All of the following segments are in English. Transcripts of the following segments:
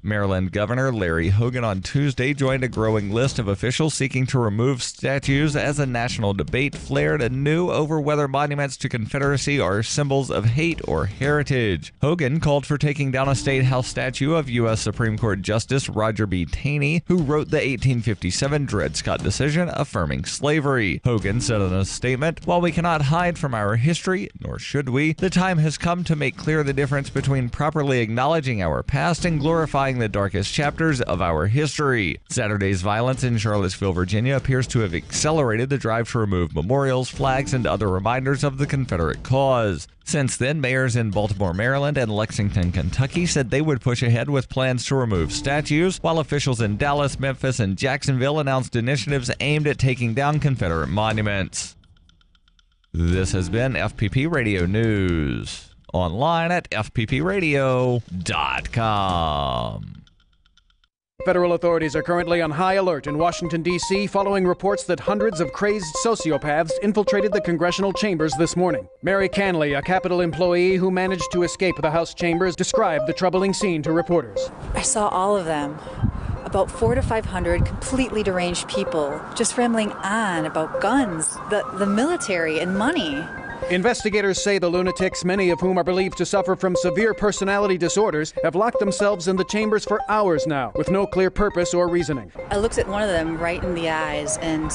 Maryland Governor Larry Hogan on Tuesday joined a growing list of officials seeking to remove statues as a national debate flared anew over whether monuments to Confederacy are symbols of hate or heritage. Hogan called for taking down a state house statue of U.S. Supreme Court Justice Roger B. Taney, who wrote the 1857 Dred Scott decision affirming slavery. Hogan said in a statement, "While we cannot hide from our history, nor should we, the time has come to make clear the difference between properly acknowledging our past and glorifying the darkest chapters of our history." Saturday's violence in Charlottesville, Virginia appears to have accelerated the drive to remove memorials, flags, and other reminders of the Confederate cause. Since then, mayors in Baltimore, Maryland, and Lexington, Kentucky said they would push ahead with plans to remove statues, while officials in Dallas, Memphis, and Jacksonville announced initiatives aimed at taking down Confederate monuments. This has been FPP Radio News. Online at fppradio.com. Federal authorities are currently on high alert in Washington, D.C., following reports that hundreds of crazed sociopaths infiltrated the congressional chambers this morning. Mary Canley, a Capitol employee who managed to escape the House chambers, described the troubling scene to reporters. I saw all of them. About 400 to 500 completely deranged people just rambling on about guns, the military, and money. Investigators say the lunatics, many of whom are believed to suffer from severe personality disorders, have locked themselves in the chambers for hours now, with no clear purpose or reasoning. I looked at one of them right in the eyes, and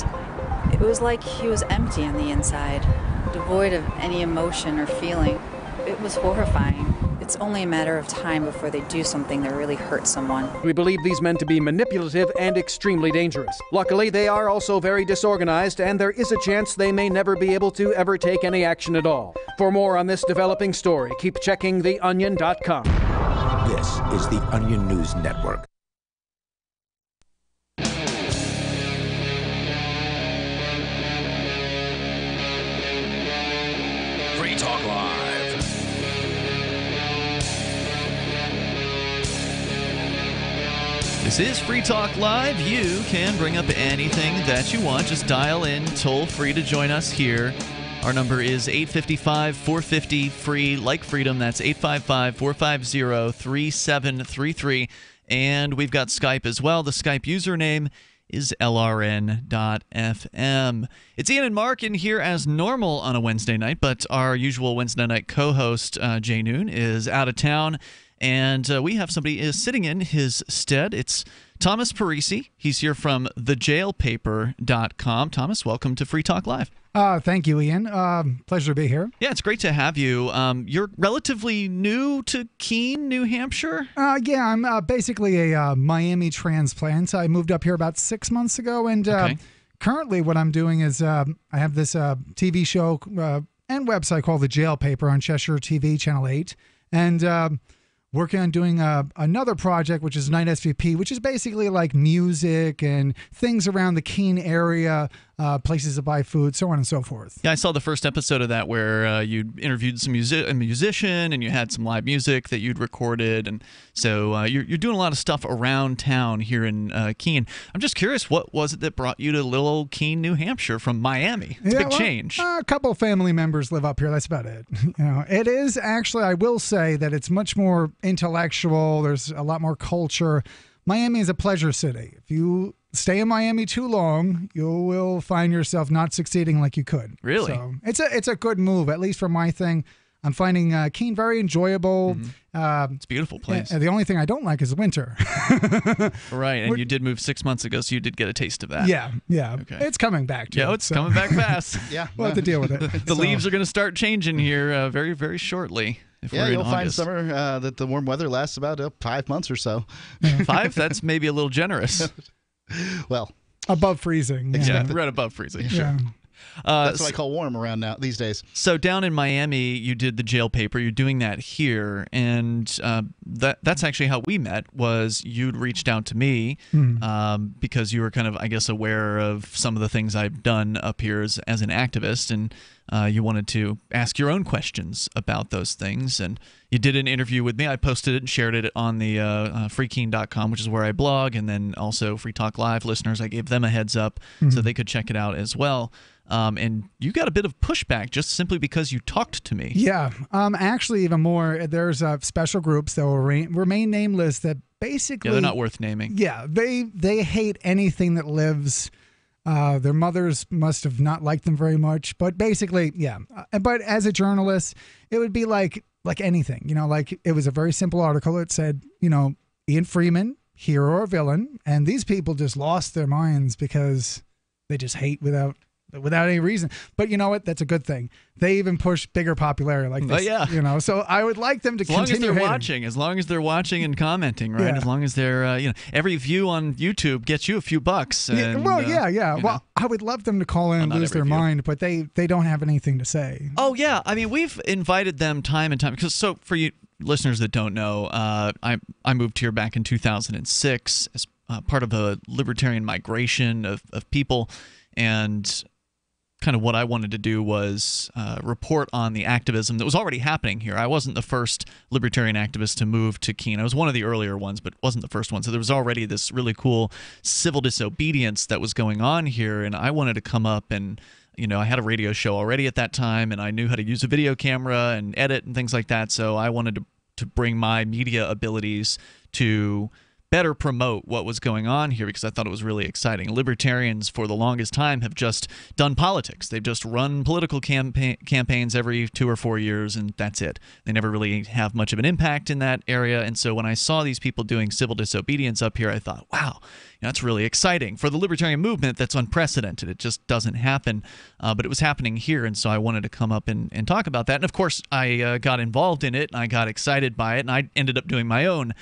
it was like he was empty on the inside, devoid of any emotion or feeling. It was horrifying. It's only a matter of time before they do something that really hurts someone. We believe these men to be manipulative and extremely dangerous. Luckily, they are also very disorganized, and there is a chance they may never be able to ever take any action at all. For more on this developing story, keep checking theonion.com. This is the Onion News Network. Free Talk Live. This is Free Talk Live. You can bring up anything that you want. Just dial in toll free to join us here. Our number is 855-450-FREE, like freedom. That's 855-450-3733. And we've got Skype as well. The Skype username is LRN.FM. It's Ian and Mark in here as normal on a Wednesday night, but our usual Wednesday night co-host, Jay Noon, is out of town. And we have somebody is sitting in his stead. It's Thomas Parisi. He's here from thejailpaper.com. Thomas, welcome to Free Talk Live. Thank you, Ian. Pleasure to be here. Yeah, it's great to have you. You're relatively new to Keene, New Hampshire? Yeah, I'm basically a Miami transplant. I moved up here about 6 months ago, and currently what I'm doing is I have this TV show and website called The Jail Paper on Cheshire TV, Channel 8, and working on doing another project, which is Night SVP, which is basically like music and things around the Keene area, places to buy food, so on and so forth. Yeah, I saw the first episode of that where you interviewed a musician and you had some live music that you'd recorded. And so you're doing a lot of stuff around town here in Keene. I'm just curious, what was it that brought you to little old Keene, New Hampshire from Miami? It's a big change. A couple of family members live up here. That's about it. It is actually, I will say that it's much more intellectual. There's a lot more culture. Miami is a pleasure city. If you stay in Miami too long, you will find yourself not succeeding like you could. Really? So it's a good move, at least for my thing. I'm finding Keene very enjoyable. Mm-hmm. It's a beautiful place. The only thing I don't like is winter. Right, and you did move 6 months ago, so you did get a taste of that. Yeah. Okay. It's coming back. Yeah, it's coming back fast. Yeah. We'll have to deal with it. The leaves are going to start changing here very, very shortly. Yeah, you'll find summer that the warm weather lasts about 5 months or so. 5? That's maybe a little generous. Well, above freezing. Yeah, right above freezing. Sure. Yeah. That's what I call warm around now these days. So down in Miami, you did the Jail Paper. You're doing that here, and that's actually how we met. Was you'd reached out to me because you were kind of, I guess, aware of some of the things I've done up here as an activist, and you wanted to ask your own questions about those things. And you did an interview with me. I posted it and shared it on the freekeen.com, which is where I blog, and then also Free Talk Live listeners, I gave them a heads up so they could check it out as well. And you got a bit of pushback just simply because you talked to me. Yeah. Actually, even more, there's special groups that will remain nameless that basically, they're not worth naming. Yeah, they hate anything that lives. Their mothers must have not liked them very much, but basically, yeah. But as a journalist, it would be like anything, like it was a very simple article. It said, Ian Freeman, hero or villain, and these people just lost their minds because they just hate without any reason. But you know what? That's a good thing. They even push bigger popularity like this. Yeah. So I would like them to continue hating. As long as they're watching and commenting, right? Yeah. As long as they're, every view on YouTube gets you a few bucks. And, yeah. Well, I would love them to call in and lose their mind, but they don't have anything to say. Oh, yeah. I mean, we've invited them time and time. So for you listeners that don't know, I moved here back in 2006 as part of a libertarian migration of people, and kind of what I wanted to do was report on the activism that was already happening here. I wasn't the first libertarian activist to move to Keene. I was one of the earlier ones, but wasn't the first one. So there was already this really cool civil disobedience that was going on here, and I wanted to come up and I had a radio show already at that time, and I knew how to use a video camera and edit and things like that. So I wanted to bring my media abilities to better promote what was going on here, because I thought it was really exciting. Libertarians for the longest time have just done politics. They've just run political campaigns every 2 or 4 years, and that's it. They never really have much of an impact in that area. And so when I saw these people doing civil disobedience up here, I thought, wow, that's really exciting. For the libertarian movement, that's unprecedented. It just doesn't happen. But it was happening here, and so I wanted to come up and talk about that. And, of course, I got involved in it, and I got excited by it, and I ended up doing my own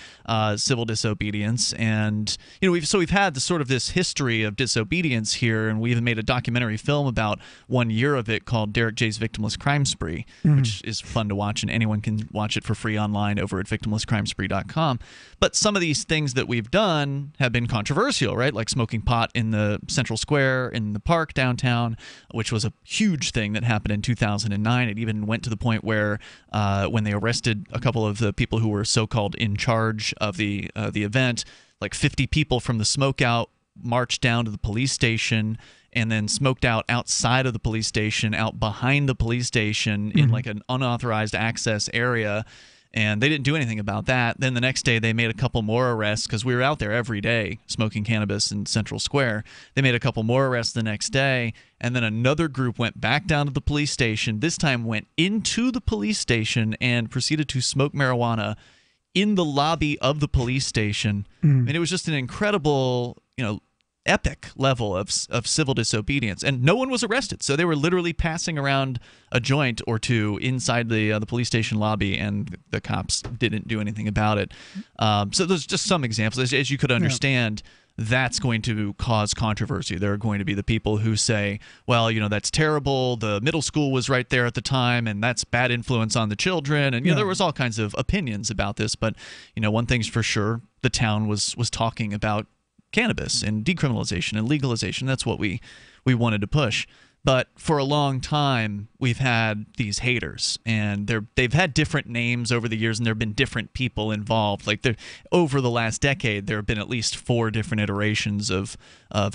civil disobedience. And, we've had this history of disobedience here, and we even made a documentary film about 1 year of it called Derek J's Victimless Crime Spree, which is fun to watch, and anyone can watch it for free online over at victimlesscrimespree.com. But some of these things that we've done have been controversial, right? Like smoking pot in the Central Square in the park downtown, which was a huge thing that happened in 2009. It even went to the point where when they arrested a couple of the people who were so-called in charge of the event, like 50 people from the smokeout marched down to the police station and then smoked out outside of the police station, out behind the police station in like an unauthorized access area. And they didn't do anything about that. Then the next day, they made a couple more arrests because we were out there every day smoking cannabis in Central Square. They made a couple more arrests the next day, and then another group went back down to the police station, this time went into the police station and proceeded to smoke marijuana in the lobby of the police station. And it was just an incredible, epic level of civil disobedience, and no one was arrested. So they were literally passing around a joint or two inside the police station lobby, and the cops didn't do anything about it. So there's just some examples. As you could understand, that's going to cause controversy. There are going to be the people who say, well, that's terrible. The middle school was right there at the time, and that's bad influence on the children. And there was all kinds of opinions about this. But one thing's for sure: the town was talking about cannabis and decriminalization and legalization. That's what we wanted to push. But for a long time, we've had these haters, and they've had different names over the years, and there have been different people involved. Like over the last decade, there have been at least 4 different iterations of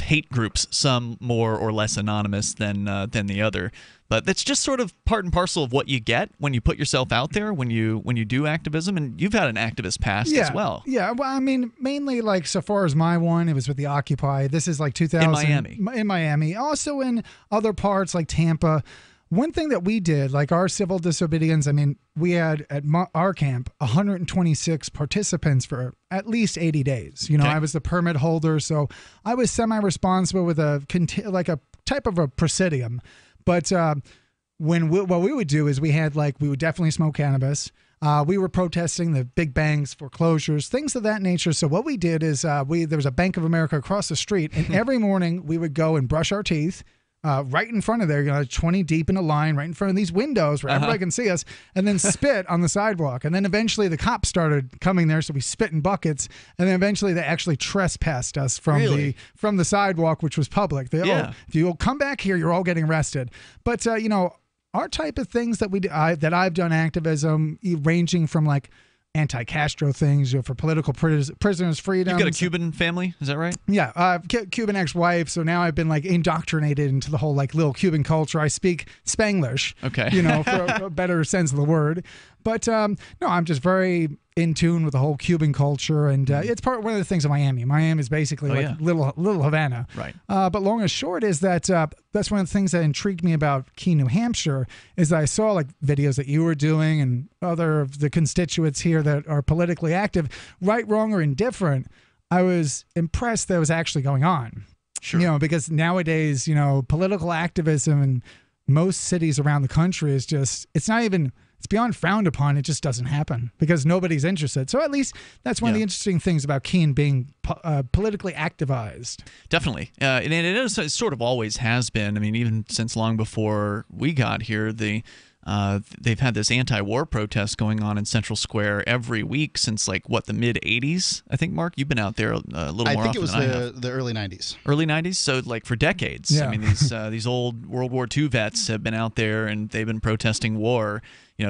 hate groups, some more or less anonymous than the other. But that's just sort of part and parcel of what you get when you put yourself out there, when you do activism. And you've had an activist past as well. Yeah, well, I mean, mainly so far as my one, it was with the Occupy. This is like 2000. In Miami. Also in other parts like Tampa. One thing that we did, like our civil disobedience, I mean, we had at our camp 126 participants for at least 80 days. I was the permit holder, so I was semi-responsible with a type of a presidium. But what we would do is we would definitely smoke cannabis. We were protesting the big banks, foreclosures, things of that nature. So what we did is there was a Bank of America across the street, and every morning we would go and brush our teeth right in front of there, 20 deep in a line, right in front of these windows where everybody can see us, and then spit on the sidewalk. And then eventually the cops started coming there, so we spit in buckets, and then eventually they actually trespassed us from the sidewalk, which was public. If you come back here, you're all getting arrested. But our type of things that I've done activism, ranging from like anti-Castro things, for political prisoners' freedom. You've got a Cuban family, is that right? Yeah, Cuban ex-wife. So now I've been indoctrinated into the whole little Cuban culture. I speak Spanglish, okay, for a better sense of the word. But no, I'm just very in tune with the whole Cuban culture, and it's one of the things of Miami. Miami is basically little Havana. Right. But long and short is that that's one of the things that intrigued me about Keene, New Hampshire, is that I saw like videos that you were doing and other of the constituents here that are politically active, right, wrong, or indifferent. I was impressed that it was actually going on. Sure. Because nowadays, political activism in most cities around the country is just, it's beyond frowned upon. It just doesn't happen because nobody's interested. So at least that's one of the interesting things about Keene being politically activized. Definitely. And it sort of always has been. I mean, even since long before we got here, they've had this anti-war protest going on in Central Square every week since the mid-'80s. I think, Mark, you've been out there a little more often than I have. I think it was the early 90s. Early 90s? So for decades. Yeah. I mean, these old World War II vets have been out there and they've been protesting war,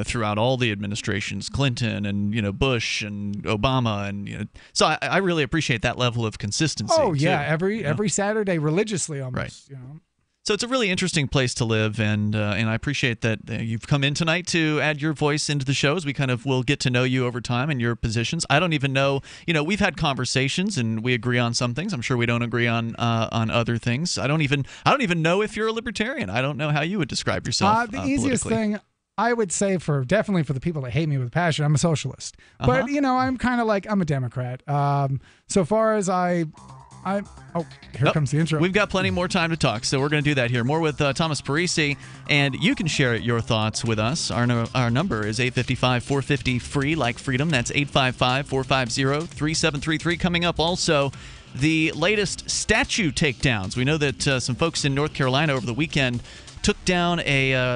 throughout all the administrations, Clinton and, Bush and Obama. And, so I really appreciate that level of consistency. Oh, yeah. Too, every Saturday, religiously almost. Right. So it's a really interesting place to live, and I appreciate that you've come in tonight to add your voice into the shows. We kind of will get to know you over time and your positions. I don't even know, we've had conversations and we agree on some things. I'm sure we don't agree on other things. I don't even know if you're a libertarian. I don't know how you would describe yourself. The easiest thing I would say definitely for the people that hate me with passion, I'm a socialist. But I'm kind of I'm a Democrat. So far as here comes the intro. We've got plenty more time to talk, so we're going to do that here. More with Thomas Parisi, and you can share your thoughts with us. Our number is 855-450-FREE, like freedom. That's 855-450-3733. Coming up also, the latest statue takedowns. We know that some folks in North Carolina over the weekend took down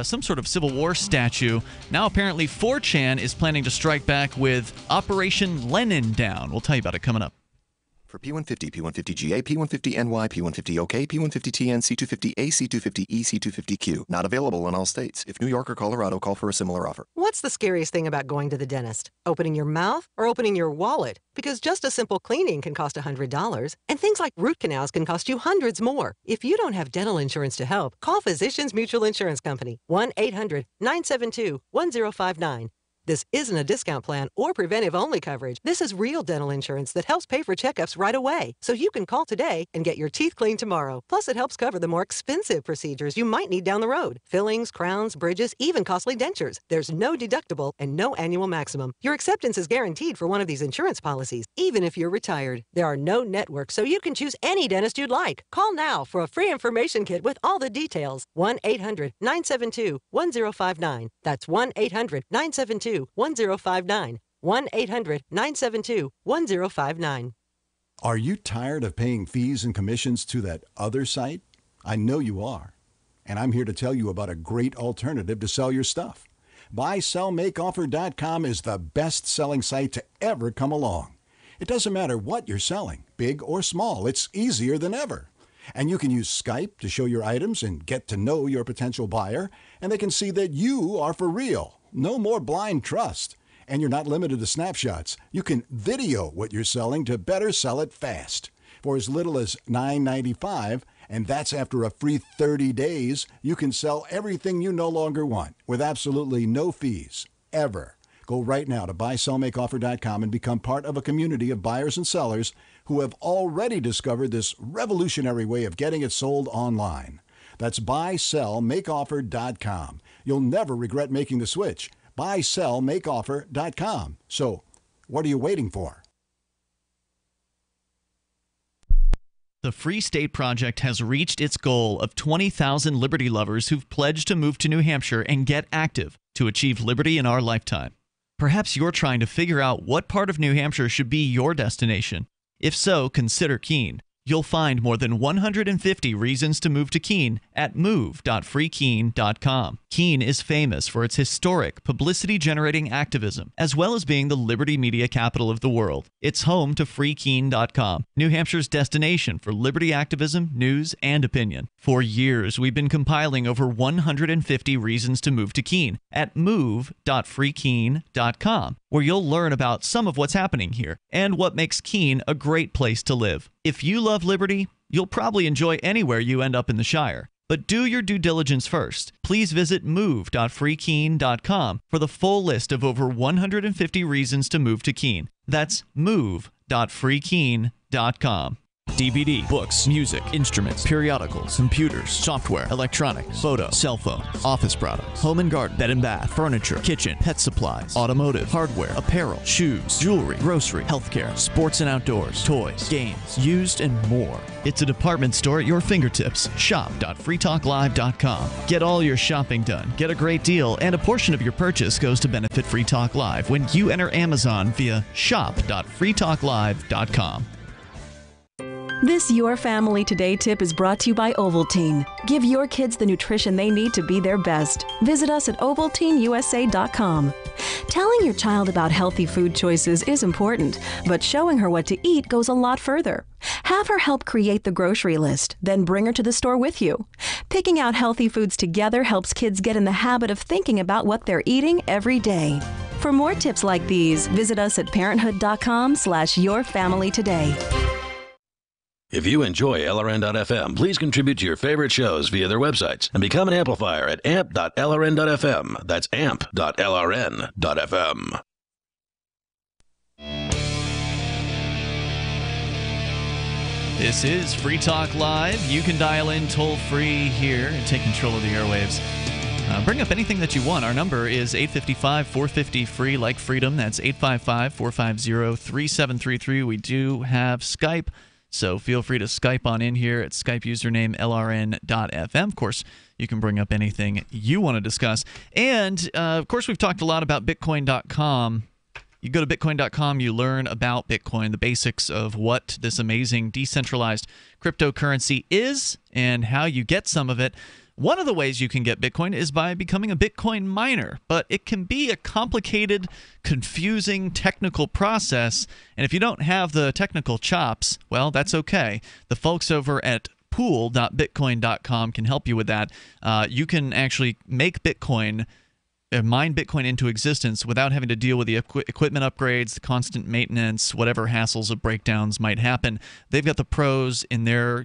some sort of Civil War statue. Now apparently 4chan is planning to strike back with Operation Lenin Down. We'll tell you about it coming up. For P150, P150GA, P150NY, P150OK, P150TN, C250A, C250E, C250Q. Not available in all states. If New York or Colorado, call for a similar offer. What's the scariest thing about going to the dentist? Opening your mouth or opening your wallet? Because just a simple cleaning can cost $100, and things like root canals can cost you hundreds more. If you don't have dental insurance to help, call Physicians Mutual Insurance Company, 1-800-972-1059. This isn't a discount plan or preventive-only coverage. This is real dental insurance that helps pay for checkups right away. So you can call today and get your teeth cleaned tomorrow. Plus, it helps cover the more expensive procedures you might need down the road. Fillings, crowns, bridges, even costly dentures. There's no deductible and no annual maximum. Your acceptance is guaranteed for one of these insurance policies, even if you're retired. There are no networks, so you can choose any dentist you'd like. Call now for a free information kit with all the details. 1-800-972-1059. That's 1-800-972-1059. 1-800-972-1059. Are you tired of paying fees and commissions to that other site? I know you are. And I'm here to tell you about a great alternative to sell your stuff. BuySellMakeOffer.com is the best-selling site to ever come along. It doesn't matter what you're selling, big or small. It's easier than ever. And you can use Skype to show your items and get to know your potential buyer, and they can see that you are for real. No more blind trust. And you're not limited to snapshots. You can video what you're selling to better sell it fast. For as little as $9.95, and that's after a free 30 days, you can sell everything you no longer want with absolutely no fees, ever. Go right now to BuySellMakeOffer.com and become part of a community of buyers and sellers who have already discovered this revolutionary way of getting it sold online. That's BuySellMakeOffer.com. You'll never regret making the switch. BuySellMakeOffer.com. So, what are you waiting for? The Free State Project has reached its goal of 20,000 liberty lovers who've pledged to move to New Hampshire and get active to achieve liberty in our lifetime. Perhaps you're trying to figure out what part of New Hampshire should be your destination. If so, consider Keene. You'll find more than 150 reasons to move to Keene at move.freekeene.com. Keene is famous for its historic, publicity-generating activism, as well as being the liberty media capital of the world. It's home to freekeene.com, New Hampshire's destination for liberty activism, news, and opinion. For years, we've been compiling over 150 reasons to move to Keene at move.freekeene.com, where you'll learn about some of what's happening here and what makes Keene a great place to live. If you love liberty, you'll probably enjoy anywhere you end up in the Shire. But do your due diligence first. Please visit move.freekeene.com for the full list of over 150 reasons to move to Keene. That's move.freekeene.com. DVD, books, music, instruments, periodicals, computers, software, electronics, photo, cell phones, office products, home and garden, bed and bath, furniture, kitchen, pet supplies, automotive, hardware, apparel, shoes, jewelry, grocery, healthcare, sports and outdoors, toys, games, used, and more. It's a department store at your fingertips. Shop.freetalklive.com. Get all your shopping done, get a great deal, and a portion of your purchase goes to benefit Free Talk Live when you enter Amazon via shop.freetalklive.com. This Your Family Today tip is brought to you by Ovaltine. Give your kids the nutrition they need to be their best. Visit us at ovaltineusa.com. Telling your child about healthy food choices is important, but showing her what to eat goes a lot further. Have her help create the grocery list, then bring her to the store with you. Picking out healthy foods together helps kids get in the habit of thinking about what they're eating every day. For more tips like these, visit us at parenthood.com/yourfamilytoday. If you enjoy LRN.FM, please contribute to your favorite shows via their websites and become an amplifier at amp.lrn.fm. That's amp.lrn.fm. This is Free Talk Live. You can dial in toll-free here and take control of the airwaves. Bring up anything that you want. Our number is 855-450-FREE, like freedom. That's 855-450-3733. We do have Skype, so feel free to Skype on in here at Skype username LRN.FM. Of course, you can bring up anything you want to discuss. And, of course, we've talked a lot about Bitcoin.com. You go to Bitcoin.com, you learn about Bitcoin, the basics of what this amazing decentralized cryptocurrency is and how you get some of it. One of the ways you can get Bitcoin is by becoming a Bitcoin miner, but it can be a complicated, confusing, technical process, and if you don't have the technical chops, well, that's okay. The folks over at pool.bitcoin.com can help you with that. You can actually make Bitcoin, mine Bitcoin into existence without having to deal with the equipment upgrades, the constant maintenance, whatever hassles or breakdowns might happen. They've got the pros in their,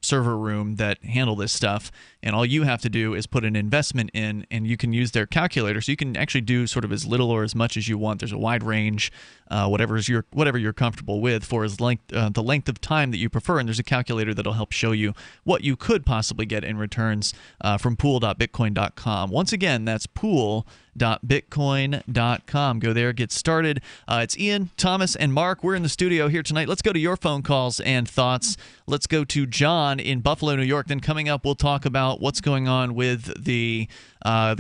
server room that handle this stuff, and all you have to do is put an investment in, and you can use their calculator, so you can actually do sort of as little or as much as you want. There's a wide range, whatever you're comfortable with for the length of time that you prefer, and there's a calculator that'll help show you what you could possibly get in returns from pool.bitcoin.com. Once again, that's pool.bitcoin.com. Go there, get started. It's Ian, Thomas, and Mark. We're in the studio here tonight. Let's go to your phone calls and thoughts. Let's go to John in Buffalo, New York. Then coming up, we'll talk about what's going on with the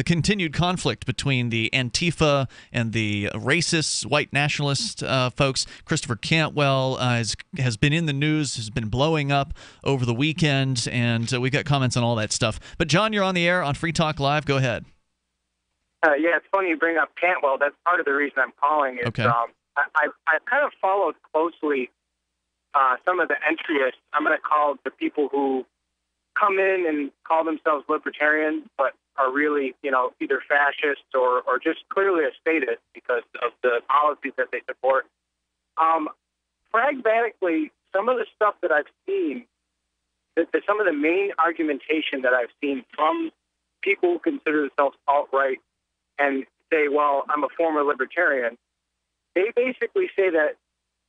continued conflict between the Antifa and the racist white nationalist folks. Christopher Cantwell has been in the news, has been blowing up over the weekend, and we got comments on all that stuff. But John, you're on the air on Free Talk Live. Go ahead. Yeah, it's funny you bring up Cantwell. That's part of the reason I'm calling. Okay. I've kind of followed closely some of the entryists. I'm going to call the people who come in and call themselves libertarians, but are really, either fascists or just clearly a statist because of the policies that they support. Pragmatically, some of the stuff that I've seen, some of the main argumentation that I've seen from people who consider themselves alt-right and say, well, I'm a former libertarian, they basically say that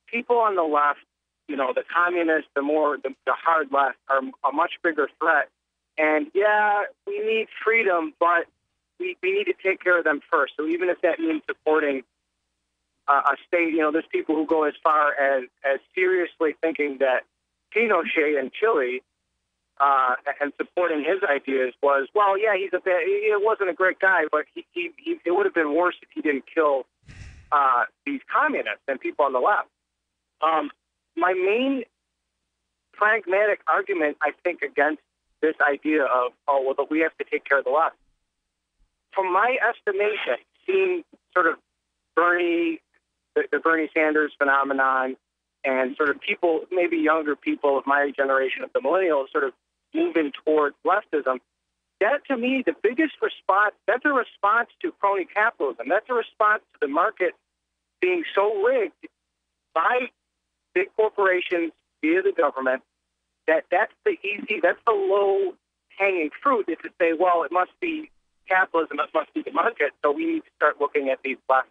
people on the left, the communists, the hard left, are a much bigger threat. And, yeah, we need freedom, but we need to take care of them first. So even if that means supporting a state, there's people who go as far as seriously thinking that Pinochet in Chile and supporting his ideas was, well, yeah, he wasn't a great guy, but it would have been worse if he didn't kill these communists and people on the left. My main pragmatic argument, I think, against this idea of, we have to take care of the left. From my estimation, seeing sort of the Bernie Sanders phenomenon and sort of people, maybe younger people of my generation, of the millennials, sort of moving towards leftism, that to me, the biggest response, that's a response to crony capitalism. That's a response to the market being so rigged by big corporations via the government that's the low hanging fruit is to say, well, it must be capitalism, it must be the market, so we need to start looking at these left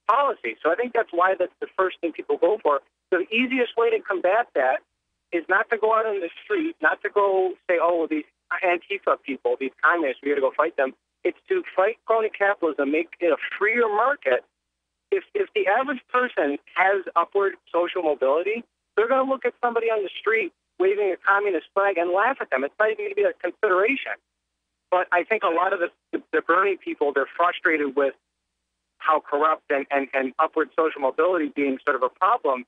policies. So I think that's why that's the first thing people go for. The easiest way to combat that is not to go out in the street, not to go say, oh, these Antifa people, these communists, we got to go fight them. It's to fight crony capitalism, make it a freer market. If the average person has upward social mobility, they're going to look at somebody on the street waving a communist flag and laugh at them. It's not even going to be a consideration. But I think a lot of the Bernie people, they're frustrated with how corrupt and upward social mobility being sort of a problem.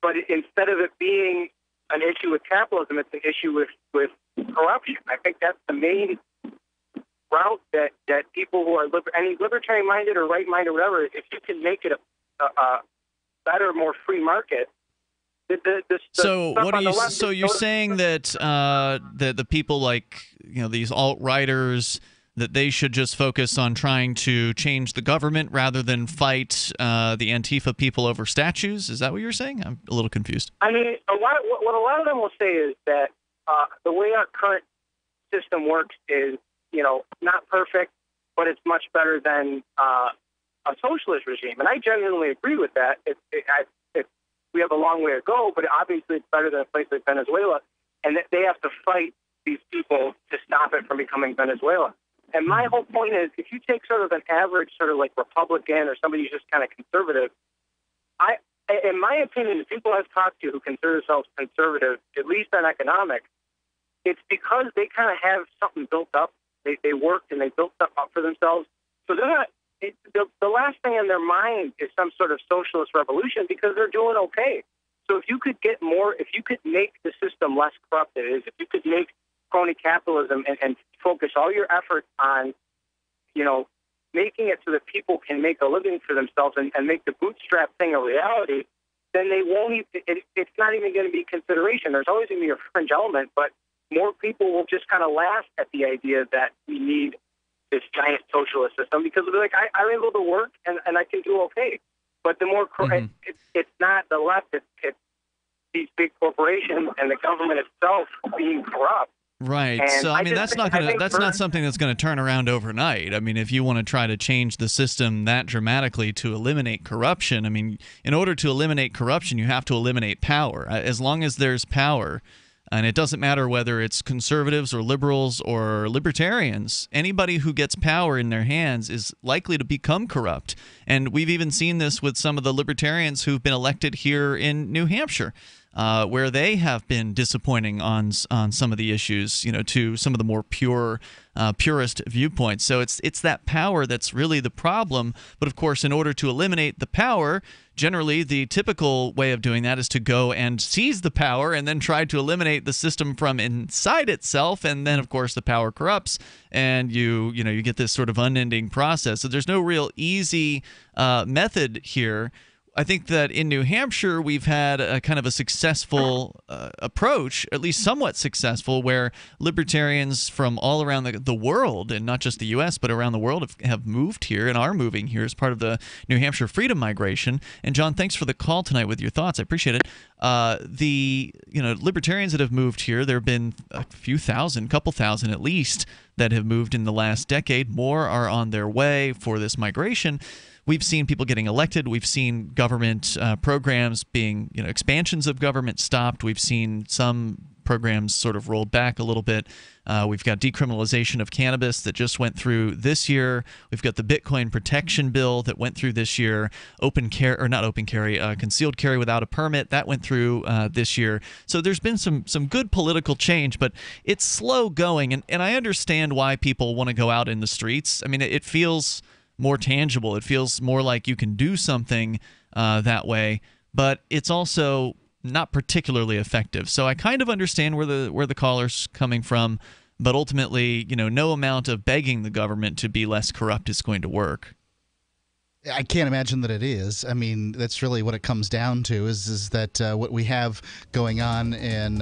But instead of it being an issue with capitalism, it's an issue with corruption. I think that's the main route that people who are any libertarian-minded or right-minded or whatever, if you can make it a better, more free market. So you're saying that the people like these alt-righters, that they should just focus on trying to change the government rather than fight the Antifa people over statues? Is that what you're saying? I'm a little confused. I mean, what a lot of them will say is that the way our current system works is, not perfect, but it's much better than a socialist regime. And I genuinely agree with that. We have a long way to go, but obviously it's better than a place like Venezuela. And they have to fight these people to stop it from becoming Venezuela. And my whole point is, if you take sort of an average sort of like Republican or somebody who's just kind of conservative, in my opinion, the people I've talked to who consider themselves conservative, at least on economics, it's because they kind of have something built up. They worked and they built stuff up for themselves. So they're not. The last thing in their mind is some sort of socialist revolution because they're doing okay. So if you could get more, if you could make the system less corrupt, if you could make crony capitalism and focus all your efforts on, making it so that people can make a living for themselves and make the bootstrap thing a reality, then they won't even, it's not even going to be consideration. There's always going to be a fringe element, but more people will just kind of laugh at the idea that we need this giant socialist system because they're like, I'm able to work and I can do okay. But the more it's not the left, it's these big corporations and the government itself being corrupt. Right. And so I mean that's not something that's going to turn around overnight. I mean, if you want to try to change the system that dramatically to eliminate corruption, I mean, in order to eliminate corruption, you have to eliminate power. As long as there's power, and it doesn't matter whether it's conservatives or liberals or libertarians, anybody who gets power in their hands is likely to become corrupt. And we've even seen this with some of the libertarians who've been elected here in New Hampshire, where they have been disappointing on some of the issues, to some of the more purist viewpoints. So it's that power that's really the problem. But of course, in order to eliminate the power, generally the typical way of doing that is to go and seize the power and then try to eliminate the system from inside itself. And then, of course, the power corrupts, and you get this sort of unending process. So there's no real easy method here. I think that in New Hampshire, we've had a kind of a successful approach, at least somewhat successful, where libertarians from all around the world, and not just the U.S., but around the world, have moved here and are moving here as part of the New Hampshire freedom migration. And John, thanks for the call tonight with your thoughts. I appreciate it. The libertarians that have moved here, there have been a couple thousand at least, that have moved in the last decade. More are on their way for this migration. We've seen people getting elected. We've seen government programs being, expansions of government stopped. We've seen some programs sort of rolled back a little bit. We've got decriminalization of cannabis that just went through this year. We've got the Bitcoin protection bill that went through this year. Concealed carry without a permit, that went through this year. So there's been some good political change, but it's slow going. And I understand why people want to go out in the streets. I mean, it feels more tangible. It feels more like you can do something that way, but it's also not particularly effective. So I kind of understand where the caller's coming from, but ultimately, no amount of begging the government to be less corrupt is going to work. I can't imagine that it is. I mean, that's really what it comes down to is that what we have going on in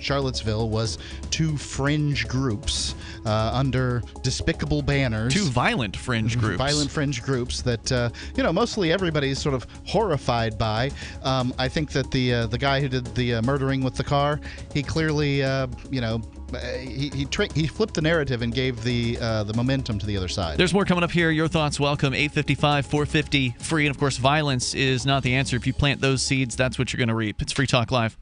Charlottesville was two fringe groups under despicable banners. Two violent fringe groups. Violent fringe groups that, mostly everybody's sort of horrified by. I think that the guy who did the murdering with the car, he clearly, He flipped the narrative and gave the momentum to the other side. There's more coming up here. Your thoughts welcome. 855-450 free. And of course, violence is not the answer. If you plant those seeds, that's what you're going to reap. It's Free Talk Live.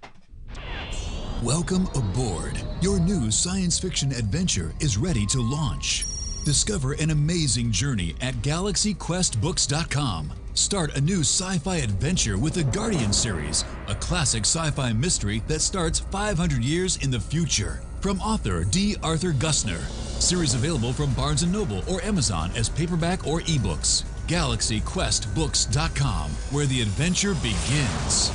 Welcome aboard. Your new science fiction adventure is ready to launch. Discover an amazing journey at GalaxyQuestBooks.com. Start a new sci-fi adventure with the Guardian series, a classic sci-fi mystery that starts 500 years in the future. From author D. Arthur Gussner. Series available from Barnes & Noble or Amazon as paperback or ebooks. GalaxyQuestBooks.com, where the adventure begins.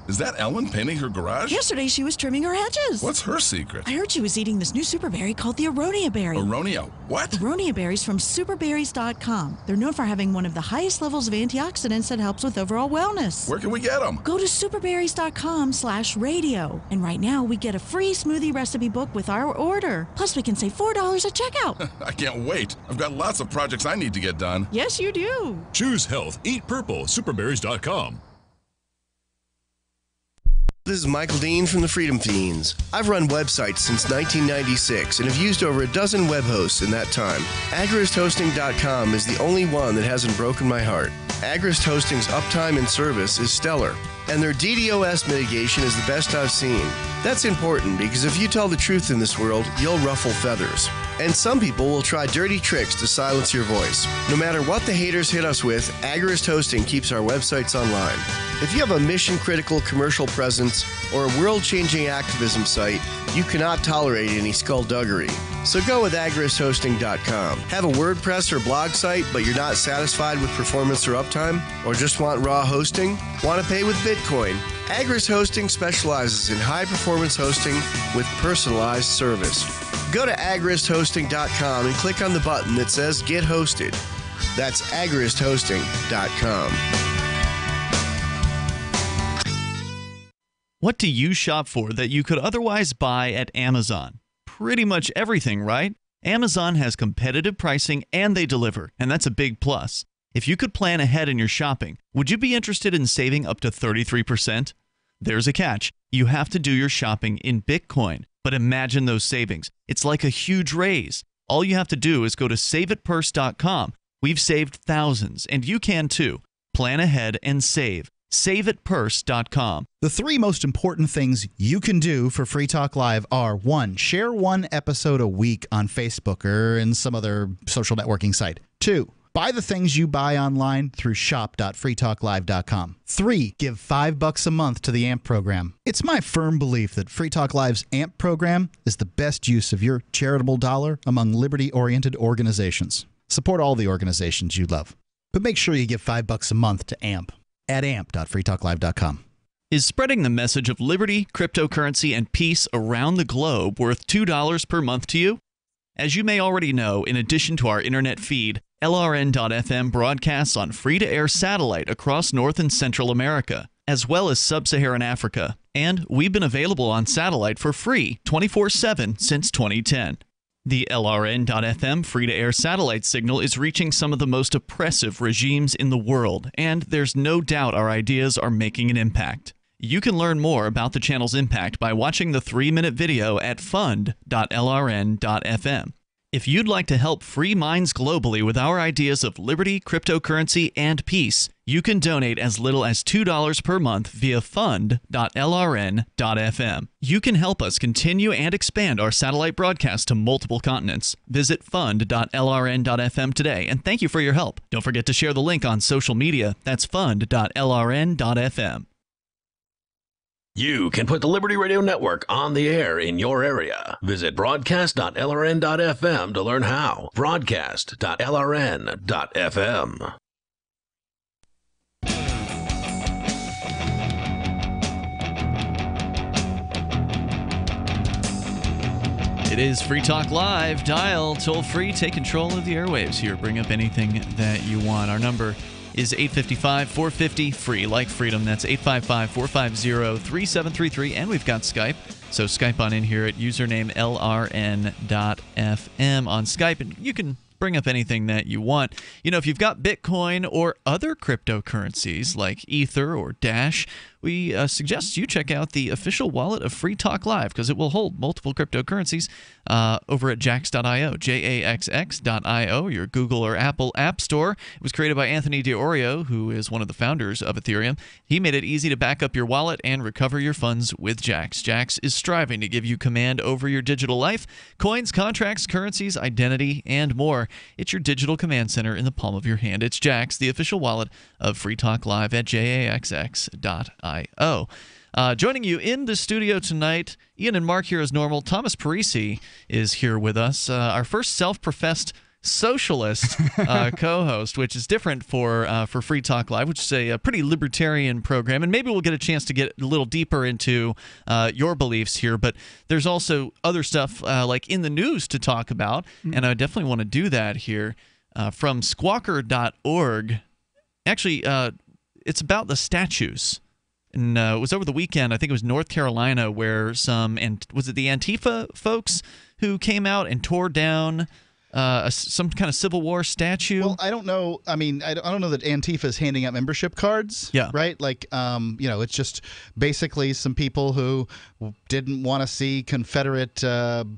Is that Ellen painting her garage? Yesterday she was trimming her hedges. What's her secret? I heard she was eating this new super berry called the aronia berry. Aronia what? Aronia berries from superberries.com. They're known for having one of the highest levels of antioxidants that helps with overall wellness. Where can we get them? Go to superberries.com/radio. And right now we get a free smoothie recipe book with our order. Plus we can save $4 at checkout. I can't wait. I've got lots of projects I need to get done. Yes, you do. Choose health. Eat purple. Superberries.com. This is Michael Dean from the Freedom Fiends. I've run websites since 1996 and have used over a dozen web hosts in that time. AgristHosting.com is the only one that hasn't broken my heart. Agrist Hosting's uptime and service is stellar, and their DDoS mitigation is the best I've seen. That's important because if you tell the truth in this world, you'll ruffle feathers. And some people will try dirty tricks to silence your voice. No matter what the haters hit us with, Agrist Hosting keeps our websites online. If you have a mission-critical commercial presence or a world-changing activism site, you cannot tolerate any skullduggery. So go with agristhosting.com. Have a WordPress or blog site, but you're not satisfied with performance or uptime? Or just want raw hosting? Want to pay with Bitcoin? Agrist Hosting specializes in high-performance hosting with personalized service. Go to agristhosting.com and click on the button that says Get Hosted. That's agristhosting.com. What do you shop for that you could otherwise buy at Amazon? Pretty much everything, right? Amazon has competitive pricing and they deliver, and that's a big plus. If you could plan ahead in your shopping, would you be interested in saving up to 33%? There's a catch. You have to do your shopping in Bitcoin. But imagine those savings. It's like a huge raise. All you have to do is go to saveitpurse.com. We've saved thousands, and you can too. Plan ahead and save. SaveItPurse.com. The three most important things you can do for Free Talk Live are: 1, share one episode a week on Facebook or in some other social networking site. 2, buy the things you buy online through shop.freetalklive.com. 3, give $5 a month to the AMP program. It's my firm belief that Free Talk Live's AMP program is the best use of your charitable dollar among liberty-oriented organizations. Support all the organizations you love, but make sure you give $5 a month to AMP at amp.freetalklive.com. Is spreading the message of liberty, cryptocurrency, and peace around the globe worth $2 per month to you? As you may already know, in addition to our internet feed, LRN.FM broadcasts on free-to-air satellite across North and Central America, as well as Sub-Saharan Africa. And we've been available on satellite for free 24/7 since 2010. The LRN.FM free-to-air satellite signal is reaching some of the most oppressive regimes in the world, and there's no doubt our ideas are making an impact. You can learn more about the channel's impact by watching the 3-minute video at fund.lrn.fm. If you'd like to help free minds globally with our ideas of liberty, cryptocurrency, and peace, you can donate as little as $2 per month via fund.lrn.fm. You can help us continue and expand our satellite broadcast to multiple continents. Visit fund.lrn.fm today, and thank you for your help. Don't forget to share the link on social media. That's fund.lrn.fm. You can put the Liberty Radio Network on the air in your area. Visit broadcast.lrn.fm to learn how. Broadcast.lrn.fm. It is Free Talk Live. Dial toll free. Take control of the airwaves here. Bring up anything that you want. Our number is 855-450-FREE, like freedom. That's 855-450-3733. And we've got Skype. So Skype on in here at username LRN.FM on Skype. And you can bring up anything that you want. You know, if you've got Bitcoin or other cryptocurrencies like Ether or Dash, we suggest you check out the official wallet of Free Talk Live because it will hold multiple cryptocurrencies over at jax.io, jaxx.io, your Google or Apple app store. It was created by Anthony DiOrio, who is one of the founders of Ethereum. He made it easy to back up your wallet and recover your funds with Jax. Jax is striving to give you command over your digital life, coins, contracts, currencies, identity, and more. It's your digital command center in the palm of your hand. It's Jax, the official wallet of Free Talk Live at jaxx.io. Joining you in the studio tonight, Ian and Mark here as normal. Thomas Parisi is here with us, our first self-professed socialist co-host, which is different for Free Talk Live, which is a pretty libertarian program, and maybe we'll get a chance to get a little deeper into your beliefs here. But there's also other stuff like in the news to talk about, and I definitely want to do that here. From squawker.org. Actually, it's about the statues. And it was over the weekend, I think it was North Carolina, where was it the Antifa folks who came out and tore down some kind of Civil War statue? Well, I don't know. I mean, I don't know that Antifa is handing out membership cards. Yeah. Right? Like, it's just basically some people who didn't want to see Confederate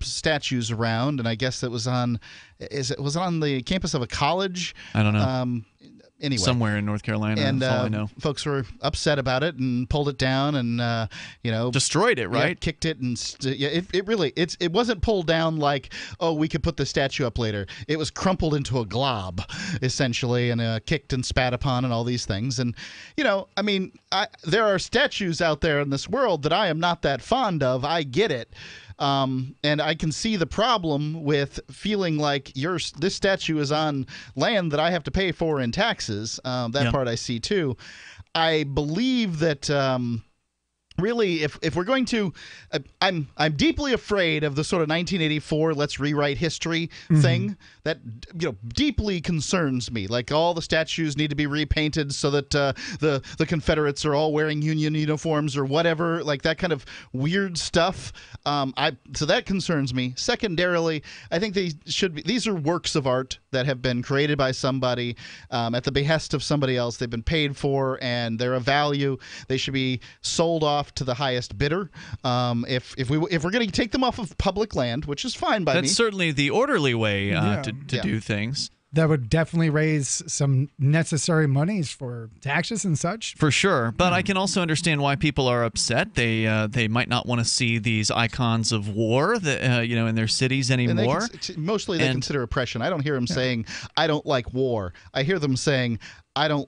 statues around, and I guess it was on the campus of a college. I don't know. Anyway, somewhere in North Carolina, and that's all I know. Folks were upset about it and pulled it down and destroyed it, right? Yeah, kicked it and it wasn't pulled down like, oh, we could put the statue up later. It was crumpled into a glob essentially and kicked and spat upon and all these things. And there are statues out there in this world that I am not that fond of. I get it. And I can see the problem with feeling like this statue is on land that I have to pay for in taxes. That part I see too. I believe that really, if we're going to, I'm deeply afraid of the sort of 1984 let's rewrite history thing that deeply concerns me. Like all the statues need to be repainted so that the Confederates are all wearing Union uniforms or whatever, like that kind of weird stuff. So that concerns me. Secondarily, I think these are works of art that have been created by somebody at the behest of somebody else. They've been paid for and they're of value. They should be sold off to the highest bidder. If we're going to take them off of public land, which is fine by me. That's certainly the orderly way to do things. That would definitely raise some necessary monies for taxes and such. For sure, but I can also understand why people are upset. They might not want to see these icons of war that in their cities anymore. Mostly they consider oppression. I don't hear them saying, "I don't like war." I hear them saying,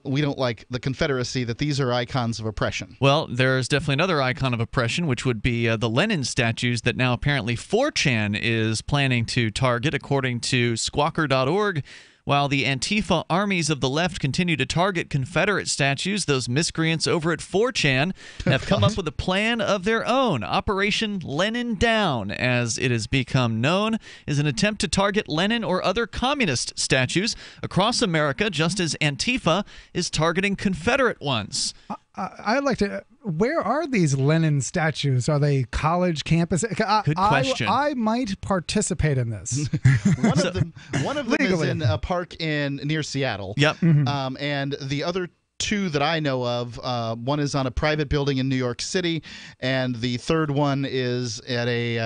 we don't like the Confederacy, that these are icons of oppression. Well, there's definitely another icon of oppression, which would be the Lenin statues that now apparently 4chan is planning to target, according to squawker.org. While the Antifa armies of the left continue to target Confederate statues, those miscreants over at 4chan have come up with a plan of their own. Operation Lenin Down, as it has become known, is an attempt to target Lenin or other communist statues across America, just as Antifa is targeting Confederate ones. I'd like to. Where are these Lenin statues? Are they college campus? Good question. I might participate in this. One of them is in a park near Seattle. Yep. And the other two that I know of, one is on a private building in New York City, and the third one is at a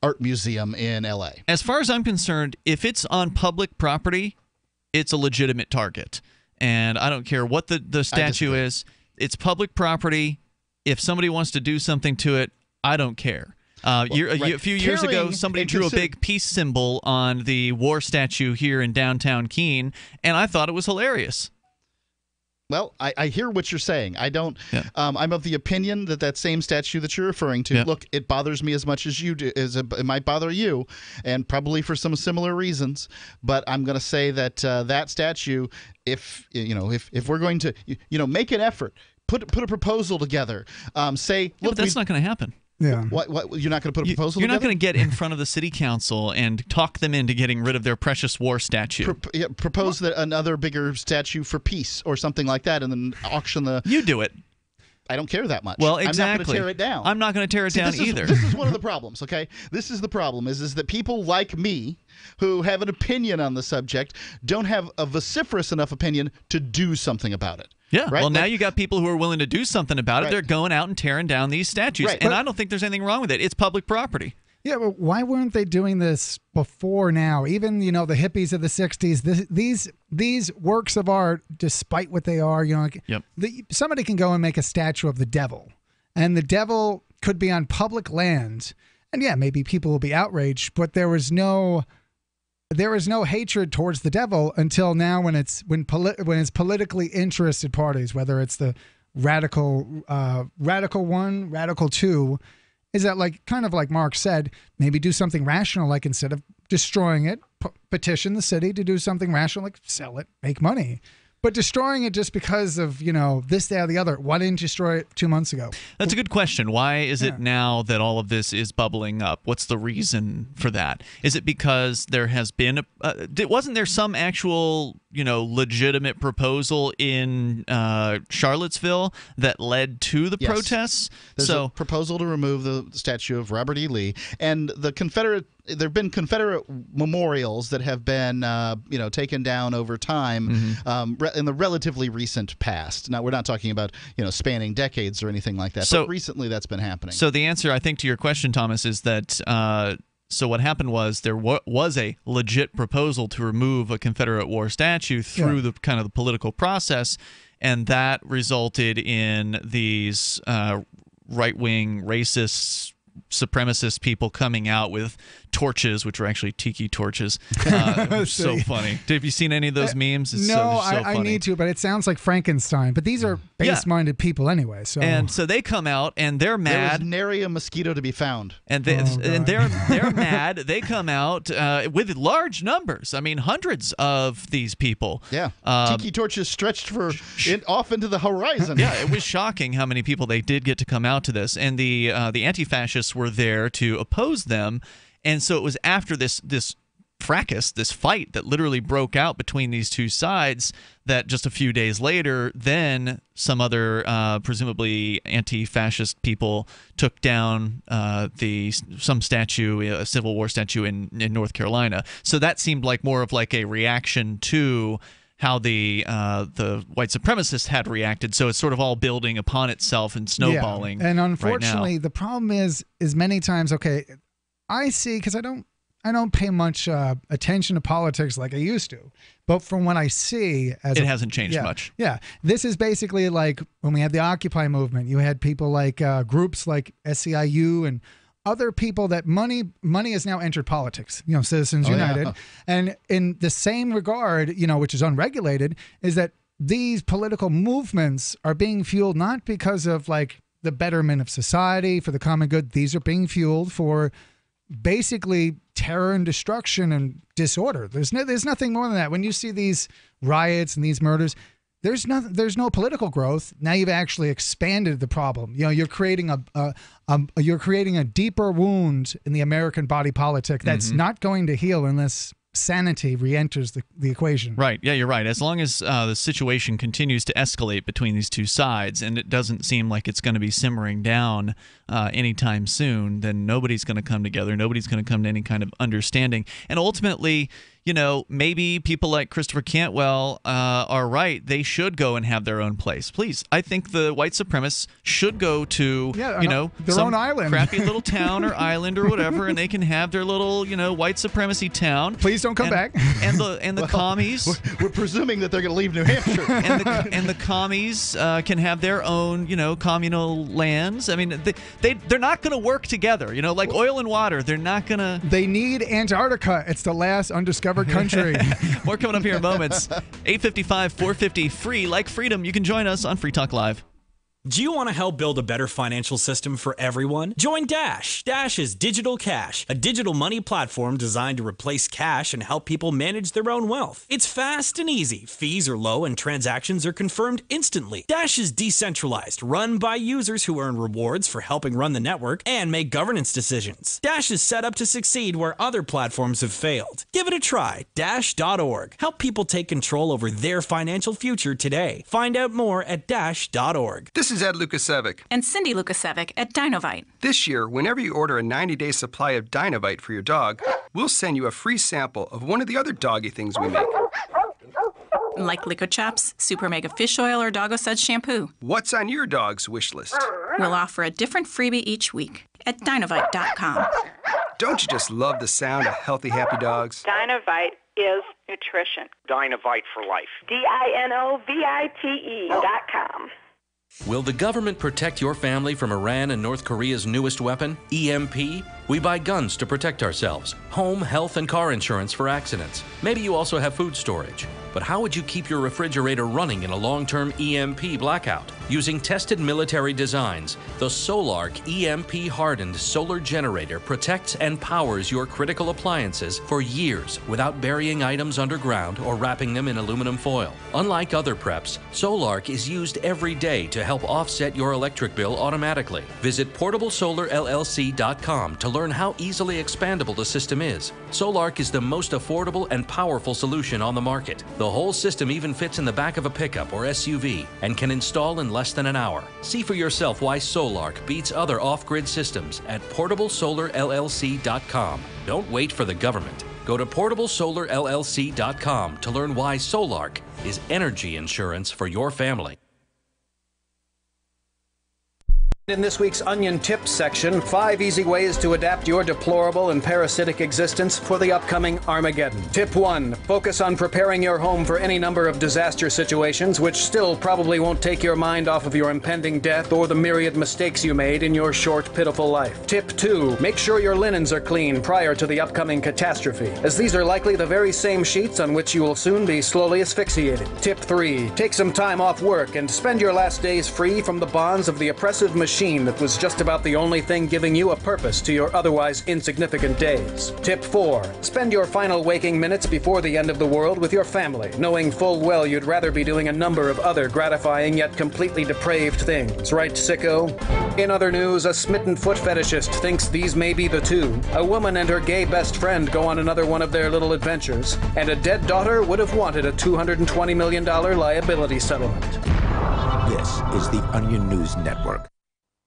art museum in L.A. As far as I'm concerned, if it's on public property, it's a legitimate target. And I don't care what the statue is. It's public property. If somebody wants to do something to it, I don't care. A few years ago, somebody drew a big peace symbol on the war statue here in downtown Keene, and I thought it was hilarious. Well, I hear what you're saying. I don't. Yeah. I'm of the opinion that same statue that you're referring to. Look, it bothers me as much as you do. It might bother you, and probably for some similar reasons. But I'm going to say that that statue, if we're going to make an effort, put a proposal together. Say, look, but that's not going to happen. Yeah. What you're not going to put a proposal You're together? not going to get in front of the city council and talk them into getting rid of their precious war statue. Propose that another bigger statue for peace or something like that, and then auction the... You do it. I don't care that much. Well, exactly. I'm not going to tear it down. I'm not going to tear it down either. This is one of the problems, okay? This is the problem, is that people like me who have an opinion on the subject don't have a vociferous enough opinion to do something about it. Yeah, Right? well, now you got people who are willing to do something about it. They're going out and tearing down these statues. Right. And I don't think there's anything wrong with it. It's public property. Yeah, but why weren't they doing this before now? Even, the hippies of the 60s, these works of art, despite what they are, somebody can go and make a statue of the devil. And the devil could be on public land. And yeah, maybe people will be outraged, but there is no hatred towards the devil until now when it's politically interested parties, whether it's the radical 1, radical 2, is that kind of like Mark said, maybe do something rational, like instead of destroying it, petition the city to do something rational, like sell it, make money. But destroying it just because of, this, that, or the other, why didn't you destroy it 2 months ago? That's a good question. Why is it now that all of this is bubbling up? What's the reason for that? Is it because there has been wasn't there some actual, legitimate proposal in Charlottesville that led to the protests? There's a proposal to remove the statue of Robert E. Lee, and there have been Confederate memorials that have been, taken down over time in the relatively recent past. Now, we're not talking about, spanning decades or anything like that, but recently that's been happening. So the answer, I think, to your question, Thomas, is that so what happened was there was a legit proposal to remove a Confederate war statue through the kind of the political process, and that resulted in these right-wing racist supremacist people coming out with torches, which were actually tiki torches. It was so funny. Have you seen any of those memes? It's no, so funny. I need to, but it sounds like Frankenstein. But these are base-minded people anyway. So they come out and they're mad. There was nary a mosquito to be found. And they're mad. They come out with large numbers. I mean, hundreds of these people. Yeah, tiki torches stretched off into the horizon. Yeah, it was shocking how many people they did get to come out to this, and the anti-fascists were there to oppose them. And so it was after this fracas, this fight that literally broke out between these two sides, that just a few days later, then some other presumably anti-fascist people took down some statue, a Civil War statue in North Carolina. So that seemed like more of like a reaction to how the white supremacists had reacted. So it's sort of all building upon itself and snowballing. Yeah. And unfortunately, the problem is many times, I see, because I don't pay much attention to politics like I used to, but from what I see, it hasn't changed much. Yeah, this is basically like when we had the Occupy movement. You had people like groups like SEIU and other people that money has now entered politics. Citizens United, and in the same regard, which is unregulated, is that these political movements are being fueled not because of the betterment of society for the common good. These are being fueled for basically terror and destruction and disorder. There's nothing more than that. When you see these riots and these murders, there's no political growth. Now you've actually expanded the problem. You're creating a deeper wound in the American body politic that's not going to heal unless sanity re-enters the equation. Right. Yeah, you're right. As long as the situation continues to escalate between these two sides, and it doesn't seem like it's going to be simmering down anytime soon, then nobody's going to come together. Nobody's going to come to any kind of understanding. And ultimately, maybe people like Christopher Cantwell are right. They should go and have their own place. Please, I think the white supremacists should go to, their some own island, crappy little town or island or whatever, and they can have their little, white supremacy town. Please don't come back. And the commies. We're presuming that they're going to leave New Hampshire. and the commies can have their own, communal lands. I mean, they're not going to work together. Like oil and water. They're not going to. They need Antarctica. It's the last undiscovered country. More coming up here in moments. 855-450 free like freedom. You can join us on Free Talk Live. Do you want to help build a better financial system for everyone? Join Dash. Dash is Digital Cash, a digital money platform designed to replace cash and help people manage their own wealth. It's fast and easy. Fees are low and transactions are confirmed instantly. Dash is decentralized, run by users who earn rewards for helping run the network and make governance decisions. Dash is set up to succeed where other platforms have failed. Give it a try. Dash.org. Help people take control over their financial future today. Find out more at Dash.org. This is Ed Lukasevic. And Cindy Lukasevic at Dinovite. This year, whenever you order a 90-day supply of Dinovite for your dog, we'll send you a free sample of one of the other doggy things we make. like Licochaps, Super Mega Fish Oil, or Doggo Suds Shampoo. What's on your dog's wish list? We'll offer a different freebie each week at Dinovite.com. Don't you just love the sound of healthy, happy dogs? Dinovite is nutrition. Dinovite for life. DINOVITE.com. Will the government protect your family from Iran and North Korea's newest weapon, EMP? We buy guns to protect ourselves, home, health, and car insurance for accidents. Maybe you also have food storage. But how would you keep your refrigerator running in a long-term EMP blackout? Using tested military designs, the Solarc EMP-hardened solar generator protects and powers your critical appliances for years without burying items underground or wrapping them in aluminum foil. Unlike other preps, Solarc is used every day to help offset your electric bill automatically. Visit PortableSolarLLC.com to learn how easily expandable the system is. Solarc is the most affordable and powerful solution on the market. The whole system even fits in the back of a pickup or SUV and can install in less than an hour. See for yourself why Solarc beats other off-grid systems at PortableSolarLLC.com. Don't wait for the government. Go to PortableSolarLLC.com to learn why Solarc is energy insurance for your family. In this week's Onion Tips section, 5 easy ways to adapt your deplorable and parasitic existence for the upcoming Armageddon. Tip 1. Focus on preparing your home for any number of disaster situations, which still probably won't take your mind off of your impending death or the myriad mistakes you made in your short, pitiful life. Tip 2. Make sure your linens are clean prior to the upcoming catastrophe, as these are likely the very same sheets on which you will soon be slowly asphyxiated. Tip 3. Take some time off work and spend your last days free from the bonds of the oppressive machine that was just about the only thing giving you a purpose to your otherwise insignificant days. Tip 4. Spend your final waking minutes before the end of the world with your family, knowing full well you'd rather be doing a number of other gratifying yet completely depraved things. Right, sicko? In other news, a smitten foot fetishist thinks these may be the two. A woman and her gay best friend go on another one of their little adventures, and a dead daughter would have wanted a $220 million liability settlement. This is the Onion News Network.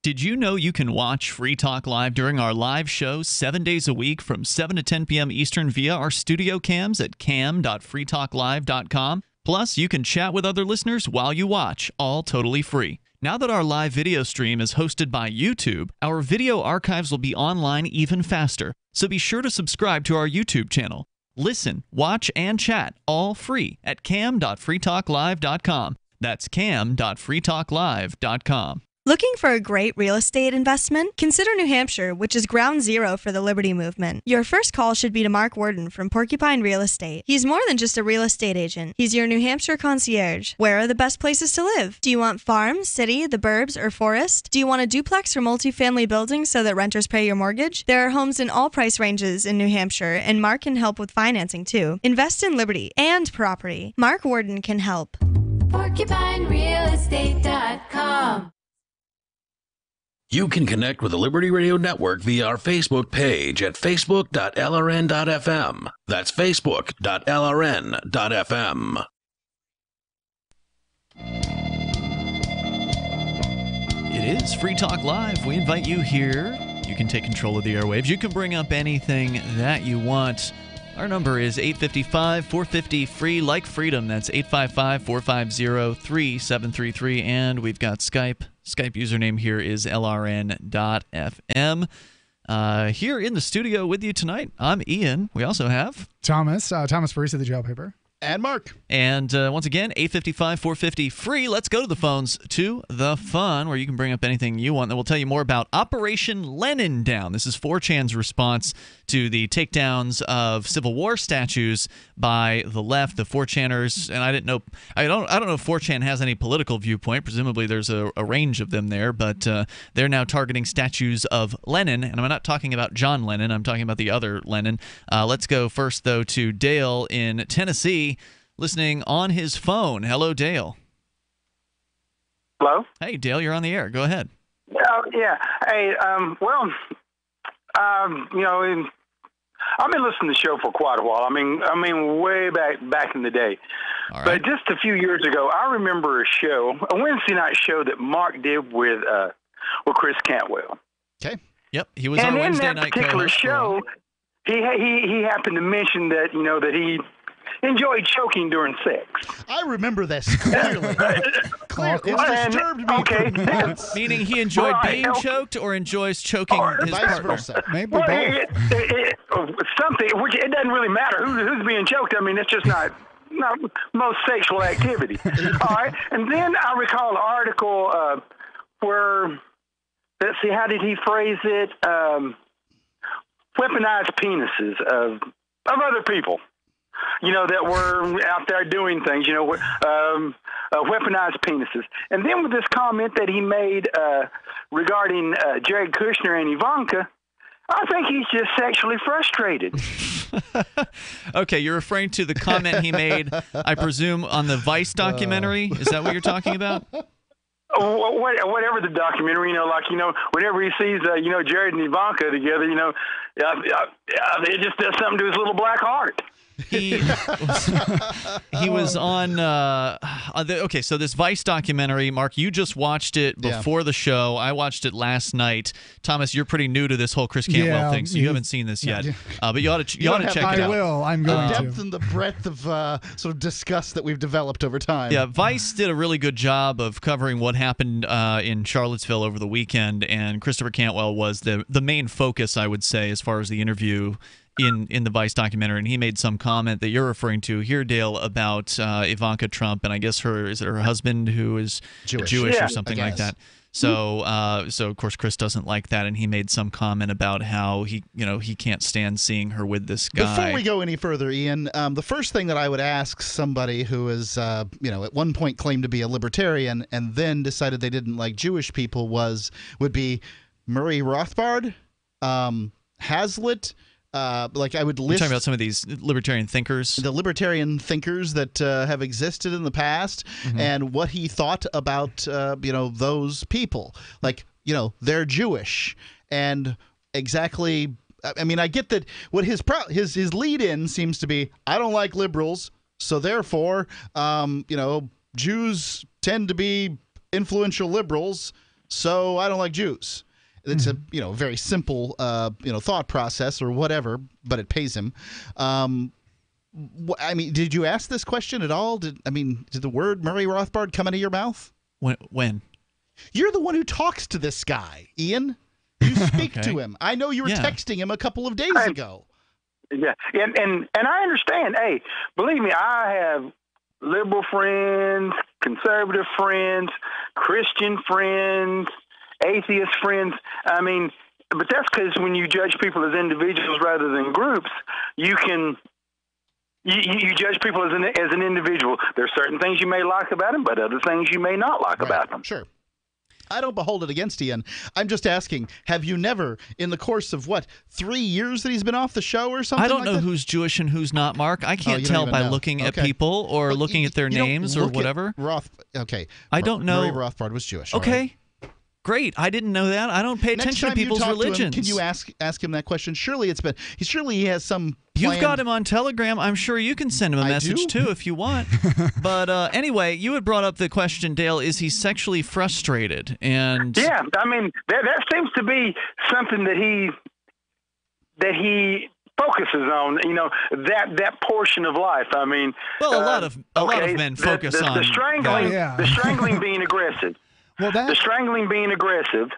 Did you know you can watch Free Talk Live during our live shows 7 days a week from 7 to 10 p.m. Eastern via our studio cams at cam.freetalklive.com? Plus, you can chat with other listeners while you watch, all totally free. Now that our live video stream is hosted by YouTube, our video archives will be online even faster, so be sure to subscribe to our YouTube channel. Listen, watch, and chat all free at cam.freetalklive.com. That's cam.freetalklive.com. Looking for a great real estate investment? Consider New Hampshire, which is ground zero for the Liberty Movement. Your first call should be to Mark Worden from Porcupine Real Estate. He's more than just a real estate agent. He's your New Hampshire concierge. Where are the best places to live? Do you want farm, city, the burbs, or forest? Do you want a duplex or multifamily building so that renters pay your mortgage? There are homes in all price ranges in New Hampshire, and Mark can help with financing too. Invest in Liberty and property. Mark Worden can help. PorcupineRealEstate.com. You can connect with the Liberty Radio Network via our Facebook page at facebook.lrn.fm. That's facebook.lrn.fm. It is Free Talk Live. We invite you here. You can take control of the airwaves. You can bring up anything that you want. Our number is 855-450-FREE, like freedom. That's 855-450-3733. And we've got Skype. Skype username here is lrn.fm. Here in the studio with you tonight, I'm Ian. We also have Thomas Parisi, the jail paper. And Mark. And once again, 855-450-FREE. Let's go to the phones to the fun, where you can bring up anything you want. And we'll tell you more about Operation Lenin Down. This is 4chan's response to the takedowns of Civil War statues by the left, the 4chaners. And I don't know if 4chan has any political viewpoint. Presumably there's a range of them there, but they're now targeting statues of Lenin. And I'm not talking about John Lennon. I'm talking about the other Lenin. Let's go first, though, to Dale in Tennessee, listening on his phone. Hello, Dale. Hello? Hey, Dale, you're on the air. Go ahead. Yeah. Hey, I've been listening to the show for quite a while. I mean, way back in the day. All right. But just a few years ago, I remember a Wednesday night show that Mark did with Chris Cantwell. Okay. Yep, he was our Wednesday night co-host. And in that particular show, he happened to mention that that he enjoyed choking during sex. I remember this clearly. It disturbed me. Okay. for months. Meaning he enjoyed being choked or enjoys choking his vice partner? versa. Maybe Well, both. something, which it doesn't really matter who's being choked. I mean, it's just not most sexual activity. All right. And then I recall an article where, let's see, how did he phrase it? Weaponized penises of other people, that were out there doing things, weaponized penises. And then with this comment that he made regarding Jared Kushner and Ivanka, I think he's just sexually frustrated. Okay, you're referring to the comment he made, I presume, on the Vice documentary? Is that what you're talking about? Whatever the documentary, whenever he sees, Jared and Ivanka together, it just does something to his little black heart. He was on okay, so this Vice documentary, Mark, you just watched it before the show. I watched it last night. Thomas, you're pretty new to this whole Chris Cantwell thing, so you haven't seen this yet. But you ought to check it out. I will. I'm going the to. depth and the breadth of sort of disgust that we've developed over time. Yeah, Vice did a really good job of covering what happened in Charlottesville over the weekend, and Christopher Cantwell was the main focus, I would say, as far as the interview in the Vice documentary, and he made some comment that you're referring to here, Dale, about Ivanka Trump, and I guess her husband who is Jewish or something like that. So of course Chris doesn't like that, and he made some comment about how he can't stand seeing her with this guy. Before we go any further, Ian, the first thing that I would ask somebody who is at one point claimed to be a libertarian and then decided they didn't like Jewish people would be Murray Rothbard, Hazlitt. I would list. You're talking about some of these libertarian thinkers, the libertarian thinkers that have existed in the past, and what he thought about those people. They're Jewish, and exactly. I mean, I get that. What his lead in seems to be, I don't like liberals, so therefore, Jews tend to be influential liberals, so I don't like Jews. It's a very simple thought process or whatever, but it pays him. I mean, did you ask this question at all? Did the word Murray Rothbard come out of your mouth? When? You're the one who talks to this guy, Ian. You speak to him. I know you were texting him a couple of days ago. Yeah, and I understand. Hey, believe me, I have liberal friends, conservative friends, Christian friends, atheist friends. I mean, but that's because when you judge people as individuals rather than groups, you judge people as an individual. There are certain things you may like about them, but other things you may not like about them. Sure. I don't behold it against Ian. I'm just asking, have you never, in the course of 3 years that he's been off the show or something? I don't know who's Jewish and who's not, Mark. I can't tell by looking at people or looking at their names or whatever. I don't know. Murray Rothbard was Jewish. Okay. Great. I didn't know that. I don't pay attention to people's religions. Can you ask him that question? Surely he has some plan. You've got him on Telegram. I'm sure you can send him a message too if you want. But anyway, you had brought up the question, Dale, is he sexually frustrated? And yeah, I mean that seems to be something that he focuses on, that portion of life. I mean, a lot of men focus on the strangling, the strangling being aggressive. Well, the strangling being aggressive,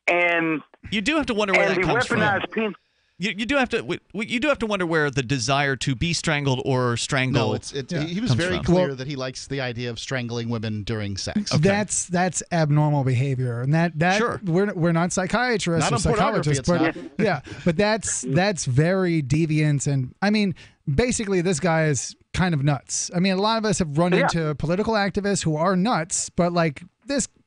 and you do have to wonder where that comes from. You do have to wonder where the desire to be strangled or strangle. No, he was very clear that he likes the idea of strangling women during sex. Okay. That's abnormal behavior, and that sure. we're not psychiatrists or psychologists, but but that's very deviant, and I mean, basically, this guy is kind of nuts. I mean, a lot of us have run into political activists who are nuts, but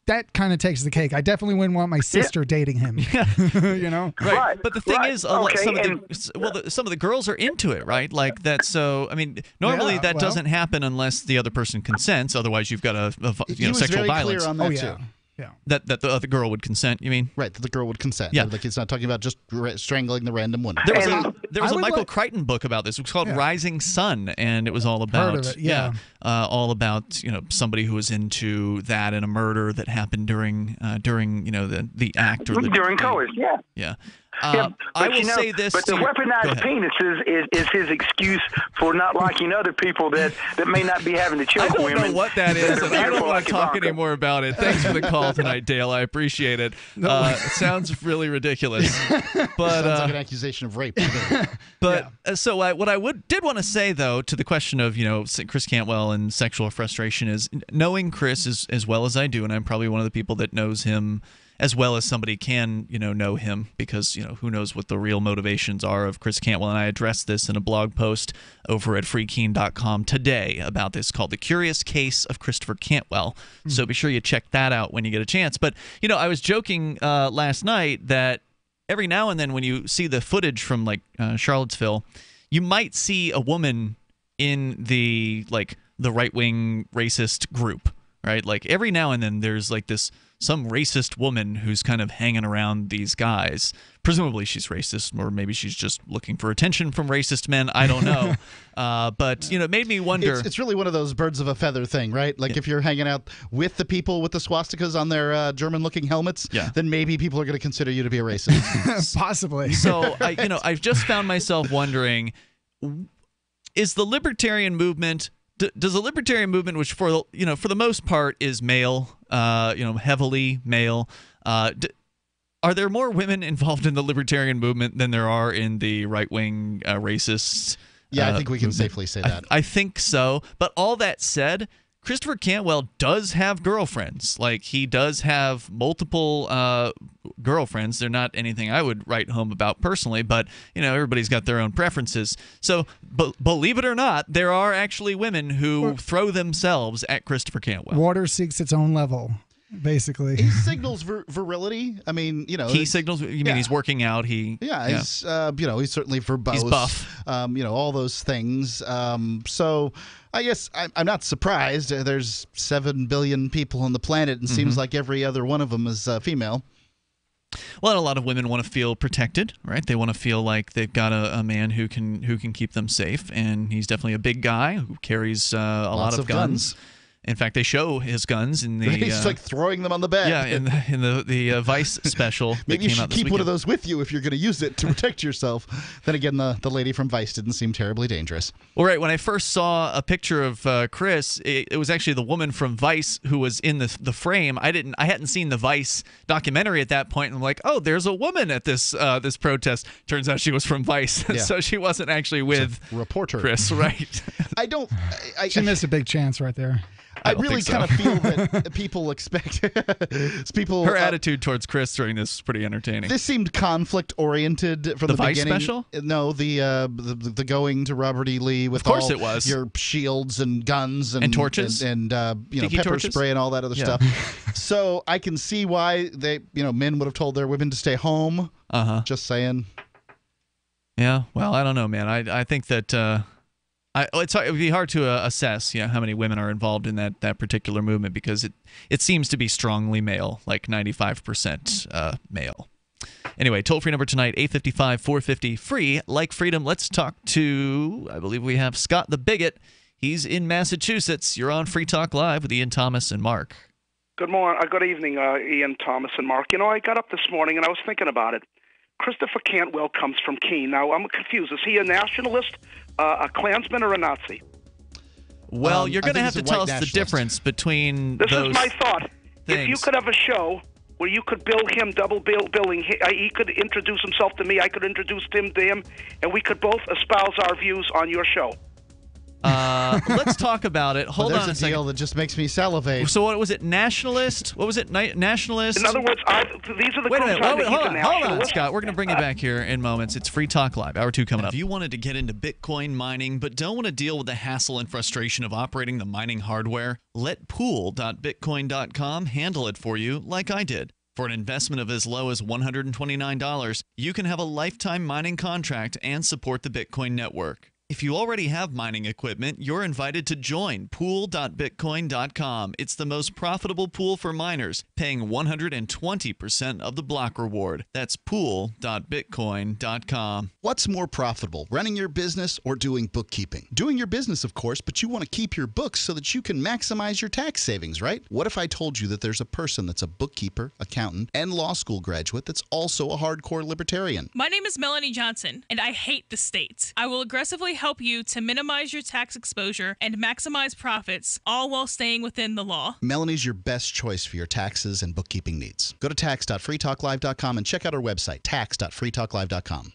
that kind of takes the cake. I definitely wouldn't want my sister dating him. Right. But the thing is, some of the girls are into it, right? Like that. So I mean, normally that doesn't happen unless the other person consents. Otherwise, you've got sexual violence. Clear on that too. Yeah. That the other girl would consent, you mean? Right, that the girl would consent. Yeah. Like it's not talking about just strangling the random woman. There was a Michael Crichton book about this. It was called Rising Sun, and it was all about all about somebody who was into that and a murder that happened during the act or during coercion. Yeah. I will say this. But the weaponized penis is his excuse for not liking other people that may not be having to choke women. I don't know what that is, and I don't want to talk Ivanka. anymore about it. Thanks for the call tonight, Dale. I appreciate it. It sounds really ridiculous. But sounds like an accusation of rape. So what I did want to say, though, to the question of Chris Cantwell and sexual frustration is knowing Chris as well as I do, and I'm probably one of the people that knows him as well as somebody can, know him, because, who knows what the real motivations are of Chris Cantwell. And I addressed this in a blog post over at freekeen.com today about this called The Curious Case of Christopher Cantwell. So be sure you check that out when you get a chance. But, I was joking last night that every now and then when you see the footage from Charlottesville, you might see a woman in the right-wing racist group, right? Like every now and then there's some racist woman who's kind of hanging around these guys. Presumably she's racist, or maybe she's just looking for attention from racist men. I don't know. But, it made me wonder. It's really one of those birds of a feather thing, right? Like if you're hanging out with the people with the swastikas on their German-looking helmets, then maybe people are going to consider you to be a racist. Possibly. So, I've just found myself wondering, is the libertarian movement... Does the libertarian movement, which for the most part is male, heavily male, are there more women involved in the libertarian movement than there are in the right-wing racists? Yeah, I think we can safely say that. I think so. But all that said, Christopher Cantwell does have girlfriends. Like, he does have multiple girlfriends. They're not anything I would write home about personally, but, everybody's got their own preferences. So, believe it or not, there are actually women who throw themselves at Christopher Cantwell. Water seeks its own level, basically. He signals virility. I mean, He signals, you mean he's working out? He's, he's certainly verbose. He's buff. All those things. So I guess I'm not surprised. There's 7 billion people on the planet, and seems like every other one of them is female. Well, and a lot of women want to feel protected, right? They want to feel like they've got a man who can keep them safe, and he's definitely a big guy who carries a lot of guns. In fact, they show his guns in the. He's throwing them on the bed. Yeah, in the Vice special. Maybe that you came out should this keep one of weekend. those with you if you're going to use it to protect yourself. Then again, the lady from Vice didn't seem terribly dangerous. Well, right. When I first saw a picture of Chris, it was actually the woman from Vice who was in the frame. I hadn't seen the Vice documentary at that point, and I'm like, oh, there's a woman at this protest. Turns out she was from Vice, so she wasn't actually with reporter Chris, right? She missed a big chance right there. I really kind of feel that people expect Her attitude towards Chris during this is pretty entertaining. This seemed conflict oriented from the Vice beginning. special? No, the going to Robert E. Lee with of course all it was. your shields and guns and torches and Tiki pepper torches? spray and all that other stuff. So I can see why men would have told their women to stay home. Just saying. Yeah. Well, I don't know, man. I think that. It would be hard to assess, how many women are involved in that particular movement, because it seems to be strongly male, like 95% male. Anyway, toll-free number tonight, 855-450-FREE. Like freedom, let's talk to, I believe we have Scott the Bigot. He's in Massachusetts. You're on Free Talk Live with Ian Thomas and Mark. Good morning. Good evening, Ian Thomas and Mark. I got up this morning and I was thinking about it. Christopher Cantwell comes from Keene. Now, I'm confused. Is he a nationalist, a Klansman, or a Nazi? Well, you're going to have to tell us the difference between those. This is my thought. things. If you could have a show where you could bill him billing, he could introduce himself to me, I could introduce him to him, and we could both espouse our views on your show. Let's talk about it. Hold on a second. There's a deal that just makes me salivate. So what was it? Nationalist? What was it? Nationalist? In other words, these are the Wait a groups minute. I think he's a Hold on, nationalist. Scott. We're going to bring you back here in moments. It's Free Talk Live. Hour 2 coming up. If you wanted to get into Bitcoin mining but don't want to deal with the hassle and frustration of operating the mining hardware, let pool.bitcoin.com handle it for you like I did. For an investment of as low as $129, you can have a lifetime mining contract and support the Bitcoin network. If you already have mining equipment, you're invited to join pool.bitcoin.com. It's the most profitable pool for miners, paying 120% of the block reward. That's pool.bitcoin.com. What's more profitable, running your business or doing bookkeeping? Doing your business, of course, but you want to keep your books so that you can maximize your tax savings, right? What if I told you that there's a person that's a bookkeeper, accountant, and law school graduate that's also a hardcore libertarian? My name is Melanie Johnson, and I hate the state. I will aggressively help you to minimize your tax exposure and maximize profits, all while staying within the law. Melanie's your best choice for your taxes and bookkeeping needs. Go to tax.freetalklive.com and check out our website, tax.freetalklive.com.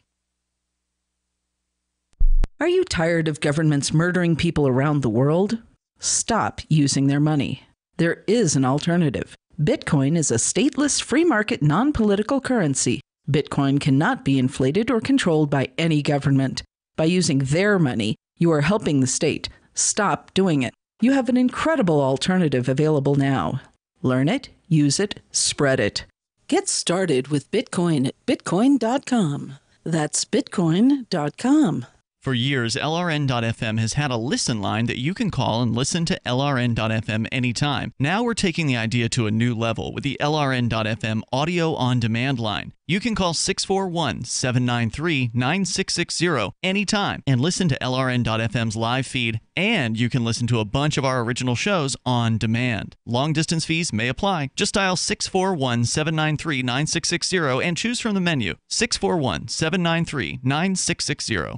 Are you tired of governments murdering people around the world? Stop using their money. There is an alternative. Bitcoin is a stateless, free market, non-political currency. Bitcoin cannot be inflated or controlled by any government. By using their money, you are helping the state. Stop doing it. You have an incredible alternative available now. Learn it, use it, spread it. Get started with Bitcoin at bitcoin.com. That's bitcoin.com. For years, LRN.FM has had a listen line that you can call and listen to LRN.FM anytime. Now we're taking the idea to a new level with the LRN.FM audio on-demand line. You can call 641-793-9660 anytime and listen to LRN.FM's live feed, and you can listen to a bunch of our original shows on demand. Long-distance fees may apply. Just dial 641-793-9660 and choose from the menu. 641-793-9660.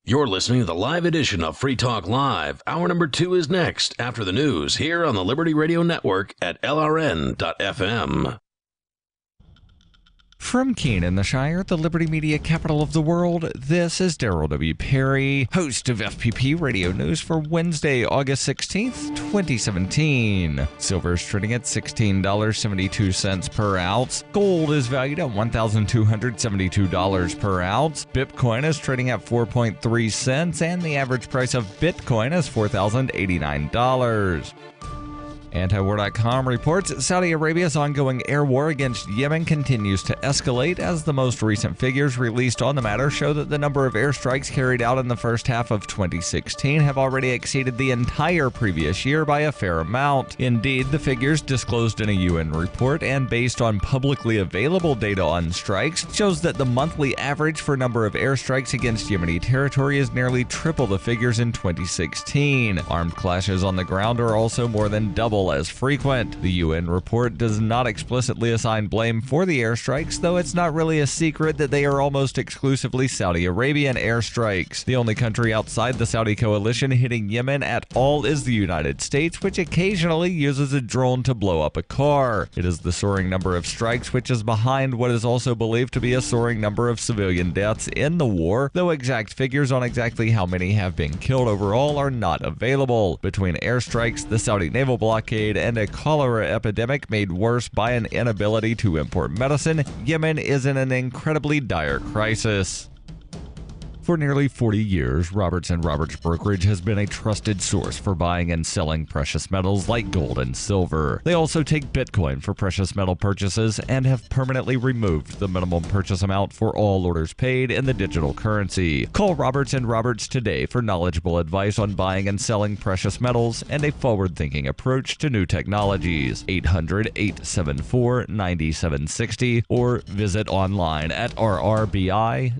You're listening to the live edition of Free Talk Live. Hour number 2 is next after the news here on the Liberty Radio Network at LRN.FM. From Keene in the Shire, the Liberty Media capital of the world, this is Daryl W. Perry, host of FPP Radio News for Wednesday, August 16th, 2017. Silver is trading at $16.72 per ounce. Gold is valued at $1,272 per ounce. Bitcoin is trading at 4.3 cents, and the average price of Bitcoin is $4,089. Antiwar.com reports Saudi Arabia's ongoing air war against Yemen continues to escalate as the most recent figures released on the matter show that the number of airstrikes carried out in the first half of 2016 have already exceeded the entire previous year by a fair amount. Indeed, the figures disclosed in a UN report and based on publicly available data on strikes shows that the monthly average for number of airstrikes against Yemeni territory is nearly triple the figures in 2016. Armed clashes on the ground are also more than double as frequent. The UN report does not explicitly assign blame for the airstrikes, though it's not really a secret that they are almost exclusively Saudi Arabian airstrikes. The only country outside the Saudi coalition hitting Yemen at all is the United States, which occasionally uses a drone to blow up a car. It is the soaring number of strikes which is behind what is also believed to be a soaring number of civilian deaths in the war, though exact figures on exactly how many have been killed overall are not available. Between airstrikes, the Saudi naval blockade, and a cholera epidemic made worse by an inability to import medicine, Yemen is in an incredibly dire crisis. For nearly 40 years, Roberts & Roberts Brokerage has been a trusted source for buying and selling precious metals like gold and silver. They also take Bitcoin for precious metal purchases and have permanently removed the minimum purchase amount for all orders paid in the digital currency. Call Roberts & Roberts today for knowledgeable advice on buying and selling precious metals and a forward-thinking approach to new technologies. 800-874-9760 or visit online at rrbi.co.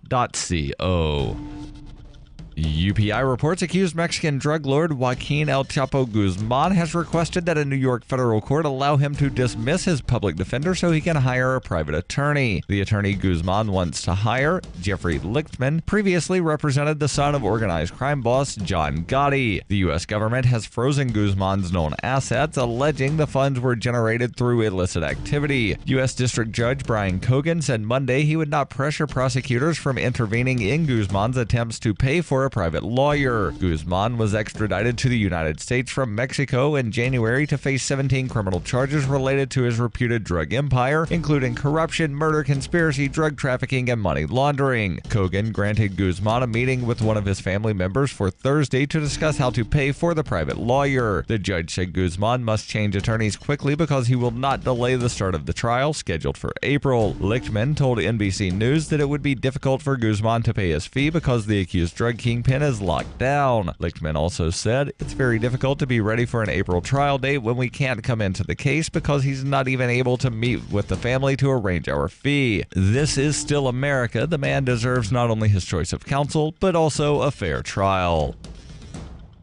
UPI reports accused Mexican drug lord Joaquin El Chapo Guzman has requested that a New York federal court allow him to dismiss his public defender so he can hire a private attorney. The attorney Guzman wants to hire, Jeffrey Lichtman, previously represented the son of organized crime boss John Gotti. The U.S. government has frozen Guzman's known assets, alleging the funds were generated through illicit activity. U.S. District Judge Brian Cogan said Monday he would not pressure prosecutors from intervening in Guzman's attempts to pay for a private lawyer. Guzman was extradited to the United States from Mexico in January to face 17 criminal charges related to his reputed drug empire, including corruption, murder, conspiracy, drug trafficking, and money laundering. Kogan granted Guzman a meeting with one of his family members for Thursday to discuss how to pay for the private lawyer. The judge said Guzman must change attorneys quickly because he will not delay the start of the trial, scheduled for April. Lichtman told NBC News that it would be difficult for Guzman to pay his fee because the accused drug king kingpin is locked down. Lichtman also said, "It's very difficult to be ready for an April trial date when we can't come into the case because he's not even able to meet with the family to arrange our fee. This is still America. The man deserves not only his choice of counsel, but also a fair trial."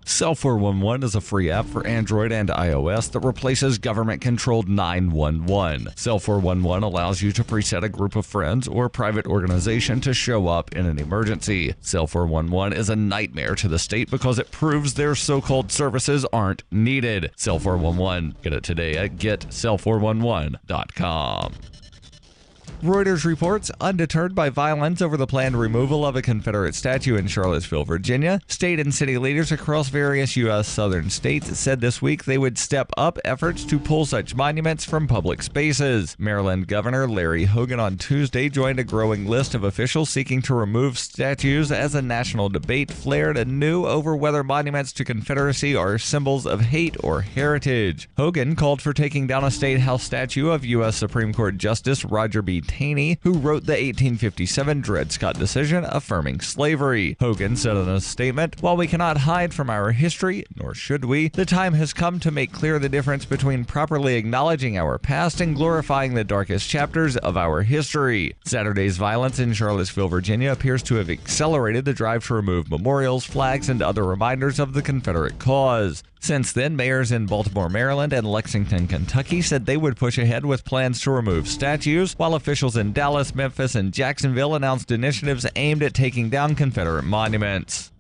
Cell 411 is a free app for Android and iOS that replaces government-controlled 911. Cell 411 allows you to preset a group of friends or private organization to show up in an emergency. Cell 411 is a nightmare to the state because it proves their so-called services aren't needed. Cell 411. Get it today at getcell411.com. Reuters reports, undeterred by violence over the planned removal of a Confederate statue in Charlottesville, Virginia, state and city leaders across various U.S. southern states said this week they would step up efforts to pull such monuments from public spaces. Maryland Governor Larry Hogan on Tuesday joined a growing list of officials seeking to remove statues as a national debate flared anew over whether monuments to Confederacy are symbols of hate or heritage. Hogan called for taking down a state house statue of U.S. Supreme Court Justice Roger B. Taney, who wrote the 1857 Dred Scott decision affirming slavery. Hogan said in a statement, "While we cannot hide from our history, nor should we, the time has come to make clear the difference between properly acknowledging our past and glorifying the darkest chapters of our history." Saturday's violence in Charlottesville, Virginia appears to have accelerated the drive to remove memorials, flags, and other reminders of the Confederate cause. Since then, mayors in Baltimore, Maryland, and Lexington, Kentucky said they would push ahead with plans to remove statues, while officials in Dallas, Memphis, and Jacksonville announced initiatives aimed at taking down Confederate monuments.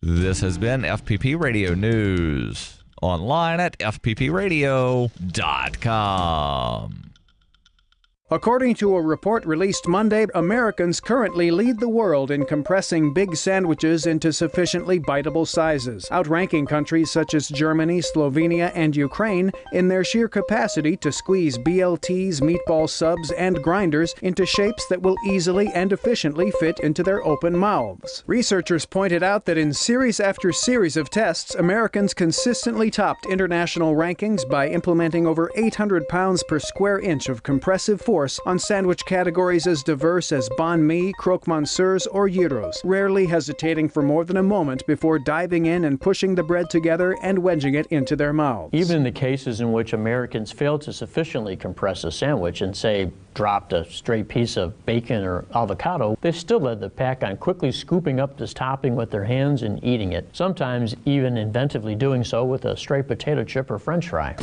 This has been FPP Radio News. Online at fppradio.com. According to a report released Monday, Americans currently lead the world in compressing big sandwiches into sufficiently biteable sizes, outranking countries such as Germany, Slovenia, and Ukraine in their sheer capacity to squeeze BLTs, meatball subs, and grinders into shapes that will easily and efficiently fit into their open mouths. Researchers pointed out that in series after series of tests, Americans consistently topped international rankings by implementing over 800 pounds per square inch of compressive force on sandwich categories as diverse as banh mi, croque monsieurs, or gyros, rarely hesitating for more than a moment before diving in and pushing the bread together and wedging it into their mouths. Even in the cases in which Americans failed to sufficiently compress a sandwich and, say, dropped a stray piece of bacon or avocado, they still led the pack on quickly scooping up this topping with their hands and eating it, sometimes even inventively doing so with a stray potato chip or french fry.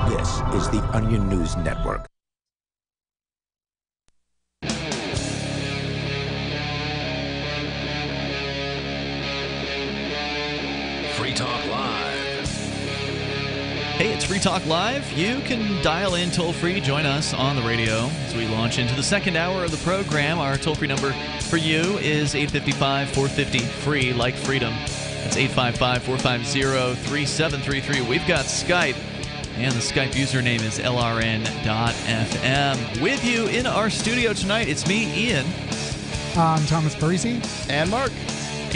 This is the Onion News Network. Free Talk Live. Hey, it's Free Talk Live. You can dial in toll-free, join us on the radio as we launch into the second hour of the program. Our toll-free number for you is 855-450-FREE, like freedom. That's 855-450-3733. We've got Skype, and the Skype username is lrn.fm. With you in our studio tonight, it's me, Ian. I'm Thomas Parisi. And Mark.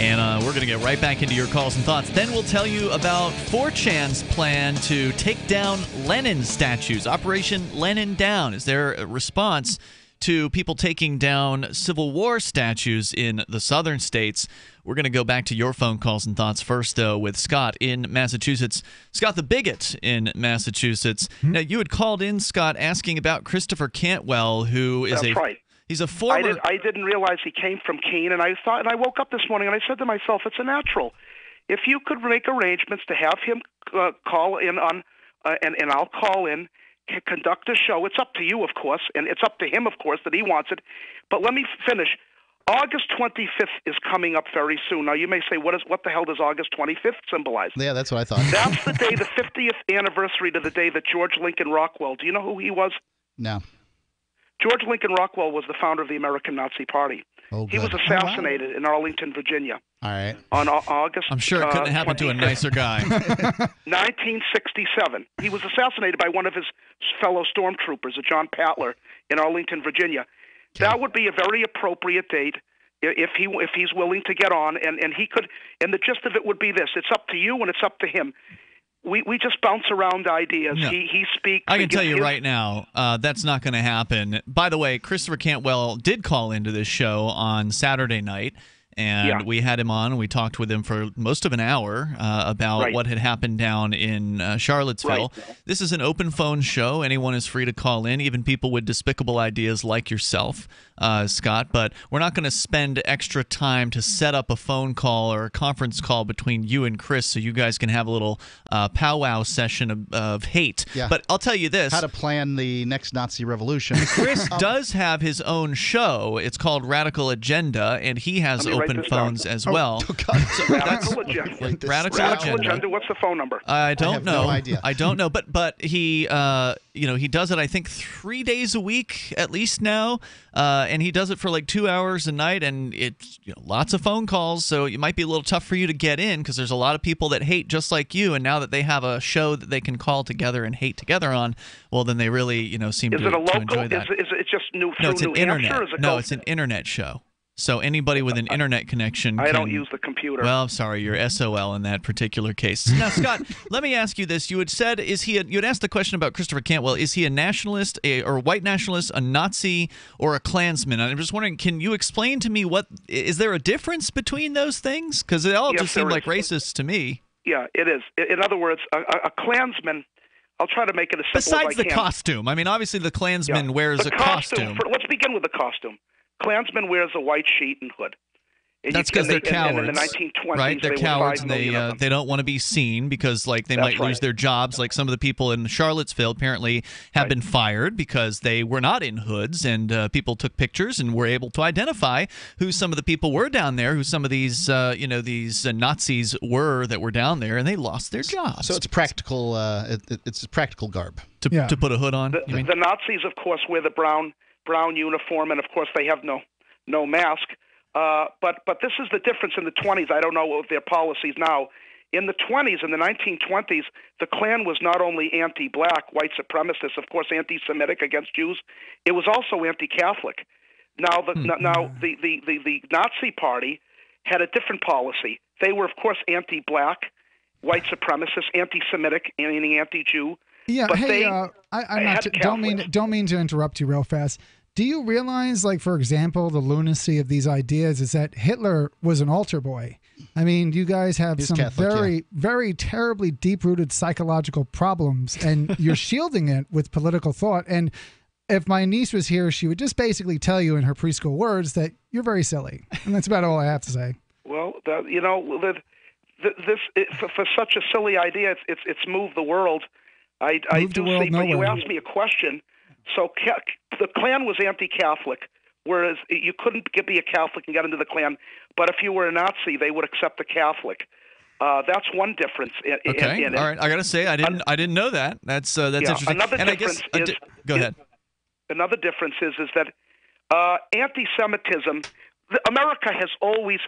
And we're going to get right back into your calls and thoughts. Then we'll tell you about 4chan's plan to take down Lenin statues. Operation Lenin Down is their response to people taking down Civil War statues in the southern states. We're going to go back to your phone calls and thoughts first, though, with Scott in Massachusetts. Scott the Bigot in Massachusetts. Now, you had called in, Scott, asking about Christopher Cantwell, who is That's right. He's a former... I didn't realize he came from Keene, and I woke up this morning and I said to myself, it's a natural. If you could make arrangements to have him call in on, and I'll call in, conduct a show. It's up to you, of course, and it's up to him, of course, that he wants it. But let me finish. August 25th is coming up very soon. Now, you may say, what the hell does August 25th symbolize? Yeah, that's what I thought. That's the day, the 50th anniversary to the day that George Lincoln Rockwell, do you know who he was? No. George Lincoln Rockwell was the founder of the American Nazi Party. Oh, he was assassinated in Arlington, Virginia. All right. On August. I'm sure it couldn't happen to a nicer guy. 1967. He was assassinated by one of his fellow stormtroopers, John Patler, in Arlington, Virginia. Okay. That would be a very appropriate date if he's willing to get on, and he could. And the gist of it would be this: it's up to you, and it's up to him. We just bounce around ideas. No. He speaks. I can tell you right now, that's not going to happen. By the way, Christopher Cantwell did call into this show on Saturday night, And we had him on, and we talked with him for most of an hour about what had happened down in Charlottesville. Right. This is an open phone show. Anyone is free to call in, even people with despicable ideas like yourself, Scott. But we're not going to spend extra time to set up a phone call or a conference call between you and Chris so you guys can have a little powwow session of hate. Yeah. But I'll tell you this. How to plan the next Nazi revolution. Chris does have his own show. It's called Radical Agenda, and he has open phones as well. Radical Agenda. Radical Agenda. What's the phone number? I don't know. No idea. I don't know, but he he does it I think 3 days a week at least now, and he does it for like 2 hours a night, and it's lots of phone calls. So it might be a little tough for you to get in because there's a lot of people that hate just like you, and now that they have a show that they can call together and hate together on, well then they really seem to enjoy that. Is it just New it's an internet. Hampshire? No, it's an internet show. So anybody with an internet connection I don't use the computer. Well, I'm sorry, you're SOL in that particular case. Now, Scott, let me ask you this. You had said, you had asked the question about Christopher Cantwell. Is he a nationalist, or a white nationalist, a Nazi, or a Klansman? And I'm just wondering, can you explain to me is there a difference between those things? Because they all just seem like racists to me. Yeah, it is. In other words, a Klansman, I'll try to make it as simple as I can. Besides the costume. I mean, obviously the Klansman wears a costume. Let's begin with the costume. Klansman wears a white sheet and hood. And that's because they're cowards, in the 1920s, right? They're cowards, and they don't want to be seen because they might lose their jobs. Like some of the people in Charlottesville apparently have been fired because they were not in hoods, and people took pictures and were able to identify who some of the people were down there, who some of these these Nazis were that were down there, and they lost their jobs. So it's practical. It's practical garb to put a hood on. The Nazis, of course, wear the brown uniform, and of course they have no mask. But this is the difference in the 20s. I don't know what their policies now. In the 20s, in the 1920s, the Klan was not only anti-black, white supremacist, of course, anti-Semitic against Jews. It was also anti-Catholic. Now the Nazi Party had a different policy. They were, of course, anti-black, white supremacist, anti-Semitic, and anti-Jew. Yeah. But don't mean to interrupt you real fast. Do you realize, like, for example, the lunacy of these ideas is that Hitler was an altar boy? I mean, you guys have some Catholic, very terribly deep-rooted psychological problems, and you're shielding it with political thought. And if my niece was here, she would just basically tell you in her preschool words that you're very silly. And that's about all I have to say. Well, for such a silly idea, it's moved the world. I do see, but you asked me a question. So the Klan was anti-Catholic, whereas you couldn't be a Catholic and get into the Klan. But if you were a Nazi, they would accept the Catholic. That's one difference. Okay, all right. I got to say, I didn't know that. That's interesting. Another difference is go ahead. Another difference is that anti-Semitism. America has always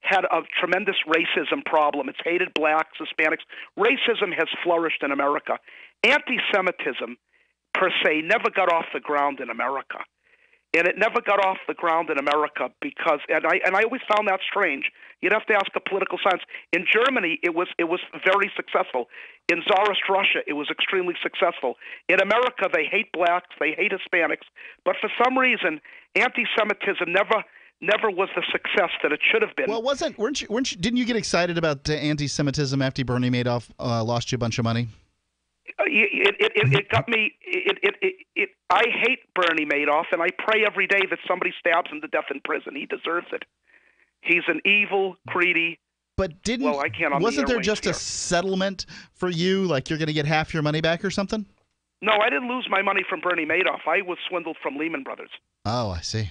had a tremendous racism problem. It's hated blacks, Hispanics. Racism has flourished in America. Anti-Semitism, per se, never got off the ground in America. And it never got off the ground in America because, and I always found that strange. You'd have to ask a political science. In Germany, it was very successful. In Tsarist Russia, it was extremely successful. In America, they hate blacks, they hate Hispanics, but for some reason, anti-Semitism never was the success that it should have been. Well, didn't you get excited about anti-Semitism after Bernie Madoff lost you a bunch of money? It got me. I hate Bernie Madoff, and I pray every day that somebody stabs him to death in prison. He deserves it. He's an evil, greedy. But wasn't there just a settlement for you, like you're going to get half your money back or something? No, I didn't lose my money from Bernie Madoff. I was swindled from Lehman Brothers. Oh, I see.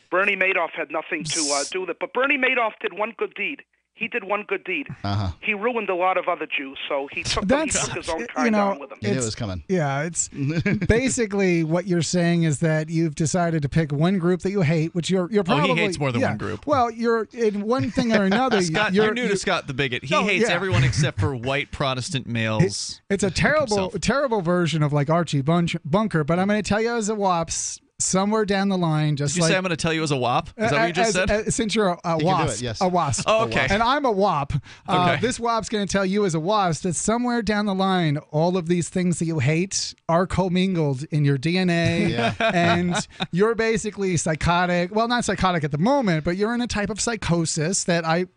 Bernie Madoff had nothing to do with it, but Bernie Madoff did one good deed. He did one good deed. Uh-huh. He ruined a lot of other Jews, so he took his own kind on with him. You knew it was coming. Yeah, it's basically what you're saying is that you've decided to pick one group that you hate, which you're probably... Oh, he hates more than one group. Well, you're in one thing or another. Scott, you're new to Scott the Bigot. He hates everyone except for white Protestant males. It's a terrible version of like Archie Bunker, but I'm going to tell you as a WAPS, somewhere down the line, just Did you say I'm going to tell you as a WAP? Is that what you just said? Since you're a You WASP. can do it, yes. A WASP. Oh, okay. And I'm a WAP. Okay. This WAP's going to tell you as a WASP that somewhere down the line, all of these things that you hate are commingled in your DNA. Yeah. And you're basically psychotic. Well, not psychotic at the moment, but you're in a type of psychosis that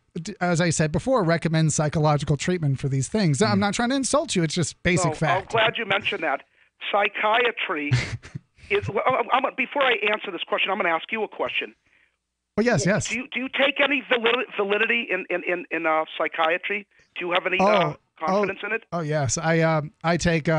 as I said before, recommend psychological treatment for these things. I'm not trying to insult you. It's just basic fact. I'm glad you mentioned that. Psychiatry is. Before I answer this question, I'm going to ask you a question. Oh, yes. Do you take any validity in psychiatry? Do you have any confidence in it? Oh, yes. I take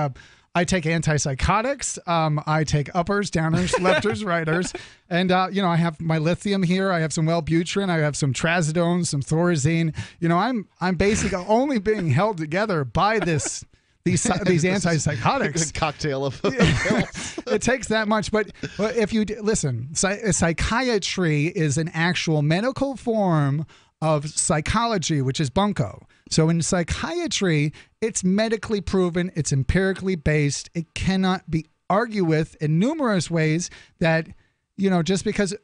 antipsychotics. I take uppers, downers, lefters, righters, and I have my lithium here. I have some Wellbutrin. I have some trazodone, some Thorazine. I'm basically only being held together by these antipsychotics. Cocktail of It takes that much, but if you listen, psychiatry is an actual medical form of psychology, which is bunko. So in psychiatry, it's medically proven, it's empirically based. It cannot be argued with in numerous ways that, just because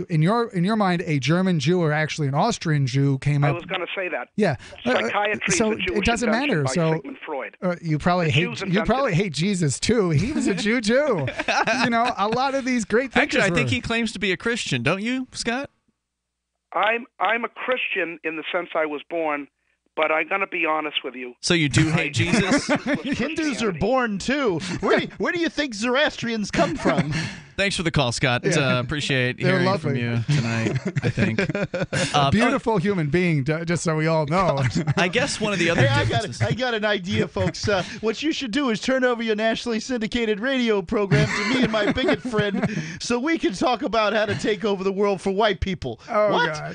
in your mind, a German Jew or actually an Austrian Jew came up. I was going to say that. Yeah. Psychiatry so is a Jewish it doesn't invention matter. by So Sigmund Freud. you probably hate Jesus too. He was a Jew too. A lot of these great thinkers. Actually, I think he claims to be a Christian, don't you, Scott? I'm a Christian in the sense I was born, but I'm going to be honest with you. So you do hate Jesus? Hindus are born too. Where do you think Zoroastrians come from? Thanks for the call, Scott. Yeah. Appreciate They're hearing lovely. from you tonight, I think. Beautiful human being, just so we all know. I guess one of the other differences. I got an idea, folks. What you should do is turn over your nationally syndicated radio program to me and my bigot friend so we can talk about how to take over the world for white people. Oh, what? God.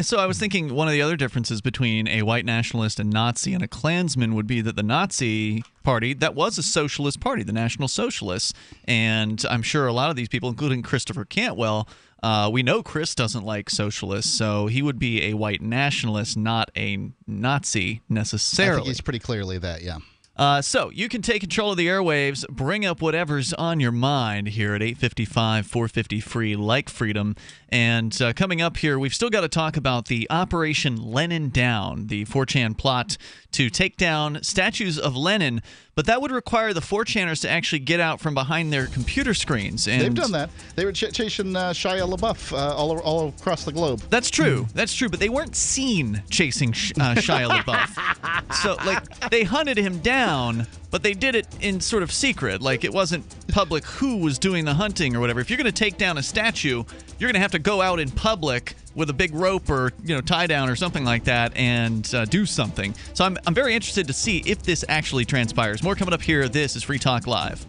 So I was thinking one of the other differences between a white nationalist and Nazi and a Klansman would be that the Nazi party, that was a socialist party, the National Socialists. And I'm sure a lot of these people, including Christopher Cantwell, we know Chris doesn't like socialists, so he would be a white nationalist, not a Nazi necessarily. I think he's pretty clearly that, yeah. So you can take control of the airwaves, bring up whatever's on your mind here at 855-450-FREE, like freedom. And coming up here, we've still got to talk about the Operation Lenin Down, the 4chan plot to take down statues of Lenin. But that would require the 4chaners to actually get out from behind their computer screens. And they've done that. They were chasing Shia LaBeouf all across the globe. That's true. That's true. But they weren't seen chasing Shia LaBeouf. So, they hunted him down, but they did it in sort of secret. It wasn't public who was doing the hunting or whatever. If you're going to take down a statue, you're going to have to go out in public with a big rope or tie down or something like that and do something. So I'm very interested to see if this actually transpires. More coming up here. This is Free Talk Live.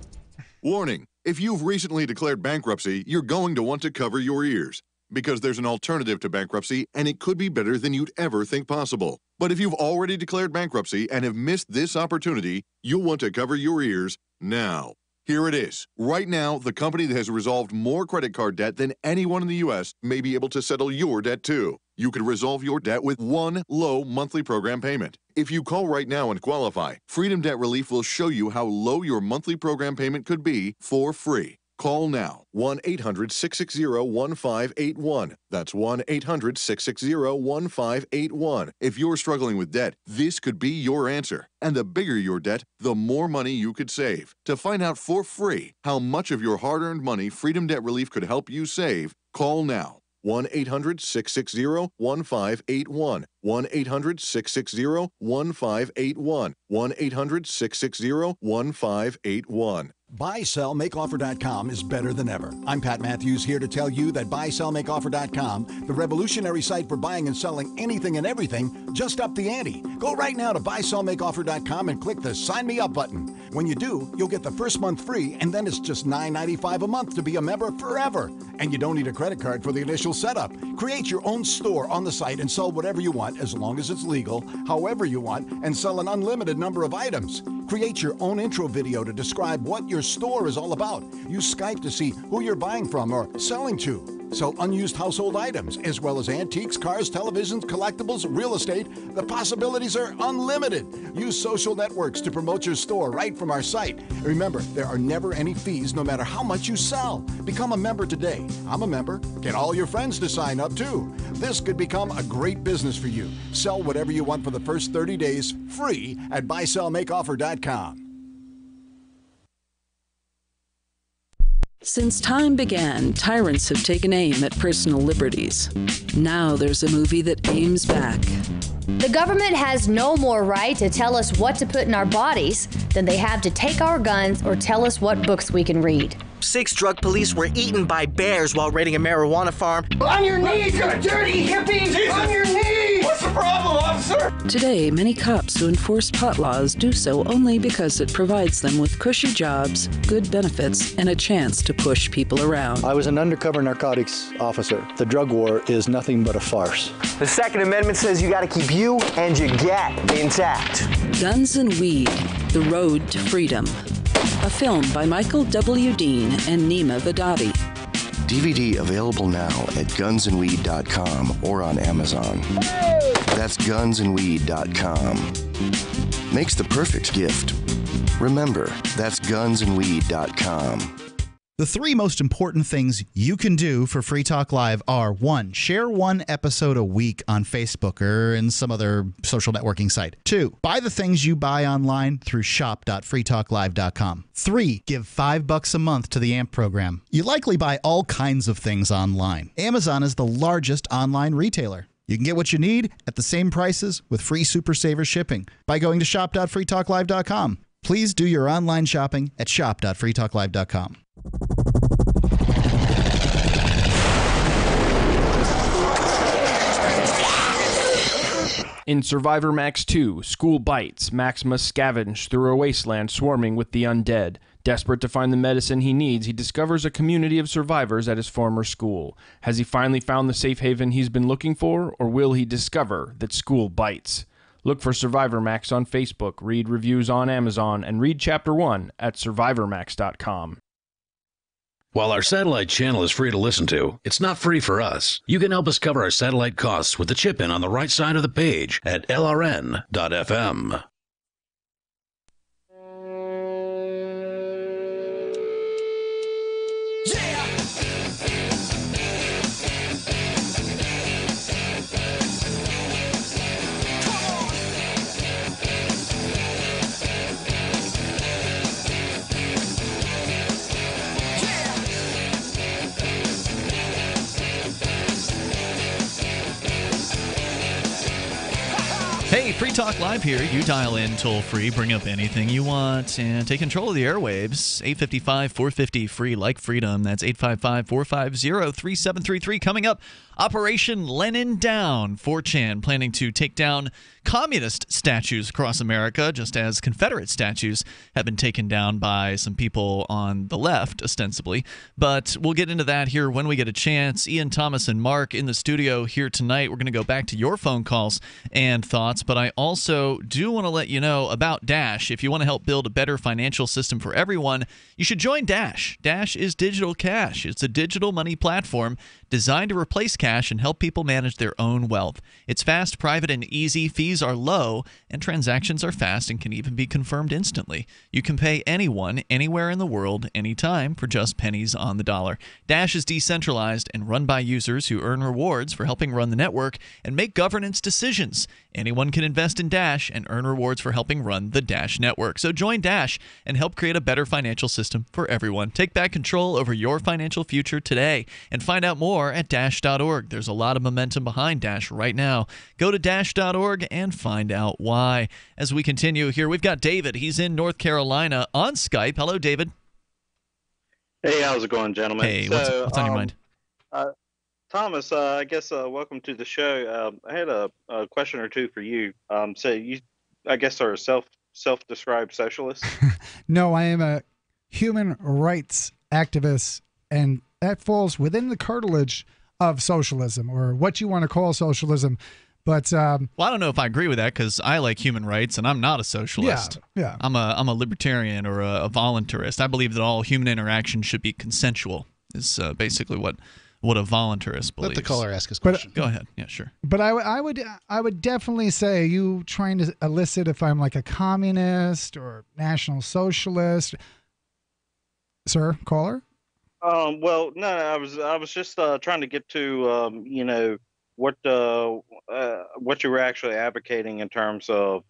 Warning. If you've recently declared bankruptcy, you're going to want to cover your ears because there's an alternative to bankruptcy and it could be better than you'd ever think possible. But if you've already declared bankruptcy and have missed this opportunity, you'll want to cover your ears now. Here it is. Right now, the company that has resolved more credit card debt than anyone in the U.S. may be able to settle your debt too. You could resolve your debt with one low monthly program payment. If you call right now and qualify, Freedom Debt Relief will show you how low your monthly program payment could be for free. Call now, 1-800-660-1581. That's 1-800-660-1581. If you're struggling with debt, this could be your answer. And the bigger your debt, the more money you could save. To find out for free how much of your hard-earned money Freedom Debt Relief could help you save, call now. 1-800-660-1581. 1-800-660-1581. 1-800-660-1581. BuySellMakeOffer.com is better than ever. I'm Pat Matthews here to tell you that BuySellMakeOffer.com, the revolutionary site for buying and selling anything and everything, just upped the ante. Go right now to BuySellMakeOffer.com and click the Sign Me Up button. When you do, you'll get the first month free, and then it's just $9.95 a month to be a member forever. And you don't need a credit card for the initial setup. Create your own store on the site and sell whatever you want as long as it's legal, however you want, and sell an unlimited number of items. Create your own intro video to describe what your store is all about. Use Skype to see who you're buying from or selling to. Sell unused household items, as well as antiques, cars, televisions, collectibles, real estate. The possibilities are unlimited. Use social networks to promote your store right from our site. Remember, there are never any fees no matter how much you sell. Become a member today. I'm a member. Get all your friends to sign up too. This could become a great business for you. Sell whatever you want for the first 30 days free at buysellmakeoffer.com. Since time began, tyrants have taken aim at personal liberties. Now there's a movie that aims back. The government has no more right to tell us what to put in our bodies than they have to take our guns or tell us what books we can read. 6 drug police were eaten by bears while raiding a marijuana farm. On your knees, you dirty hippies! Jesus. On your knees! What's the problem, officer? Today, many cops who enforce pot laws do so only because it provides them with cushy jobs, good benefits, and a chance to push people around. I was an undercover narcotics officer. The drug war is nothing but a farce. The Second Amendment says you gotta keep you and your gat intact. Guns and Weed, The Road to Freedom. A film by Michael W. Dean and Nima Vadadi. DVD available now at gunsandweed.com or on Amazon. That's gunsandweed.com. Makes the perfect gift. Remember, that's gunsandweed.com. The 3 most important things you can do for Free Talk Live are 1. Share 1 episode a week on Facebook or in some other social networking site. 2. Buy the things you buy online through shop.freetalklive.com. 3. Give $5 a month to the AMP program. You likely buy all kinds of things online. Amazon is the largest online retailer. You can get what you need at the same prices with free Super Saver shipping by going to shop.freetalklive.com. Please do your online shopping at shop.freetalklive.com. In Survivor Max 2, School Bites, Max must scavenge through a wasteland swarming with the undead. Desperate to find the medicine he needs, he discovers a community of survivors at his former school. Has he finally found the safe haven he's been looking for, or will he discover that school bites? Look for Survivor Max on Facebook, read reviews on Amazon, and read Chapter 1 at survivormax.com. While our satellite channel is free to listen to, it's not free for us. You can help us cover our satellite costs with the chip-in on the right side of the page at lrn.fm. Hey, Free Talk Live here. You dial in toll-free, bring up anything you want, and take control of the airwaves. 855-450-FREE, like freedom. That's 855-450-3733. Coming up, Operation Lenin Down. 4chan planning to take down communist statues across America, just as Confederate statues have been taken down by some people on the left, ostensibly. But we'll get into that here when we get a chance. Ian, Thomas, and Mark in the studio here tonight. We're going to go back to your phone calls and thoughts, but I also do want to let you know about Dash. If you want to help build a better financial system for everyone, you should join Dash. Dash is digital cash. It's a digital money platform designed to replace cash and help people manage their own wealth. It's fast, private, and easy. Fees are low, and transactions are fast and can even be confirmed instantly. You can pay anyone, anywhere in the world, anytime, for just pennies on the dollar. Dash is decentralized and run by users who earn rewards for helping run the network and make governance decisions. Anyone can invest in Dash and earn rewards for helping run the Dash network. So join Dash and help create a better financial system for everyone. Take back control over your financial future today and find out more at Dash.org. There's a lot of momentum behind Dash right now. Go to Dash.org and find out why. As we continue here, we've got David. He's in North Carolina on Skype. Hello, David. Hey, how's it going, gentlemen? Hey, what's on your mind? Thomas, I guess welcome to the show. I had a question or two for you. So you, I guess, are a self-described socialist? No, I am a human rights activist, and that falls within the cartilage of socialism, or what you want to call socialism. But well, I don't know if I agree with that, because I like human rights, and I'm not a socialist. Yeah. I'm a libertarian or a voluntarist. I believe that all human interaction should be consensual. Is basically what what a voluntarist believes. Let the caller ask his question. Go ahead. Yeah, sure. But I would definitely say, are you trying to elicit if I'm like a communist or national socialist? Sir, caller? Well, no, I was just trying to get to what you were actually advocating in terms of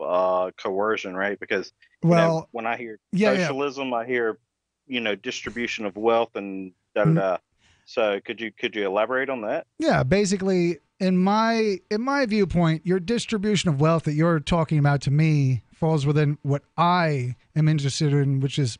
coercion, right? Because when I hear socialism, I hear distribution of wealth and da da da. So could you elaborate on that? Yeah, basically, in my viewpoint, your distribution of wealth that you're talking about to me falls within what I am interested in, which is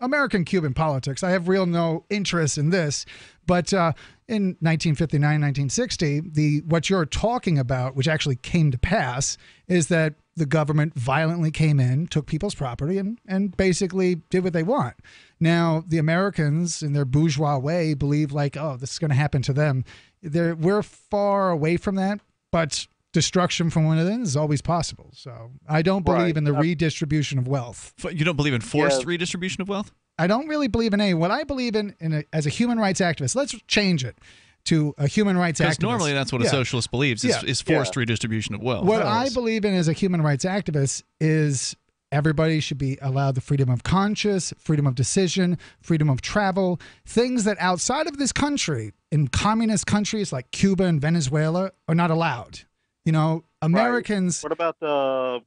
American Cuban politics. I have no interest in this, but in 1959, 1960, what you're talking about, which actually came to pass, is that the government violently came in, took people's property, and basically did what they want. Now, the Americans, in their bourgeois way, believe like, oh, this is going to happen to them. We're far away from that, but destruction from within is always possible. So I don't believe in the redistribution of wealth. You don't believe in forced redistribution of wealth? I don't really believe in any. What I believe as a human rights activist, let's change it to a human rights activist. Because normally that's what a socialist believes is forced redistribution of wealth. What I believe in as a human rights activist is everybody should be allowed the freedom of conscience, freedom of decision, freedom of travel, things that outside of this country, in communist countries like Cuba and Venezuela, are not allowed. Americans. Right.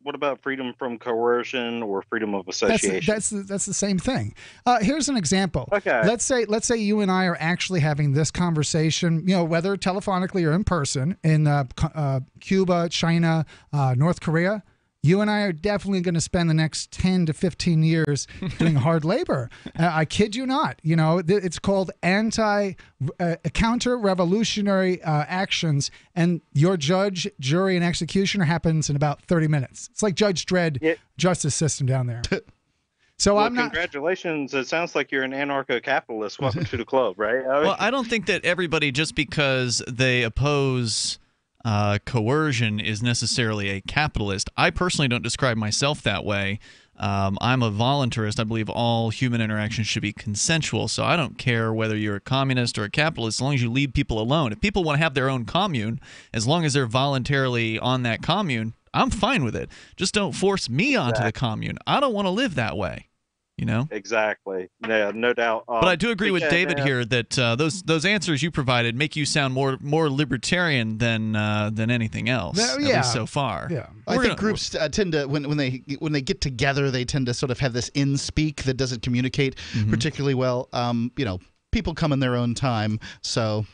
What about freedom from coercion or freedom of association? That's the same thing. Here's an example. Okay. Let's say you and I are actually having this conversation, whether telephonically or in person, in Cuba, China, North Korea. You and I are definitely going to spend the next 10 to 15 years doing hard labor. I kid you not. It's called counter-revolutionary actions, and your judge, jury, and executioner happens in about 30 minutes. It's like Judge Dredd justice system down there. So I'm not. Congratulations! It sounds like you're an anarcho-capitalist. Welcome to the club, right? Well, I don't think that everybody, just because they oppose coercion, is necessarily a capitalist. I personally don't describe myself that way. I'm a voluntarist. I believe all human interactions should be consensual. So I don't care whether you're a communist or a capitalist, as long as you leave people alone. If people want to have their own commune, as long as they're voluntarily on that commune, I'm fine with it. Just don't force me onto the commune. I don't want to live that way. Exactly. Yeah, no doubt. But I do agree with David here that those answers you provided make you sound more libertarian than anything else. At least so far. Yeah, I think groups tend to when they get together, they tend to sort of have this in-speak that doesn't communicate particularly well. People come in their own time, so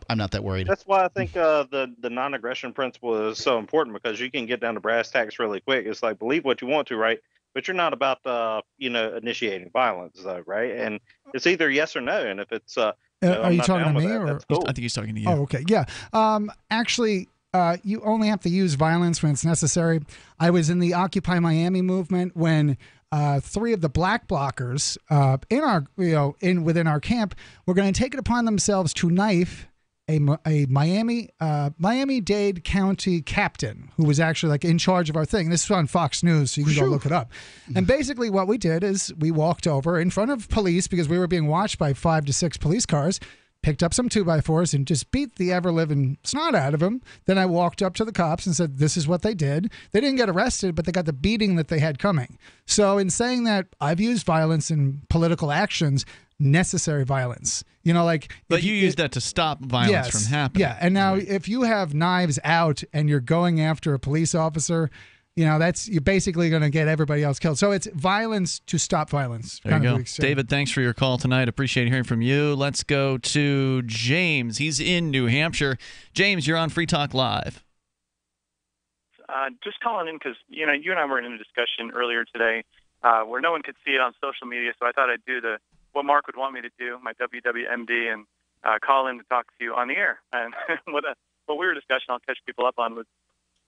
I'm not that worried. That's why I think the non-aggression principle is so important, because you can get down to brass tacks really quick. It's like, believe what you want to, right? But you're not about initiating violence, though, right? And it's either yes or no. And if it's are you talking to me or? Cool. I think he's talking to you. Oh, okay, yeah. Actually, you only have to use violence when it's necessary. I was in the Occupy Miami movement when 3 of the black blockers within our camp were going to take it upon themselves to knife a Miami-Dade County captain who was actually in charge of our thing. This was on Fox News, so you can go look it up. And basically what we did is we walked over in front of police, because we were being watched by 5 to 6 police cars, picked up some 2x4s and just beat the ever-living snot out of them. Then I walked up to the cops and said, this is what they did. They didn't get arrested, but they got the beating that they had coming. So in saying that, I've used violence in political actions, necessary violence. But you use that to stop violence from happening. Yeah, and now if you have knives out and you're going after a police officer, you're basically going to get everybody else killed. So it's violence to stop violence. There you go. David, thanks for your call tonight. Appreciate hearing from you. Let's go to James. He's in New Hampshire. James, you're on Free Talk Live. Just calling in because, you and I were in a discussion earlier today where no one could see it on social media, so I thought I'd do what Mark would want me to do, my WWMD, and call in to talk to you on the air. And what we were discussing, I'll catch people up on, was,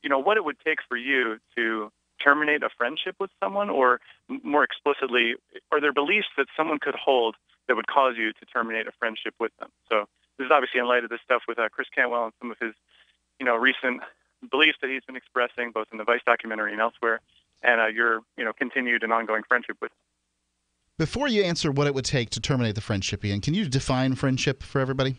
what it would take for you to terminate a friendship with someone, or more explicitly, are there beliefs that someone could hold that would cause you to terminate a friendship with them? So this is obviously in light of this stuff with Chris Cantwell and some of his, recent beliefs that he's been expressing, both in the Vice documentary and elsewhere, and your, continued and ongoing friendship with him. Before you answer what it would take to terminate the friendship, Ian, can you define friendship for everybody?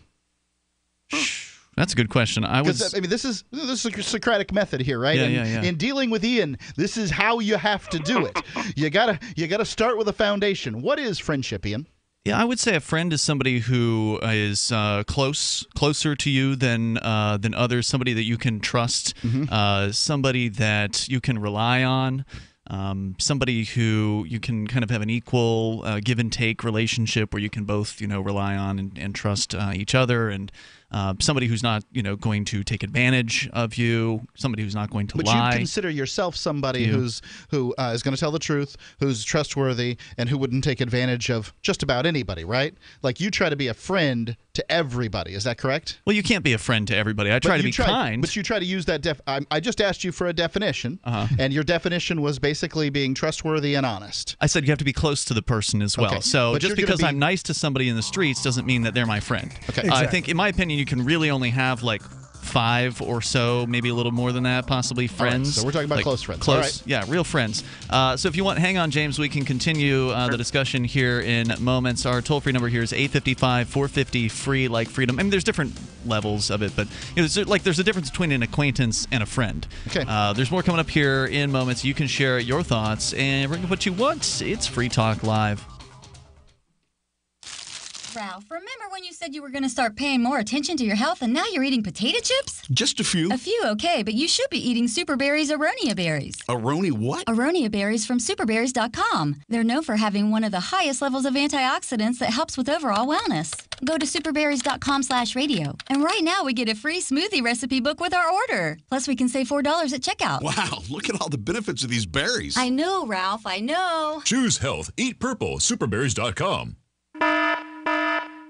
That's a good question. This is a Socratic method here, right? Yeah. In dealing with Ian, this is how you have to do it. you gotta start with a foundation. What is friendship, Ian? Yeah, I would say a friend is somebody who is closer to you than others. Somebody that you can trust. Somebody that you can rely on. Somebody who you can kind of have an equal give and take relationship where you can both rely on and trust each other, and somebody who's not going to take advantage of you, somebody who's not going to lie. But you consider yourself somebody who is going to tell the truth, who's trustworthy, and who wouldn't take advantage of just about anybody, right? Like you try to be a friend to everybody. Is that correct? Well, you can't be a friend to everybody. I try to be kind. But you try to use that I just asked you for a definition, and your definition was basically being trustworthy and honest. I said you have to be close to the person as well. Okay. So But just because I'm nice to somebody in the streets doesn't mean that they're my friend. Okay. I Exactly. think, in my opinion, you can really only have like 5 or so, maybe a little more than that, possibly friends. All right, so we're talking about close friends. Close, All right. yeah, real friends. So if you want, hang on, James. We can continue the discussion here in moments. Our toll-free number here is 855-450-FREE, like freedom. I mean, there's different levels of it, but there's a difference between an acquaintance and a friend. Okay. There's more coming up here in moments. You can share your thoughts and bring up what you want. It's Free Talk Live. Ralph, remember when you said you were going to start paying more attention to your health and now you're eating potato chips? Just a few. A few, okay, but you should be eating Super Berries Aronia berries. Aroni what? Aronia berries from superberries.com. They're known for having one of the highest levels of antioxidants that helps with overall wellness. Go to superberries.com/radio. And right now we get a free smoothie recipe book with our order. Plus we can save $4 at checkout. Wow, look at all the benefits of these berries. I know, Ralph, I know. Choose health. Eat purple. Superberries.com.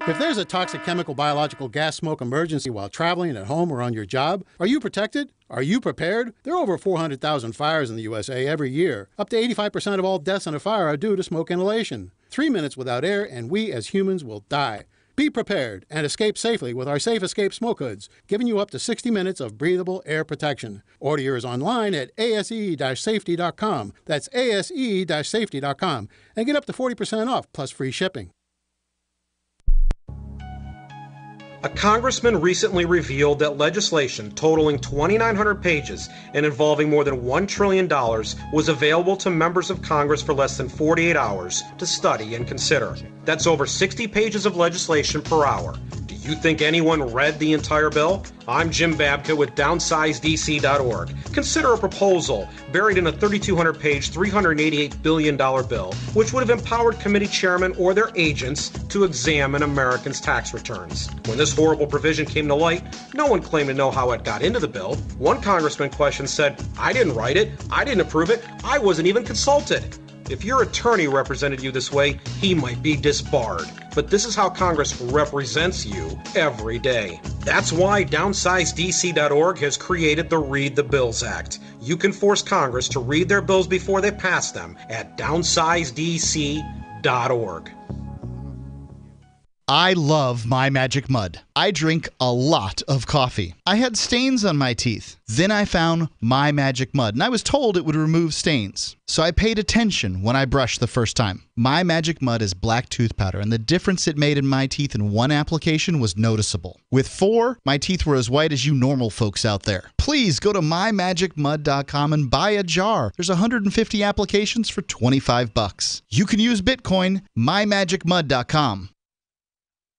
If there's a toxic chemical, biological, gas, smoke emergency while traveling at home or on your job, are you protected? Are you prepared? There are over 400,000 fires in the USA every year. Up to 85% of all deaths in a fire are due to smoke inhalation. 3 minutes without air and we as humans will die. Be prepared and escape safely with our Safe Escape Smoke Hoods, giving you up to 60 minutes of breathable air protection. Order yours online at ase-safety.com. That's ase-safety.com. And get up to 40% off plus free shipping. A congressman recently revealed that legislation totaling 2,900 pages and involving more than $1 trillion was available to members of Congress for less than 48 hours to study and consider. That's over 60 pages of legislation per hour. Do you think anyone read the entire bill? I'm Jim Babka with DownsizeDC.org. Consider a proposal buried in a 3,200-page, $388 billion bill, which would have empowered committee chairmen or their agents to examine Americans' tax returns. When this horrible provision came to light, no one claimed to know how it got into the bill. One congressman questioned said, "I didn't write it, I didn't approve it, I wasn't even consulted." If your attorney represented you this way, he might be disbarred. But this is how Congress represents you every day. That's why DownsizeDC.org has created the Read the Bills Act. You can force Congress to read their bills before they pass them at DownsizeDC.org. I love My Magic Mud. I drink a lot of coffee. I had stains on my teeth. Then I found My Magic Mud, and I was told it would remove stains. So I paid attention when I brushed the first time. My Magic Mud is black tooth powder, and the difference it made in my teeth in one application was noticeable. With 4, my teeth were as white as you normal folks out there. Please go to mymagicmud.com and buy a jar. There's 150 applications for $25. You can use Bitcoin, mymagicmud.com.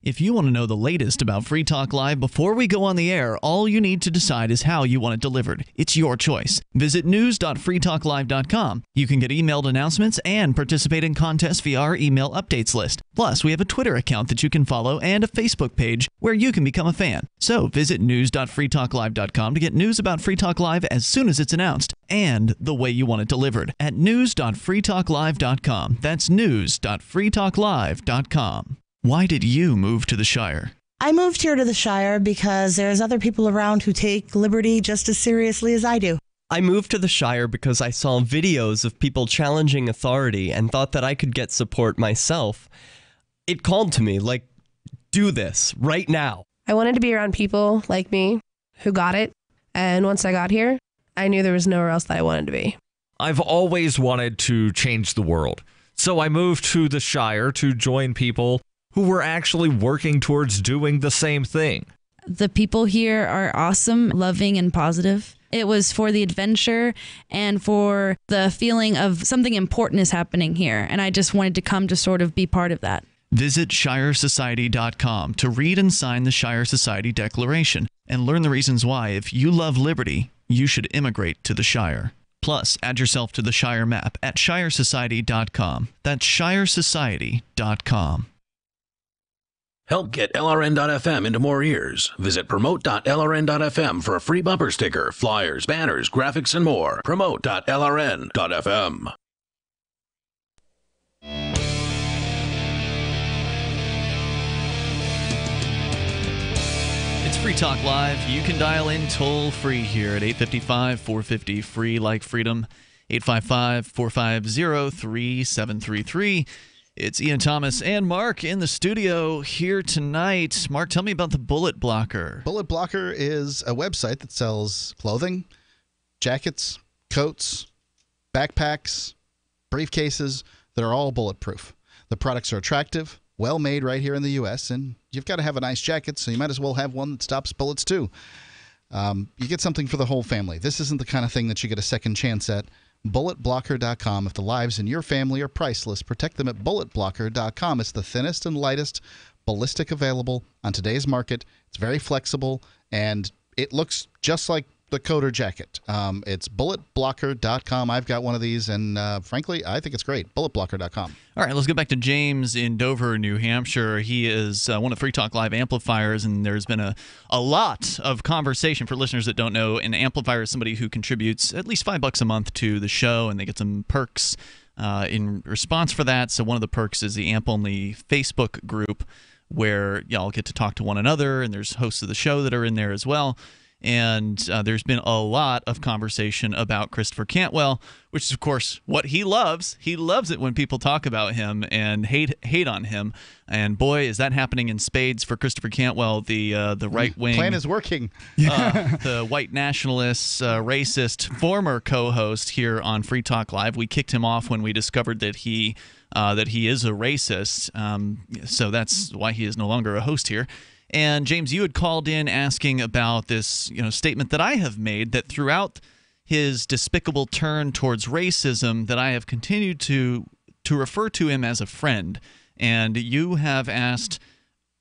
If you want to know the latest about Free Talk Live before we go on the air, all you need to decide is how you want it delivered. It's your choice. Visit news.freetalklive.com. You can get emailed announcements and participate in contests via our email updates list. Plus, we have a Twitter account that you can follow and a Facebook page where you can become a fan. So visit news.freetalklive.com to get news about Free Talk Live as soon as it's announced and the way you want it delivered at news.freetalklive.com. That's news.freetalklive.com. Why did you move to the Shire? I moved here to the Shire because there's other people around who take liberty just as seriously as I do. I moved to the Shire because I saw videos of people challenging authority and thought that I could get support myself. It called to me, like, do this right now. I wanted to be around people like me who got it. And once I got here, I knew there was nowhere else that I wanted to be. I've always wanted to change the world. So I moved to the Shire to join people who were actually working towards doing the same thing. The people here are awesome, loving, and positive. It was for the adventure and for the feeling of something important is happening here. And I just wanted to come to sort of be part of that. Visit ShireSociety.com to read and sign the Shire Society Declaration and learn the reasons why, if you love liberty, you should immigrate to the Shire. Plus, add yourself to the Shire map at ShireSociety.com. That's ShireSociety.com. Help get LRN.FM into more ears. Visit promote.lrn.fm for a free bumper sticker, flyers, banners, graphics, and more. Promote.lrn.fm. It's Free Talk Live. You can dial in toll-free here at 855-450-FREE like freedom, 855-450-3733. It's Ian Thomas and Mark in the studio here tonight. Mark, tell me about the Bullet Blocker. Bullet Blocker is a website that sells clothing, jackets, coats, backpacks, briefcases that are all bulletproof. The products are attractive, well made right here in the U.S., and you've got to have a nice jacket, so you might as well have one that stops bullets too. You get something for the whole family. This isn't the kind of thing that you get a second chance at. BulletBlocker.com. If the lives in your family are priceless, protect them at BulletBlocker.com. It's the thinnest and lightest ballistic available on today's market. It's very flexible, and it looks just like the coat or jacket. It's BulletBlocker.com. I've got one of these, and frankly, I think it's great. BulletBlocker.com. All right, let's go back to James in Dover, New Hampshire. He is one of Free Talk Live amplifiers, and there's been a lot of conversation. For listeners that don't know, an amplifier is somebody who contributes at least $5 a month to the show, and they get some perks in response for that. So one of the perks is the AMP-only Facebook group where y'all get to talk to one another, and there's hosts of the show that are in there as well. And there's been a lot of conversation about Christopher Cantwell, which is, of course, what he loves. He loves it when people talk about him and hate on him. And boy, is that happening in spades for Christopher Cantwell, the right wing. Plan is working. The white nationalist, racist, former co-host here on Free Talk Live. We kicked him off when we discovered that he is a racist. So that's why he is no longer a host here. And James, you had called in asking about this, statement that I have made, that throughout his despicable turn towards racism, that I have continued to refer to him as a friend. And you have asked,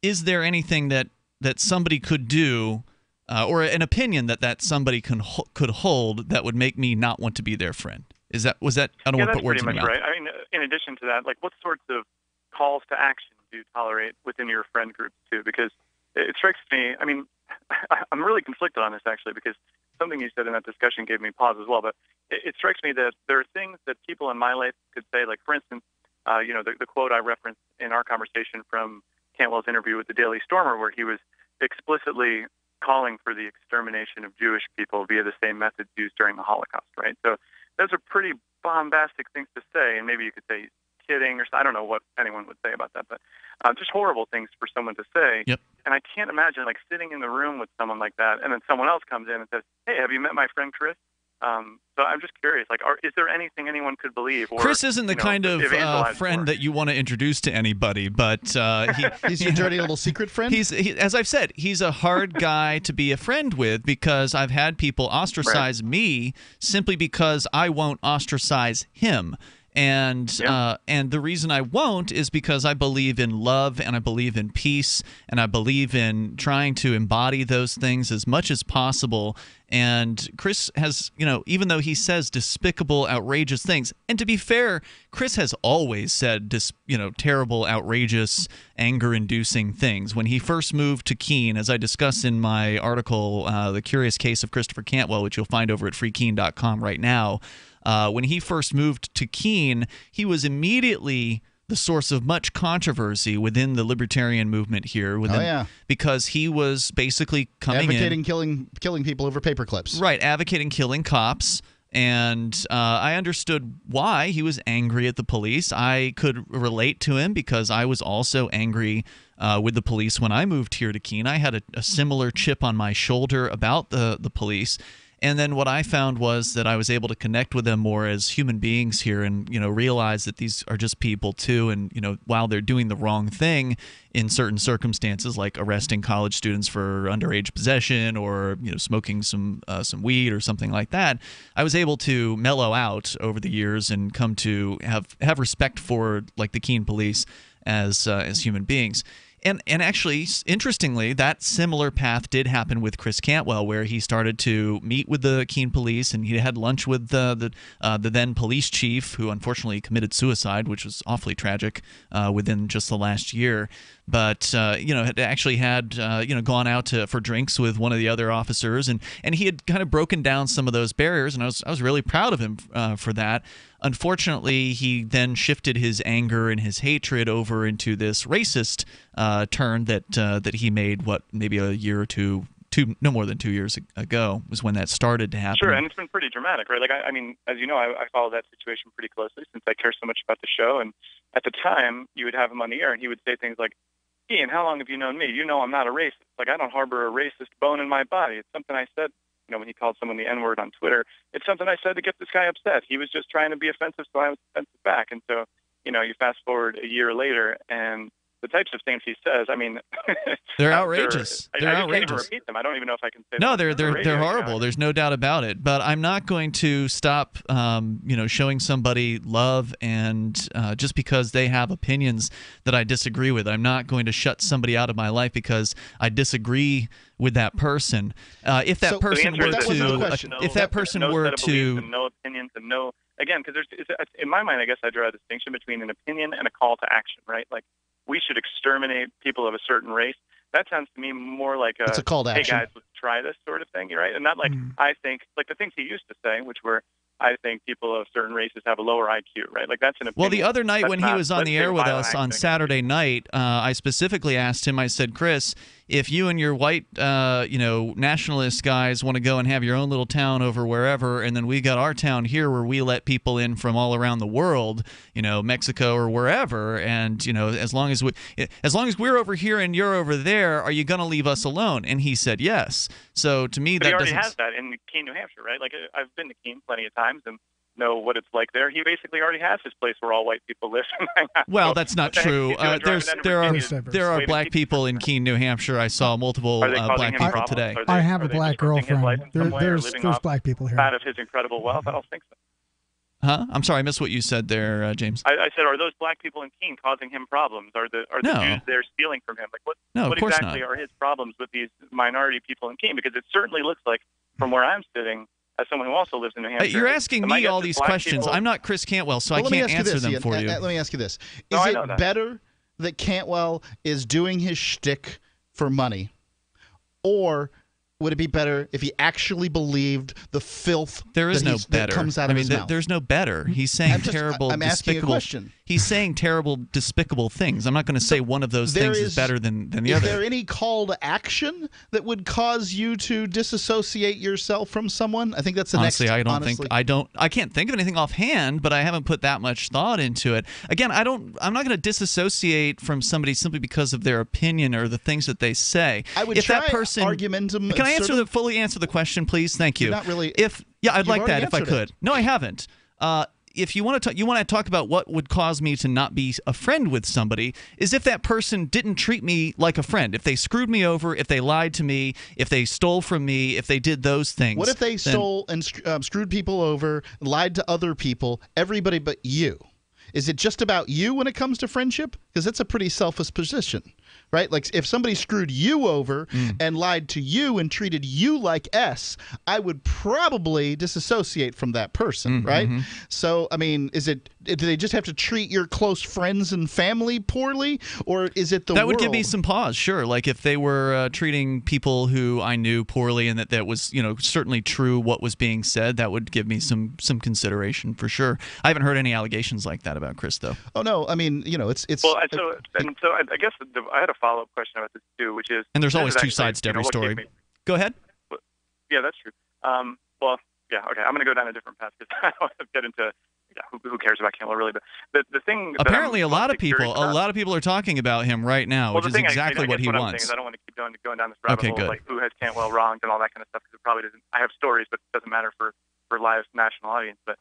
is there anything that somebody could do, or an opinion that somebody could hold that would make me not want to be their friend? Was that? I don't want to put words in your mouth. Right. I mean, in addition to that, like, what sorts of calls to action do you tolerate within your friend group too? Because it strikes me, I mean, I'm really conflicted on this, actually, because something you said in that discussion gave me pause as well. But it strikes me that there are things that people in my life could say, like, for instance, the quote I referenced in our conversation from Cantwell's interview with the Daily Stormer, where he was explicitly calling for the extermination of Jewish people via the same methods used during the Holocaust, right? So those are pretty bombastic things to say, and maybe you could say he's kidding, or I don't know what anyone would say about that, but just horrible things for someone to say. Yep. And I can't imagine, like, sitting in the room with someone like that, and then someone else comes in and says, "Hey, have you met my friend Chris?" So I'm just curious, like, is there anything anyone could believe? Or, Chris isn't the kind of friend that you want to introduce to anybody, but he's your dirty little secret friend. As I've said, he's a hard guy to be a friend with, because I've had people ostracize me simply because I won't ostracize him. And the reason I won't is because I believe in love, and I believe in peace, and I believe in trying to embody those things as much as possible. And Chris has, even though he says despicable, outrageous things, and to be fair, Chris has always said, terrible, outrageous, anger-inducing things. When he first moved to Keene, as I discuss in my article, The Curious Case of Christopher Cantwell, which you'll find over at freekeene.com right now, when he first moved to Keene, he was immediately the source of much controversy within the libertarian movement here, because he was basically advocating killing people over paper clips. Right, advocating killing cops. And I understood why he was angry at the police. I could relate to him because I was also angry with the police when I moved here to Keene. I had a similar chip on my shoulder about the police. And then what I found was that I was able to connect with them more as human beings here, and realize that these are just people too. And while they're doing the wrong thing in certain circumstances, like arresting college students for underage possession or smoking some weed or something like that, I was able to mellow out over the years and come to have respect for like the Keene police as human beings. And actually, interestingly, that similar path did happen with Chris Cantwell, where he started to meet with the Keene police, and he had lunch with the then police chief, who unfortunately committed suicide, which was awfully tragic within just the last year. But had actually had gone out for drinks with one of the other officers, and he had kind of broken down some of those barriers, and I was really proud of him for that. Unfortunately, he then shifted his anger and his hatred over into this racist turn that he made, maybe a year or two, no more than 2 years ago was when that started to happen. Sure, and it's been pretty dramatic, right? Like, I mean, as you know, I follow that situation pretty closely since I care so much about the show. And at the time, you would have him on the air, and he would say things like, Ian, how long have you known me? You know I'm not a racist. Like, I don't harbor a racist bone in my body. It's something I said, when he called someone the N-word on Twitter. It's something I said to get this guy upset. He was just trying to be offensive, so I was offensive back. And so, you fast forward a year later, and the types of things he says, I mean, they're outrageous. I They're just outrageous. can't even repeat them. I don't even know if I can say No, them. they're horrible. There's no doubt about it. But I'm not going to stop, showing somebody love, and just because they have opinions that I disagree with, I'm not going to shut somebody out of my life because I disagree with that person. If that person were to, no opinions and no. Again, because in my mind, I guess I draw a distinction between an opinion and a call to action, right? Like, we should exterminate people of a certain race. That sounds to me more like it's a call to action. Hey guys, let's try this sort of thing, right? And not like I think, like the things he used to say, which were, I think people of certain races have a lower IQ, right? Like, that's an opinion. Well, the other night when he was on the air with us on Saturday night, I specifically asked him, I said, Chris, if you and your white, nationalist guys want to go and have your own little town over wherever, and then we got our town here where we let people in from all around the world, Mexico or wherever, and as long as we're over here and you're over there, are you going to leave us alone? And he said yes. So to me, but that he already has that in Keene, New Hampshire, right? Like, I've been to Keene plenty of times and know what it's like there. He basically already has his place where all white people live. Well, that's not true. There are black people in Keene, New Hampshire. I saw multiple black people today. I have a black girlfriend. There's black people here. Out of his incredible wealth, I don't think so. Huh? I'm sorry, I missed what you said there, James. I said, are those black people in Keene causing him problems? Are the Jews there stealing from him? Like, what exactly are his problems with these minority people in Keene? Because it certainly looks like, from where I'm sitting, as someone who also lives in New Hampshire. You're asking me all these questions. I'm not Chris Cantwell, so I can't answer them for you. Let me ask you this. Is it better that Cantwell is doing his shtick for money, or would it be better if he actually believed the filth that comes out of his mouth? There's no better. He's saying I'm asking a question. He's saying terrible, despicable things. I'm not going to say one of those things is better than the other. Is there any call to action that would cause you to disassociate yourself from someone? I think that's the next. I can't think of anything offhand, but I haven't put that much thought into it. Again, I'm not going to disassociate from somebody simply because of their opinion or the things that they say. I would try argumentum. Can I fully answer the question, please? Thank you. Not really. I'd like that if I could. No, I haven't. If you want to talk about what would cause me to not be a friend with somebody, is if that person didn't treat me like a friend. If they screwed me over, if they lied to me, if they stole from me, if they did those things. What if they stole and screwed people over, lied to other people, everybody but you? Is it just about you when it comes to friendship? Because that's a pretty selfish position, right? Like, if somebody screwed you over and lied to you and treated you like S, I would probably disassociate from that person, right? So, I mean, do they just have to treat your close friends and family poorly, or is it the world? That would give me some pause, sure. Like, if they were treating people who I knew poorly, and that was, certainly true what was being said, that would give me some consideration for sure. I haven't heard any allegations like that about Chris, though. Oh no, I mean, it's. Well, so I guess I had a follow-up question about this too, which is. And there's always two sides to every story. Go ahead. Yeah, that's true. Well, yeah, okay. I'm going to go down a different path because I don't want to get into. Yeah, who cares about Cantwell really? But the thing. Apparently, a lot of people are talking about him right now, which is exactly what he wants. I don't want to keep going down this rabbit hole, good. like who has Cantwell wronged and all that kind of stuff, because it probably doesn't. I have stories, but it doesn't matter for live national audience. But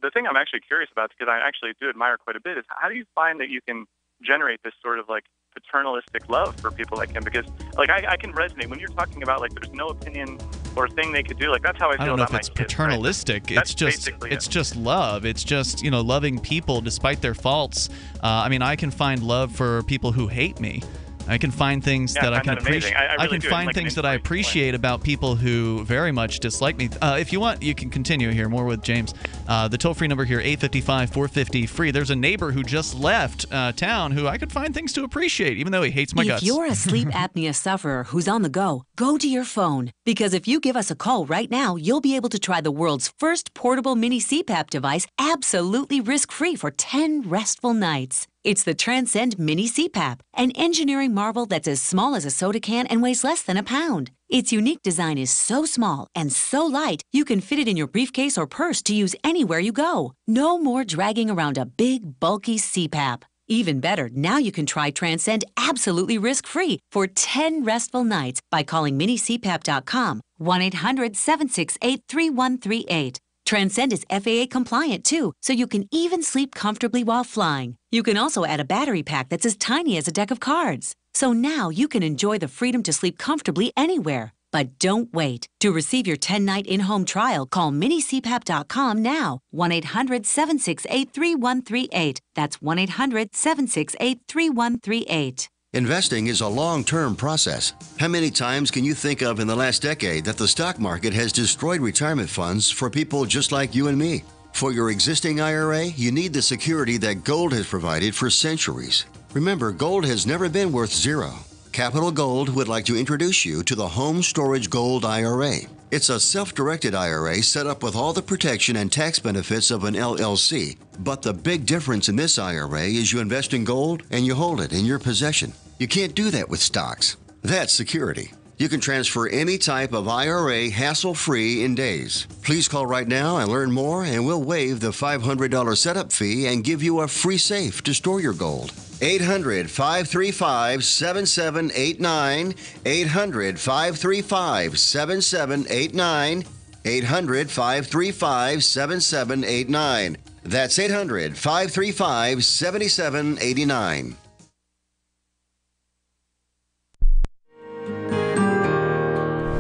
the thing I'm actually curious about, because I actually do admire quite a bit, is how do you find that you can generate this sort of like paternalistic love for people like him? Because like I can resonate when you're talking about like there's no opinion or thing they could do. Like that's how I feel I don't know about if it's my kids, paternalistic. right? It's just it's just love. It's just loving people despite their faults. I mean, I can find love for people who hate me. I can find things that I can appreciate. I really can do. find Like things that I appreciate about people who very much dislike me. If you want, you can continue here more with James. The toll-free number here, 855-450-FREE. There's a neighbor who just left town who I could find things to appreciate, even though he hates my guts. If you're a sleep apnea sufferer who's on the go to your phone. Because if you give us a call right now, you'll be able to try the world's first portable mini CPAP device absolutely risk-free for 10 restful nights. It's the Transcend Mini CPAP, an engineering marvel that's as small as a soda can and weighs less than a pound. Its unique design is so small and so light, you can fit it in your briefcase or purse to use anywhere you go. No more dragging around a big, bulky CPAP. Even better, now you can try Transcend absolutely risk-free for 10 restful nights by calling minicpap.com, 1-800-768-3138. Transcend is FAA compliant too, so you can even sleep comfortably while flying. You can also add a battery pack that's as tiny as a deck of cards. So now you can enjoy the freedom to sleep comfortably anywhere. But don't wait. To receive your 10-night in-home trial, call minicpap.com now, 1-800-768-3138. That's 1-800-768-3138. Investing is a long-term process. How many times can you think of in the last decade that the stock market has destroyed retirement funds for people just like you and me? For your existing IRA, you need the security that gold has provided for centuries. Remember, gold has never been worth zero. Capital Gold would like to introduce you to the Home Storage Gold IRA. It's a self-directed IRA set up with all the protection and tax benefits of an LLC. But the big difference in this IRA is you invest in gold and you hold it in your possession. You can't do that with stocks. That's security. You can transfer any type of IRA hassle-free in days. Please call right now and learn more, and we'll waive the $500 setup fee and give you a free safe to store your gold. 800-535-7789. 800-535-7789. 800-535-7789. That's 800-535-7789.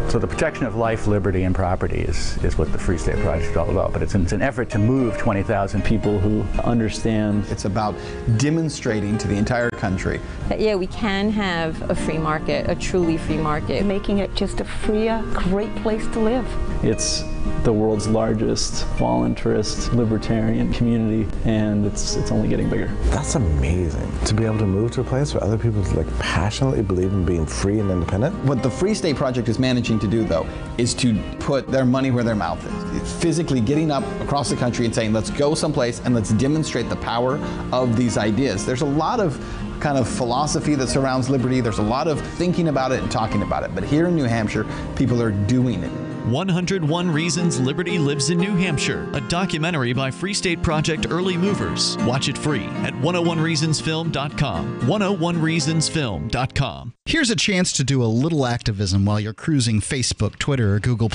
So the protection of life, liberty, and property is what the Free State Project is all about. But it's an effort to move 20,000 people who understand. It's about demonstrating to the entire country that, yeah, we can have a free market, a truly free market. Making it just a freer, great place to live. It's the world's largest voluntarist libertarian community, and it's only getting bigger. That's amazing, to be able to move to a place where other people passionately believe in being free and independent. What the Free State Project is managing to do, though, is to put their money where their mouth is. It's physically getting up across the country and saying, let's go someplace and let's demonstrate the power of these ideas. There's a lot of kind of philosophy that surrounds liberty. There's a lot of thinking about it and talking about it. But here in New Hampshire, people are doing it. 101 Reasons Liberty Lives in New Hampshire, a documentary by Free State Project Early Movers. Watch it free at 101reasonsfilm.com. 101reasonsfilm.com. Here's a chance to do a little activism while you're cruising Facebook, Twitter, or Google+.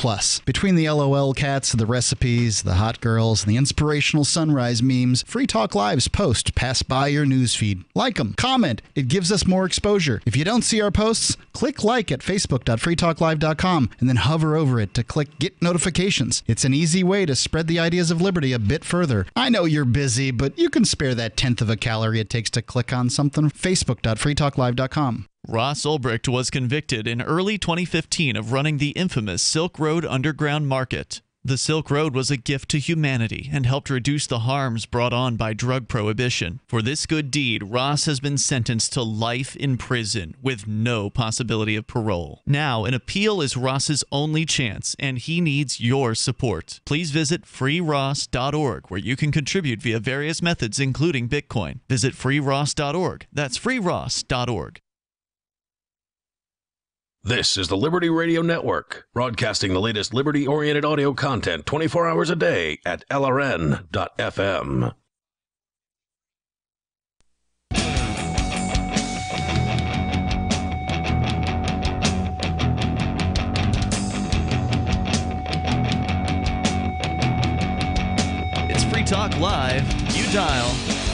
Between the LOL cats, the recipes, the hot girls, and the inspirational sunrise memes, Free Talk Live's posts pass by your newsfeed. Like them, comment. It gives us more exposure. If you don't see our posts, click like at facebook.freetalklive.com and then hover over it to click Get Notifications. It's an easy way to spread the ideas of liberty a bit further. I know you're busy, but you can spare that 1/10 of a calorie it takes to click on something. Facebook.freetalklive.com. Ross Ulbricht was convicted in early 2015 of running the infamous Silk Road Underground Market. The Silk Road was a gift to humanity and helped reduce the harms brought on by drug prohibition. For this good deed, Ross has been sentenced to life in prison with no possibility of parole. Now, an appeal is Ross's only chance, and he needs your support. Please visit freeross.org, where you can contribute via various methods, including Bitcoin. Visit freeross.org. That's freeross.org. This is the Liberty Radio Network, broadcasting the latest liberty-oriented audio content 24 hours a day at LRN.FM. Talk Live. You dial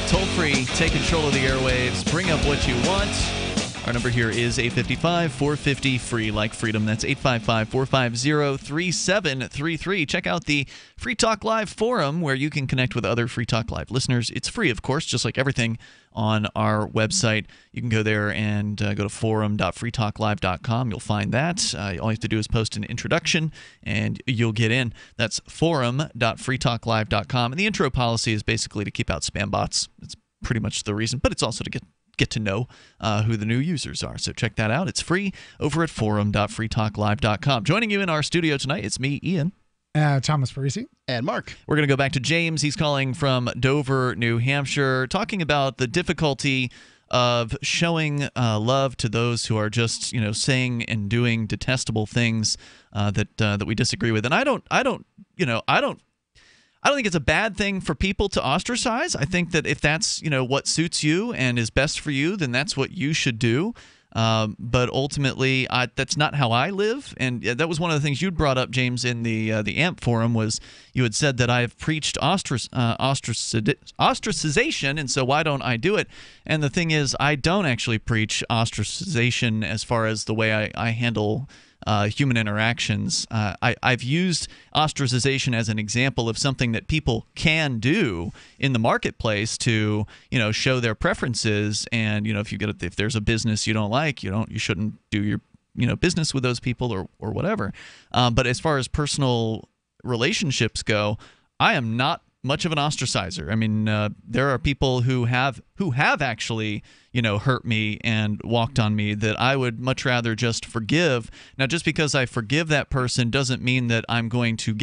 toll free, take control of the airwaves, bring up what you want. Our number here is 855-450-FREE, like freedom. That's 855-450-3733. Check out the Free Talk Live forum where you can connect with other Free Talk Live listeners. It's free, of course, just like everything on our website. You can go there and go to forum.freetalklive.com. You'll find that. All you have to do is post an introduction, and you'll get in. That's forum.freetalklive.com. And the intro policy is basically to keep out spam bots. It's pretty much the reason, but it's also to get to know who the new users are. So check that out. It's free over at forum.freetalklive.com. Joining you in our studio tonight, it's me, Ian. Thomas Parisi. And Mark. We're going to go back to James. He's calling from Dover, New Hampshire, talking about the difficulty of showing love to those who are just, saying and doing detestable things that we disagree with. And I don't think it's a bad thing for people to ostracize. I think that if that's, what suits you and is best for you, then that's what you should do. But ultimately, that's not how I live. And that was one of the things you'd brought up, James, in the AMP forum, was you had said that I've preached ostracization, and so why don't I do it? And the thing is, I don't actually preach ostracization as far as the way I handle human interactions. I've used ostracization as an example of something that people can do in the marketplace to, show their preferences. And if there's a business you don't like, you shouldn't do your business with those people or whatever. But as far as personal relationships go, I am not much of an ostracizer. I mean, there are people who have actually, hurt me and walked on me that I would much rather just forgive. Now, just because I forgive that person doesn't mean that I'm going to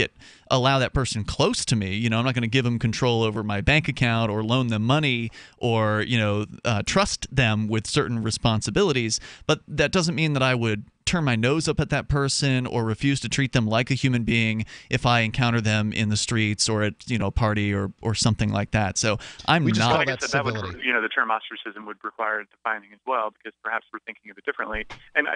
allow that person close to me. I'm not going to give them control over my bank account or loan them money or, trust them with certain responsibilities. But that doesn't mean that I would turn my nose up at that person or refuse to treat them like a human being if I encounter them in the streets or at a party or something like that. So I'm not. Well, I guess that would, the term ostracism would require defining as well, because perhaps we're thinking of it differently. And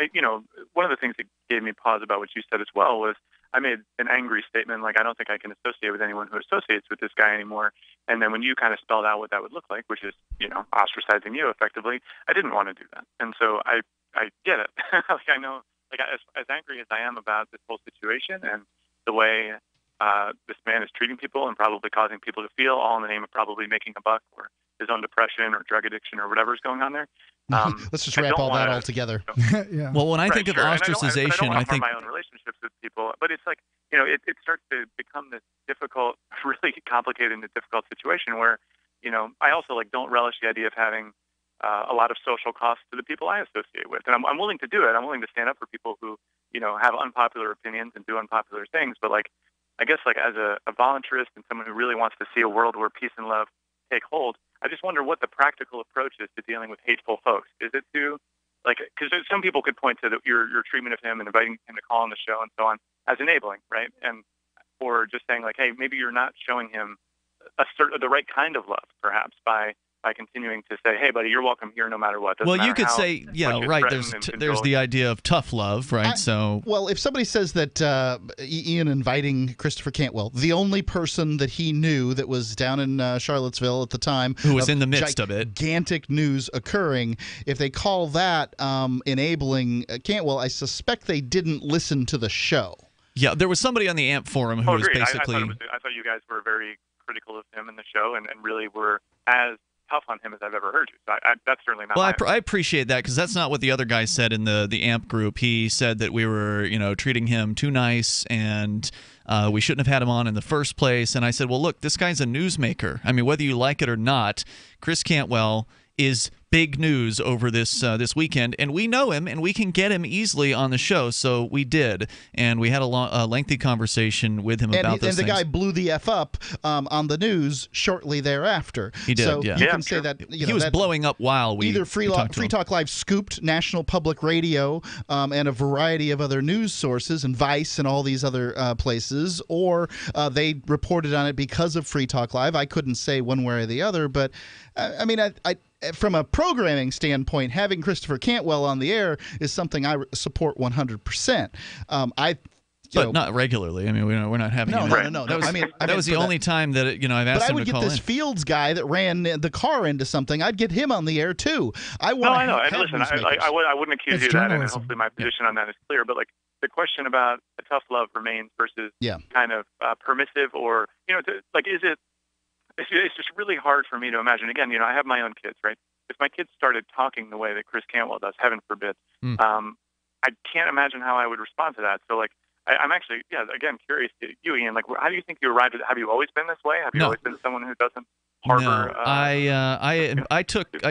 one of the things that gave me pause about what you said as well was I made an angry statement like, I don't think I can associate with anyone who associates with this guy anymore. And then when you kind of spelled out what that would look like, which is ostracizing you effectively, I didn't want to do that. And so I get it. I know, as angry as I am about this whole situation and the way this man is treating people and probably causing people to feel, all in the name of probably making a buck or his own depression or drug addiction or whatever's going on there. Let's just wrap all that all together. Yeah. Well, when I think of ostracization, I think my own relationships with people, but it's like, it starts to become this difficult, really complicated and difficult situation where, I also don't relish the idea of having a lot of social costs to the people I associate with. And I'm willing to do it. I'm willing to stand up for people who, have unpopular opinions and do unpopular things. But I guess as a voluntarist and someone who really wants to see a world where peace and love take hold, I just wonder what the practical approach is to dealing with hateful folks. Is it to, because some people could point to your treatment of him and inviting him to call on the show and so on as enabling, right? Or just saying hey, maybe you're not showing him the right kind of love, perhaps, by continuing to say, hey, buddy, you're welcome here no matter what. Well, you could say, right, there's the idea of tough love, right? Well, if somebody says that Ian inviting Christopher Cantwell, the only person that he knew that was down in Charlottesville at the time, who was in the midst of it, gigantic news occurring, if they call that enabling Cantwell, I suspect they didn't listen to the show. Yeah, there was somebody on the AMP forum who was basically... I thought you guys were very critical of him in the show and really were as tough on him as I've ever heard you. So that's certainly not. Well, I appreciate that, because that's not what the other guy said in the AMP group. He said that we were, treating him too nice and we shouldn't have had him on in the first place. And I said, well, look, this guy's a newsmaker. I mean, whether you like it or not, Chris Cantwell is big news over this weekend, and we know him, and we can get him easily on the show. So we did, and we had a lengthy conversation with him about this. And the guy blew the F up on the news shortly thereafter. He did. So yeah. you can say that he was blowing up while we either Free Talk Live scooped National Public Radio and a variety of other news sources and Vice and all these other places, or they reported on it because of Free Talk Live. I couldn't say one way or the other, but I mean, I from a programming standpoint, having Christopher Cantwell on the air is something I support 100%. But not regularly. I mean, we're not having No, him. no. That was, that was the only time that I've asked but I him would to get call this in. Fields guy that ran the car into something. I'd get him on the air too. I want. No, I know. And listen, I wouldn't accuse you of that, and journalism. hopefully my position on that is clear. But like the question about a tough love remains versus kind of permissive, or is it? It's just really hard for me to imagine. Again, I have my own kids, right? If my kids started talking the way that Chris Cantwell does, heaven forbid, I can't imagine how I would respond to that. So like. I'm actually, again, curious to you, Ian. Like, how do you think you arrived at? Have you always been this way? Have you always been someone who doesn't harbor? No, I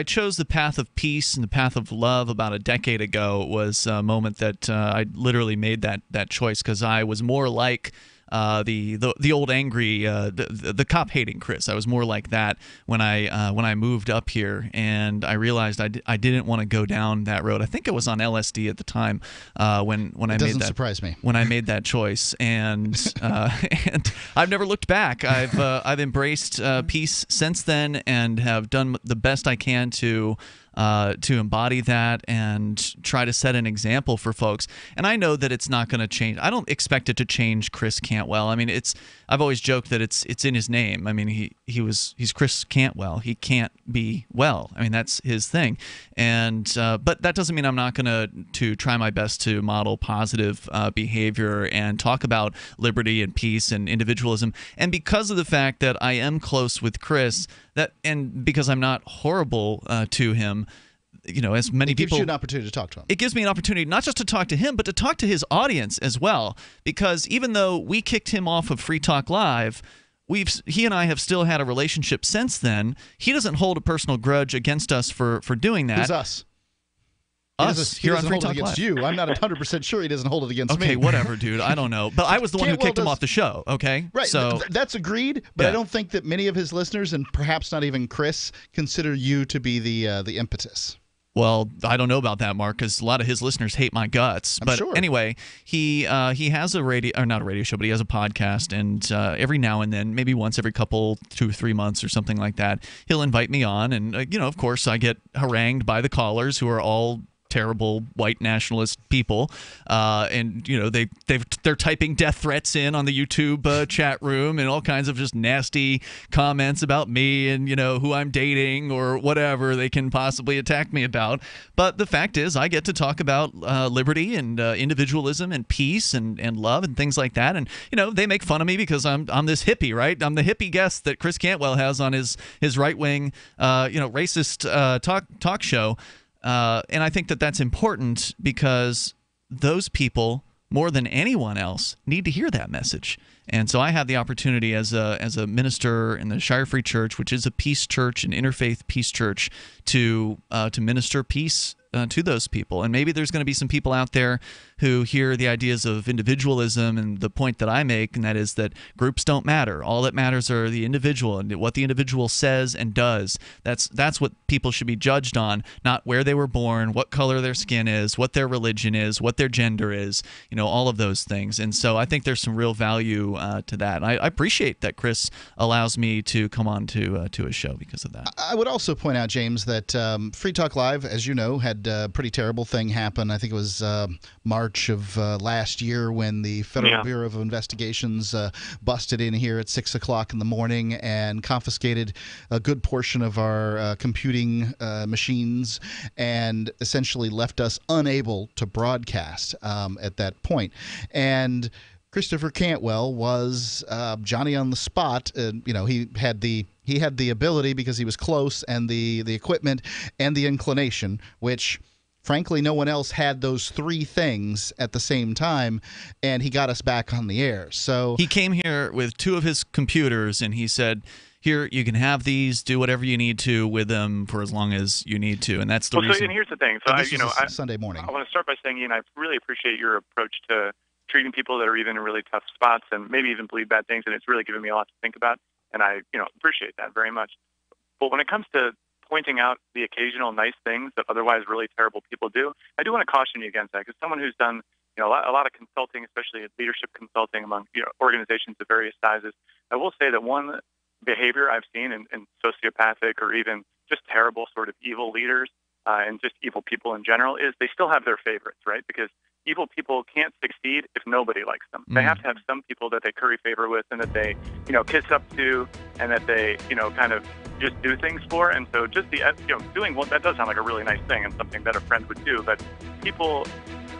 chose the path of peace and the path of love about a decade ago. It was a moment that I literally made that choice because I was more like the old angry the cop hating Chris. I was more like that when I moved up here, and I realized I didn't want to go down that road. I think it was on LSD at the time when I made that. Doesn't surprise me. When I made that choice, and and I've never looked back. I've embraced peace since then, and have done the best I can to embody that and try to set an example for folks. And I know that it's not going to change. I don't expect it to change Chris Cantwell. I mean, I've always joked that it's in his name. I mean, he's Chris Cantwell. He can't be well. I mean, that's his thing. And but that doesn't mean I'm not going to try my best to model positive behavior and talk about liberty and peace and individualism. And because of the fact that I am close with Chris, and because I'm not horrible to him, as many people, it gives you an opportunity to talk to him. It gives me an opportunity not just to talk to him, but to talk to his audience as well. Because even though we kicked him off of Free Talk Live, he and I have still had a relationship since then. He doesn't hold a personal grudge against us for doing that. Who's us? He doesn't hold it against you. I'm not 100% sure he doesn't hold it against me. Okay, whatever, dude. I don't know. But I was the one who kicked him off the show, okay? Right. So that's agreed, but I don't think that many of his listeners, and perhaps not even Chris, consider you to be the impetus. Well, I don't know about that, Mark, because a lot of his listeners hate my guts. But sure. Anyway, he has a not a radio show, but he has a podcast, and every now and then, maybe once every 2-3 months or something like that, he'll invite me on, and of course, I get harangued by the callers who are all terrible white nationalist people, and they're typing death threats in on the YouTube chat room and all kinds of just nasty comments about me and who I'm dating or whatever they can possibly attack me about. But the fact is, I get to talk about liberty and individualism and peace and love and things like that. And they make fun of me because I'm this hippie, right? I'm the hippie guest that Chris Cantwell has on his right wing racist talk show. And I think that that's important because those people, more than anyone else, need to hear that message. And so I have the opportunity as a minister in the Shire Free Church, which is a peace church, an interfaith peace church, to minister peace to those people. And maybe there's going to be some people out there who hear the ideas of individualism and the point that I make, and that is that groups don't matter. All that matters are the individual and what the individual says and does. That's what people should be judged on, not where they were born, what color their skin is, what their religion is, what their gender is, all of those things. And so I think there's some real value to that. I appreciate that Chris allows me to come on to his show because of that. I would also point out, James, that Free Talk Live, as you know, had a pretty terrible thing happen. I think it was March of last year when the Federal Bureau of Investigations busted in here at 6 o'clock in the morning and confiscated a good portion of our computing machines and essentially left us unable to broadcast at that point. And Christopher Cantwell was Johnny on the spot. He had the ability because he was close, and the equipment and the inclination, which frankly no one else had those three things at the same time, and he got us back on the air. So he came here with two of his computers, and he said, here, you can have these, do whatever you need to with them for as long as you need to. And that's the reason. And here's the thing. So Sunday morning. I want to start by saying, Ian, I really appreciate your approach to treating people that are even in really tough spots and maybe even believe bad things, and it's really given me a lot to think about, and I appreciate that very much. But when it comes to pointing out the occasional nice things that otherwise really terrible people do, I do want to caution you against that, because someone who's done a lot of consulting, especially leadership consulting among organizations of various sizes, I will say that one behavior I've seen in sociopathic or even just terrible sort of evil leaders and just evil people in general is they still have their favorites, right? Because evil people can't succeed if nobody likes them. They have to have some people that they curry favor with and that they, kiss up to, and that they, kind of just do things for. And so just the, doing what that does sound like a really nice thing and something that a friend would do. But people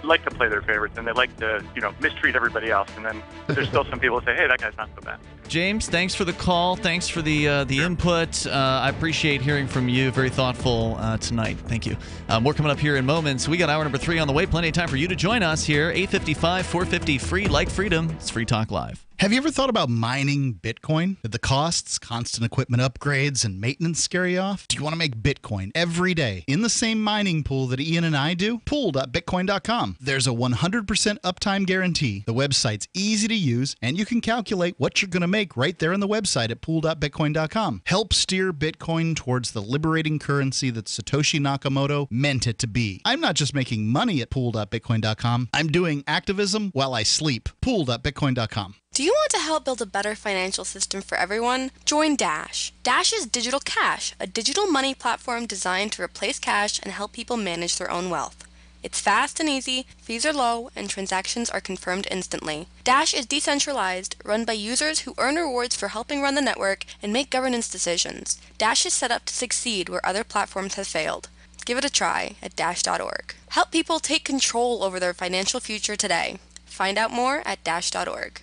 like to play their favorites, and they like to, mistreat everybody else. And then there's still some people who say, hey, that guy's not so bad. James, thanks for the call. Thanks for the input. I appreciate hearing from you. Very thoughtful tonight. Thank you. More coming up here in moments. We got hour number 3 on the way. Plenty of time for you to join us here. 855 450 free like freedom. It's Free Talk Live. Have you ever thought about mining Bitcoin? Did the costs, constant equipment upgrades, and maintenance scare you off? Do you want to make Bitcoin every day in the same mining pool that Ian and I do? Pool.bitcoin.com. There's a 100% uptime guarantee. The website's easy to use, and you can calculate what you're going to make right there on the website at pool.bitcoin.com. Help steer Bitcoin towards the liberating currency that Satoshi Nakamoto meant it to be. I'm not just making money at pool.bitcoin.com. I'm doing activism while I sleep. Pool.bitcoin.com. Do you want to help build a better financial system for everyone? Join Dash. Dash is Digital Cash, a digital money platform designed to replace cash and help people manage their own wealth. It's fast and easy, fees are low, and transactions are confirmed instantly. Dash is decentralized, run by users who earn rewards for helping run the network and make governance decisions. Dash is set up to succeed where other platforms have failed. Give it a try at dash.org. Help people take control over their financial future today. Find out more at dash.org.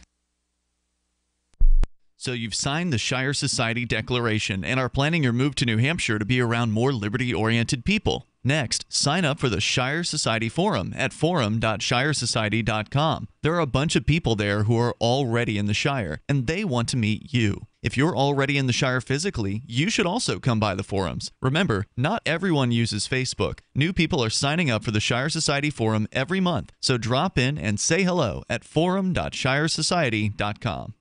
So you've signed the Shire Society Declaration and are planning your move to New Hampshire to be around more liberty-oriented people. Next, sign up for the Shire Society Forum at forum.shiresociety.com. There are a bunch of people there who are already in the Shire, and they want to meet you. If you're already in the Shire physically, you should also come by the forums. Remember, not everyone uses Facebook. New people are signing up for the Shire Society Forum every month, so drop in and say hello at forum.shiresociety.com.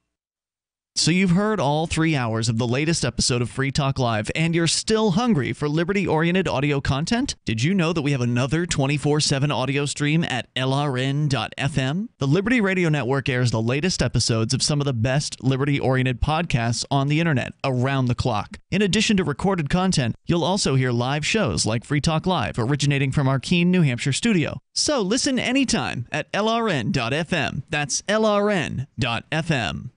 So you've heard all 3 hours of the latest episode of Free Talk Live, and you're still hungry for liberty-oriented audio content? Did you know that we have another 24/7 audio stream at LRN.FM? The Liberty Radio Network airs the latest episodes of some of the best liberty-oriented podcasts on the internet around the clock. In addition to recorded content, you'll also hear live shows like Free Talk Live, originating from our Keene, New Hampshire studio. So listen anytime at LRN.FM. That's LRN.FM.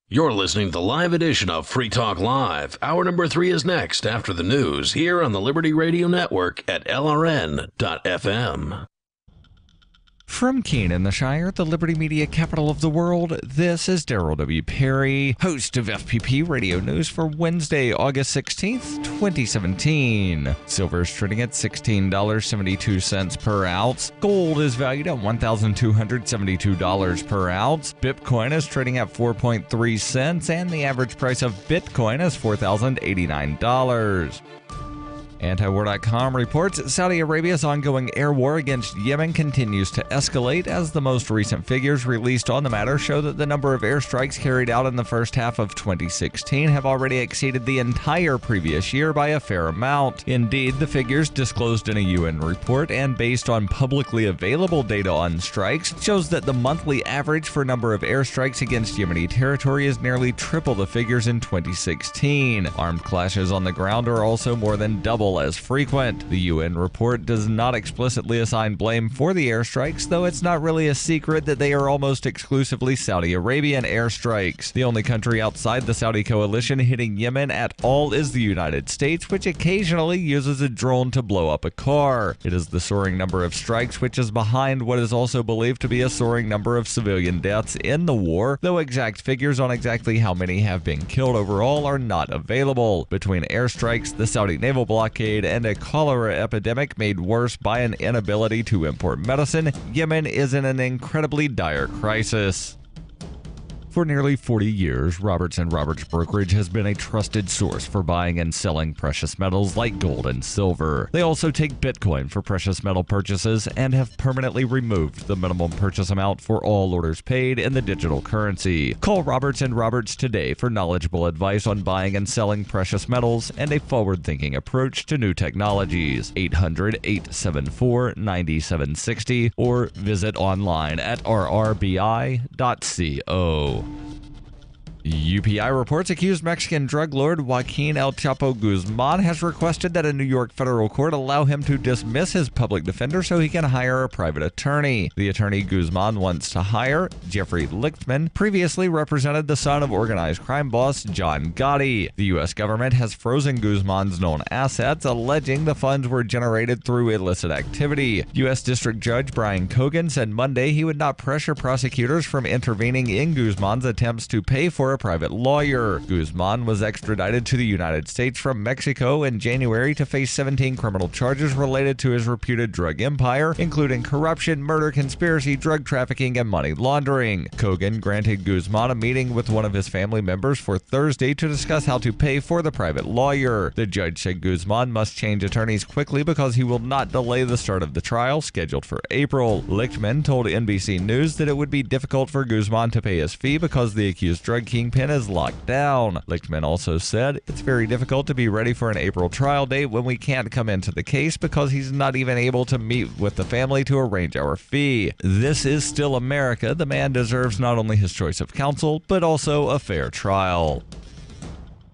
You're listening to the live edition of Free Talk Live. Hour number 3 is next after the news here on the Liberty Radio Network at LRN.FM. From Keene in the Shire, the Liberty Media capital of the world, this is Daryl W. Perry, host of FPP Radio News for Wednesday, August 16th, 2017. Silver is trading at $16.72 per ounce. Gold is valued at $1,272 per ounce. Bitcoin is trading at 4.3 cents, and the average price of Bitcoin is $4,089. Antiwar.com reports Saudi Arabia's ongoing air war against Yemen continues to escalate as the most recent figures released on the matter show that the number of airstrikes carried out in the first half of 2016 have already exceeded the entire previous year by a fair amount. Indeed, the figures disclosed in a UN report and based on publicly available data on strikes shows that the monthly average for number of airstrikes against Yemeni territory is nearly triple the figures in 2016. Armed clashes on the ground are also more than double as frequent. The UN report does not explicitly assign blame for the airstrikes, though it's not really a secret that they are almost exclusively Saudi Arabian airstrikes. The only country outside the Saudi coalition hitting Yemen at all is the United States, which occasionally uses a drone to blow up a car. It is the soaring number of strikes which is behind what is also believed to be a soaring number of civilian deaths in the war, though exact figures on exactly how many have been killed overall are not available. Between airstrikes, the Saudi naval blockade, and a cholera epidemic made worse by an inability to import medicine, Yemen is in an incredibly dire crisis. For nearly 40 years, Roberts & Roberts Brokerage has been a trusted source for buying and selling precious metals like gold and silver. They also take Bitcoin for precious metal purchases and have permanently removed the minimum purchase amount for all orders paid in the digital currency. Call Roberts & Roberts today for knowledgeable advice on buying and selling precious metals and a forward-thinking approach to new technologies. 800-874-9760 or visit online at rrbi.co. UPI reports accused Mexican drug lord Joaquin El Chapo Guzman has requested that a New York federal court allow him to dismiss his public defender so he can hire a private attorney. The attorney Guzman wants to hire, Jeffrey Lichtman, previously represented the son of organized crime boss John Gotti. The U.S. government has frozen Guzman's known assets, alleging the funds were generated through illicit activity. U.S. District Judge Brian Cogan said Monday he would not pressure prosecutors from intervening in Guzman's attempts to pay for a private lawyer. Guzman was extradited to the United States from Mexico in January to face 17 criminal charges related to his reputed drug empire, including corruption, murder, conspiracy, drug trafficking, and money laundering. Cogan granted Guzman a meeting with one of his family members for Thursday to discuss how to pay for the private lawyer. The judge said Guzman must change attorneys quickly because he will not delay the start of the trial, scheduled for April. Lichtman told NBC News that it would be difficult for Guzman to pay his fee because the accused drug kingpin is locked down. Lichtman also said, "It's very difficult to be ready for an April trial date when we can't come into the case because he's not even able to meet with the family to arrange our fee. This is still America. The man deserves not only his choice of counsel, but also a fair trial."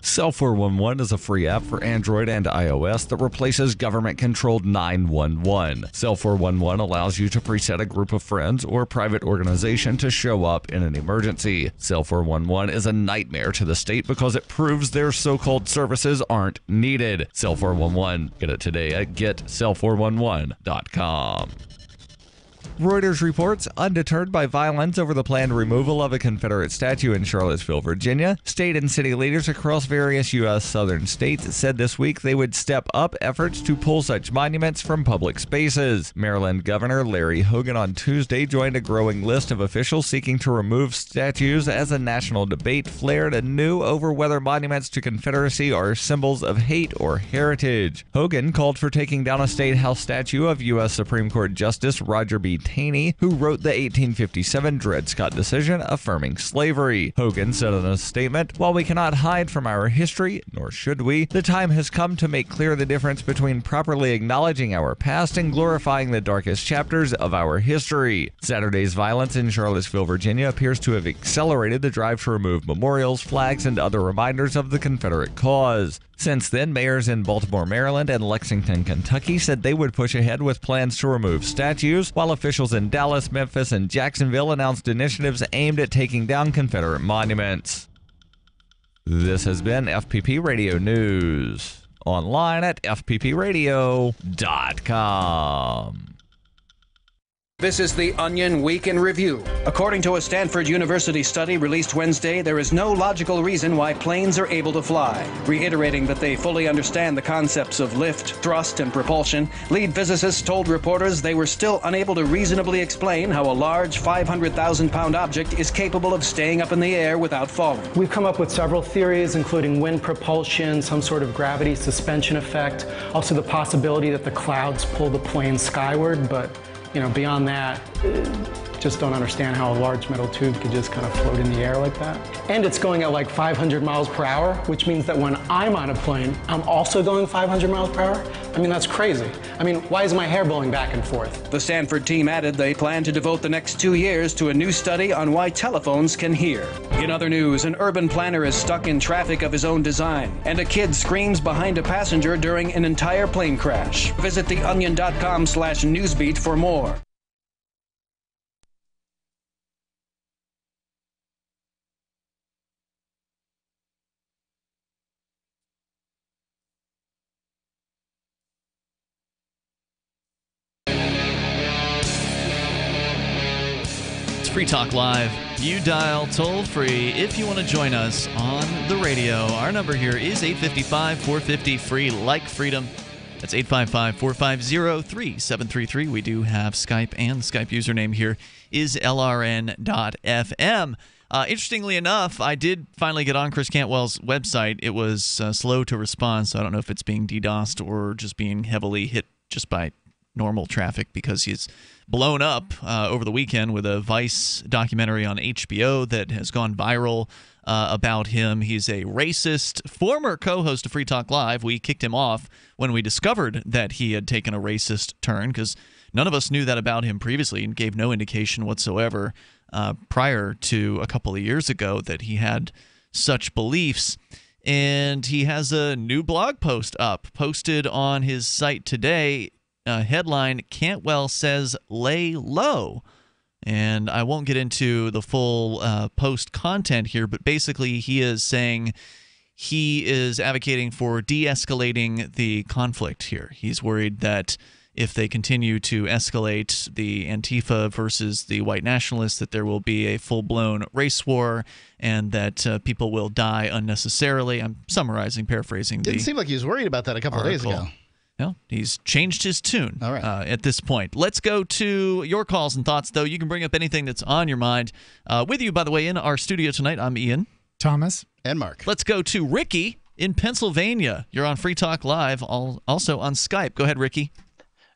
Cell 411 is a free app for Android and iOS that replaces government-controlled 911. Cell 411 allows you to preset a group of friends or private organization to show up in an emergency. Cell 411 is a nightmare to the state because it proves their so-called services aren't needed. Cell 411. Get it today at getcell411.com. Reuters reports, undeterred by violence over the planned removal of a Confederate statue in Charlottesville, Virginia, state and city leaders across various U.S. southern states said this week they would step up efforts to pull such monuments from public spaces. Maryland Governor Larry Hogan on Tuesday joined a growing list of officials seeking to remove statues as a national debate flared anew over whether monuments to Confederacy are symbols of hate or heritage. Hogan called for taking down a state house statue of U.S. Supreme Court Justice Roger B. Taney, who wrote the 1857 Dred Scott decision affirming slavery. Hogan said in a statement, "While we cannot hide from our history, nor should we, the time has come to make clear the difference between properly acknowledging our past and glorifying the darkest chapters of our history." Saturday's violence in Charlottesville, Virginia appears to have accelerated the drive to remove memorials, flags, and other reminders of the Confederate cause. Since then, mayors in Baltimore, Maryland, and Lexington, Kentucky said they would push ahead with plans to remove statues, while officials in Dallas, Memphis, and Jacksonville announced initiatives aimed at taking down Confederate monuments. This has been FPP Radio News. Online at fppradio.com. This is the Onion Week in Review. According to a Stanford University study released Wednesday, there is no logical reason why planes are able to fly. Reiterating that they fully understand the concepts of lift, thrust, and propulsion, lead physicists told reporters they were still unable to reasonably explain how a large 500,000-pound object is capable of staying up in the air without falling. We've come up with several theories, including wind propulsion, some sort of gravity suspension effect, also the possibility that the clouds pull the plane skyward, but beyond that, just don't understand how a large metal tube could just kind of float in the air like that. And it's going at like 500 miles per hour, which means that when I'm on a plane, I'm also going 500 miles per hour? I mean, that's crazy. I mean, why is my hair blowing back and forth? The Stanford team added they plan to devote the next 2 years to a new study on why telephones can hear. In other news, an urban planner is stuck in traffic of his own design, and a kid screams behind a passenger during an entire plane crash. Visit theonion.com/newsbeat for more. Free Talk Live. You dial toll-free if you want to join us on the radio. Our number here is 855-450-FREE, like freedom. That's 855-450-3733. We do have Skype, and the Skype username here is LRN.FM. Interestingly enough, I did finally get on Chris Cantwell's website. It was slow to respond, so I don't know if it's being DDoSed or just being heavily hit just by normal traffic, because he's blown up over the weekend with a Vice documentary on HBO that has gone viral about him. He's a racist, former co-host of Free Talk Live. We kicked him off when we discovered that he had taken a racist turn, because none of us knew that about him previously and gave no indication whatsoever prior to a couple of years ago that he had such beliefs. And he has a new blog post posted on his site today. Headline, Cantwell says lay low. And I won't get into the full post content here, but basically he is saying he is advocating for de-escalating the conflict here. He's worried that if they continue to escalate the Antifa versus the white nationalists, that there will be a full-blown race war and that people will die unnecessarily. I'm summarizing, paraphrasing. Didn't seem like he was worried about that a couple of days ago. No, he's changed his tune All right. At this point. Let's go to your calls and thoughts, though. You can bring up anything that's on your mind. With you, by the way, in our studio tonight, I'm Ian. Thomas. And Mark. Let's go to Ricky in Pennsylvania. You're on Free Talk Live, also on Skype. Go ahead, Ricky.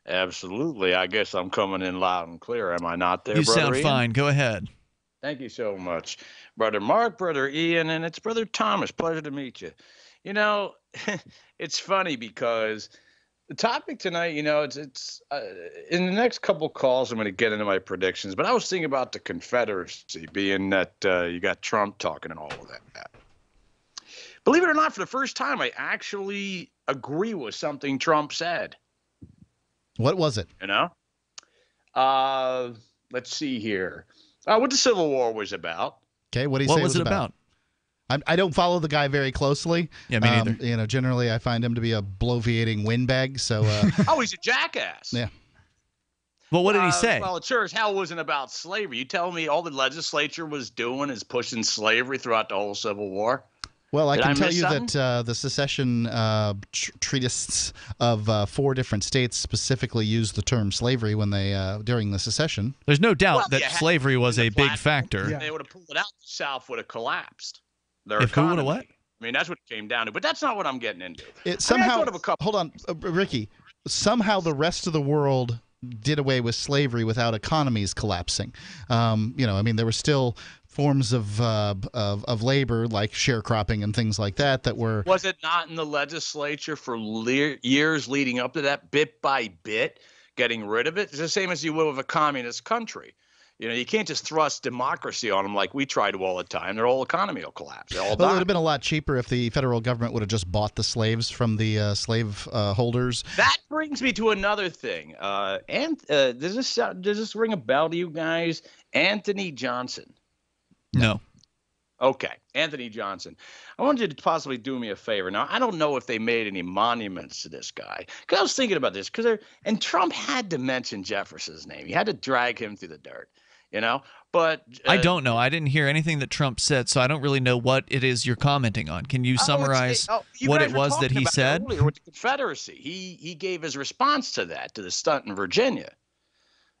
Absolutely. I guess I'm coming in loud and clear. Am I not there, You Brother sound Ian? fine. Go ahead. Thank you so much, Brother Mark, Brother Ian, and it's Brother Thomas. Pleasure to meet you. You know, it's funny because the topic tonight, you know, it's in the next couple calls, I'm going to get into my predictions, but I was thinking about the Confederacy, being that you got Trump talking and all of that. Believe it or not, for the first time, I actually agree with something Trump said. What was it? You know? Let's see here. What the Civil War was about. Okay, what did he say What was it about? I don't follow the guy very closely. Yeah, me neither. You know, generally I find him to be a bloviating windbag. So. Oh, he's a jackass. Yeah. Well, what did he say? Well, it sure as hell wasn't about slavery. You tell me all the legislature was doing is pushing slavery throughout the whole Civil War? Well, I Did can tell miss you something? that the secession treatises of 4 different states specifically used the term slavery when they during the secession. There's no doubt Well, that yeah, slavery was a big factor. If they would have pulled it out, the South would have collapsed. Their If who would economy. have what? I mean, that's what it came down to. But that's not what I'm getting into. It somehow. I thought of a couple. Hold on, Ricky. Somehow the rest of the world did away with slavery without economies collapsing. You know, I mean, there were still forms of labor like sharecropping and things like that were. Was it not in the legislature for years leading up to that, bit by bit, getting rid of it? It's the same as you would with a communist country. You know, you can't just thrust democracy on them like we try to all the time. Their whole economy will collapse. They'll all Well, it die. would have been a lot cheaper if the federal government would have just bought the slaves from the slave holders. That brings me to another thing. Does this ring a bell to you guys? Anthony Johnson. No. Okay, Anthony Johnson. I wanted you to possibly do me a favor. Now, I don't know if they made any monuments to this guy. Because I was thinking about this. And Trump had to mention Jefferson's name. He had to drag him through the dirt, you know? But I don't know. I didn't hear anything that Trump said, so I don't really know what it is you're commenting on. Can you summarize you what guys it were was that talking he about said? earlier with the Confederacy. He gave his response to that, to the stunt in Virginia.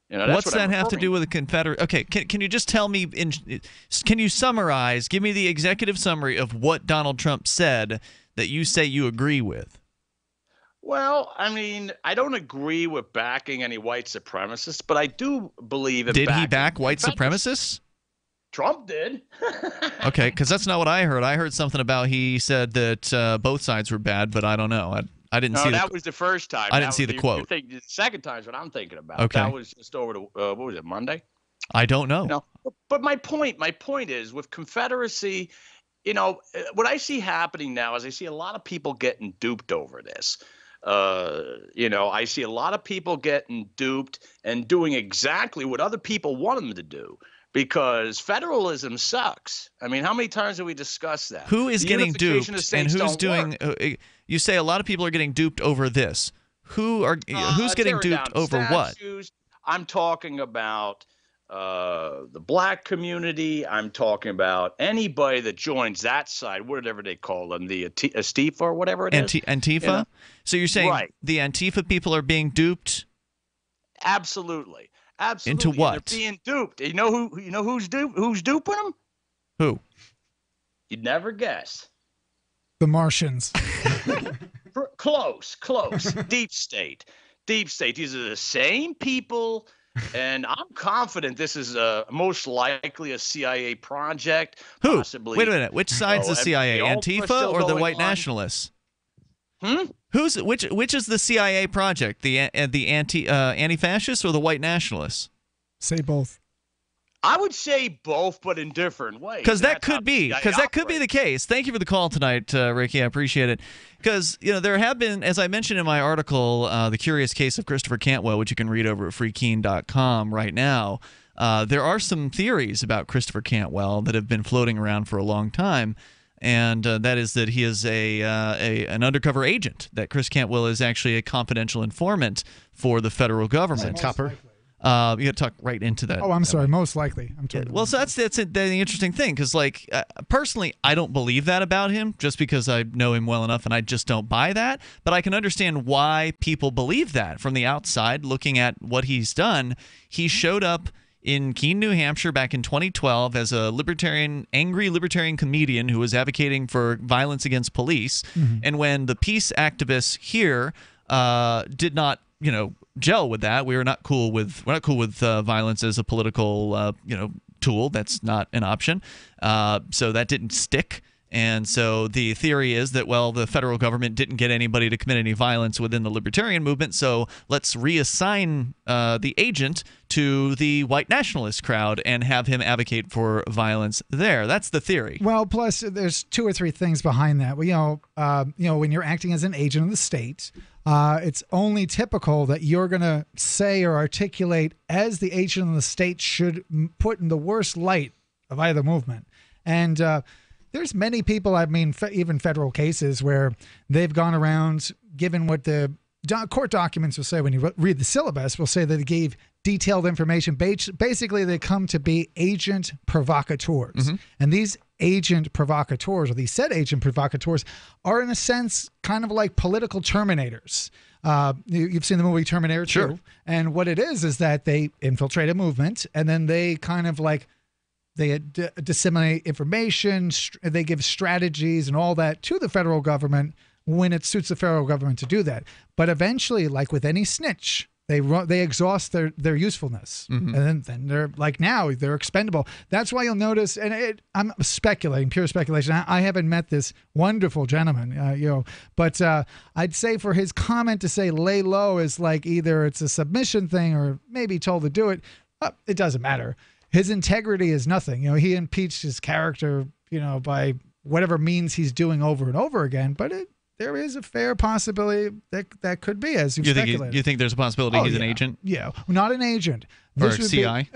You know, that's What's what that I'm have to referring do with the Confederate? Okay, can you just tell me? Can you summarize? Give me the executive summary of what Donald Trump said that you say you agree with. Well, I mean, I don't agree with backing any white supremacists, but I do believe in Did he backing back white Confederacy. supremacists? Trump did. Okay, because that's not what I heard. I heard something about he said that both sides were bad, but I don't know. I didn't No, see that the, was the first time. I didn't see the quote. The second time is what I'm thinking about. Okay. That was just over to what was it, Monday? I don't know. No, but my point is with Confederacy, you know, what I see happening now is I see a lot of people getting duped over this. You know, I see a lot of people getting duped and doing exactly what other people want them to do. Because federalism sucks. I mean, how many times have we discussed that? Who is The getting unification of duped, states and who's don't doing? work. You say a lot of people are getting duped over this. Who's getting Tearing duped down over what? statues. I'm talking about the black community. I'm talking about anybody that joins that side, whatever they call them, the Antifa or whatever it is. Antifa? You know? So you're saying Right. the Antifa people are being duped? Absolutely. Absolutely. Into And what? they're being duped. You know who's duping them? Who? You'd never guess. The Martians. Close. Deep state. These are the same people, and I'm confident this is most likely a CIA project. Who? Possibly. Wait a minute. Which side's the CIA? the Ultra Antifa still or the going white on. nationalists? Hmm? Which is the CIA project? The anti-fascists or the white nationalists? Say both. I would say both, but in different ways. Because that could be the case. Thank you for the call tonight, Ricky. I appreciate it. Because there have been, as I mentioned in my article, the curious case of Christopher Cantwell, which you can read over at freekeen.com right now. There are some theories about Christopher Cantwell that have been floating around for a long time. And that is that he is an undercover agent, that Chris Cantwell is actually a confidential informant for the federal government. Tupper. You got to talk right into that. Oh, I'm sorry. Most likely. Well, so that's the interesting thing, because personally, I don't believe that about him, just because I know him well enough, and I just don't buy that. But I can understand why people believe that from the outside, looking at what he's done. He showed up in Keene, New Hampshire back in 2012 as a angry libertarian comedian who was advocating for violence against police. Mm-hmm. And when the peace activists here did not, gel with that, we're not cool with violence as a political, tool. That's not an option. So that didn't stick. And so the theory is that, the federal government didn't get anybody to commit any violence within the libertarian movement, so let's reassign the agent to the white nationalist crowd and have him advocate for violence there. That's the theory. Well, plus there's 2 or 3 things behind that. Well, when you're acting as an agent of the state, it's only typical that you're going to say or articulate as the agent of the state should put in the worst light of either movement. And there's many people, even federal cases, where they've gone around, given what the court documents will say when you read the syllabus, will say that they gave detailed information. Basically, they come to be agent provocateurs. Mm-hmm. And these agent provocateurs, or these said agent provocateurs, are in a sense kind of like political terminators. You've seen the movie Terminator 2. Sure. And what it is that they infiltrate a movement, and then they kind of they disseminate information, they give strategies and all that to the federal government when it suits the federal government to do that. But eventually, like with any snitch, they exhaust their usefulness. Mm-hmm. And then they're they're expendable. That's why you'll notice, and I'm speculating, pure speculation. I haven't met this wonderful gentleman, but I'd say for his comment to say lay low is either it's a submission thing or maybe told to do it. It doesn't matter. His integrity is nothing. He impeached his character, by whatever means he's doing over and over again. But there is a fair possibility that could be, as you've speculated. You think there's a possibility he's an agent? Yeah, not an agent. Or a CI?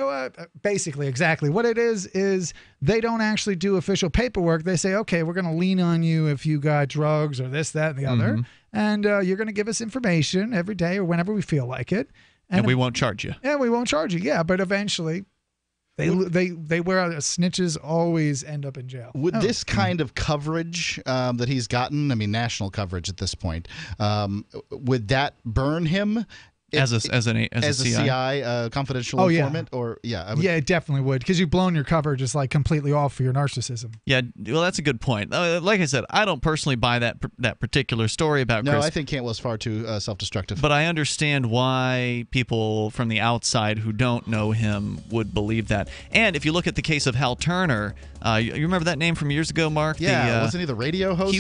Basically, exactly. What it is they don't actually do official paperwork. They say, okay, we're going to lean on you if you got drugs or this, that, and the other. Mm-hmm. And you're going to give us information every day or whenever we feel like it. And we won't charge you. Yeah, we won't charge you. Yeah, but eventually they wear out. Snitches always end up in jail. Would this kind of coverage that he's gotten, national coverage at this point, would that burn him? As a CI, confidential informant, it definitely would, because you've blown your cover just completely off for your narcissism. Yeah, well, that's a good point. Like I said, I don't personally buy that particular story about Chris. No, I think Cantwell's far too self-destructive. But I understand why people from the outside who don't know him would believe that. And if you look at the case of Hal Turner, you remember that name from years ago, Mark? Yeah, wasn't he the radio host? He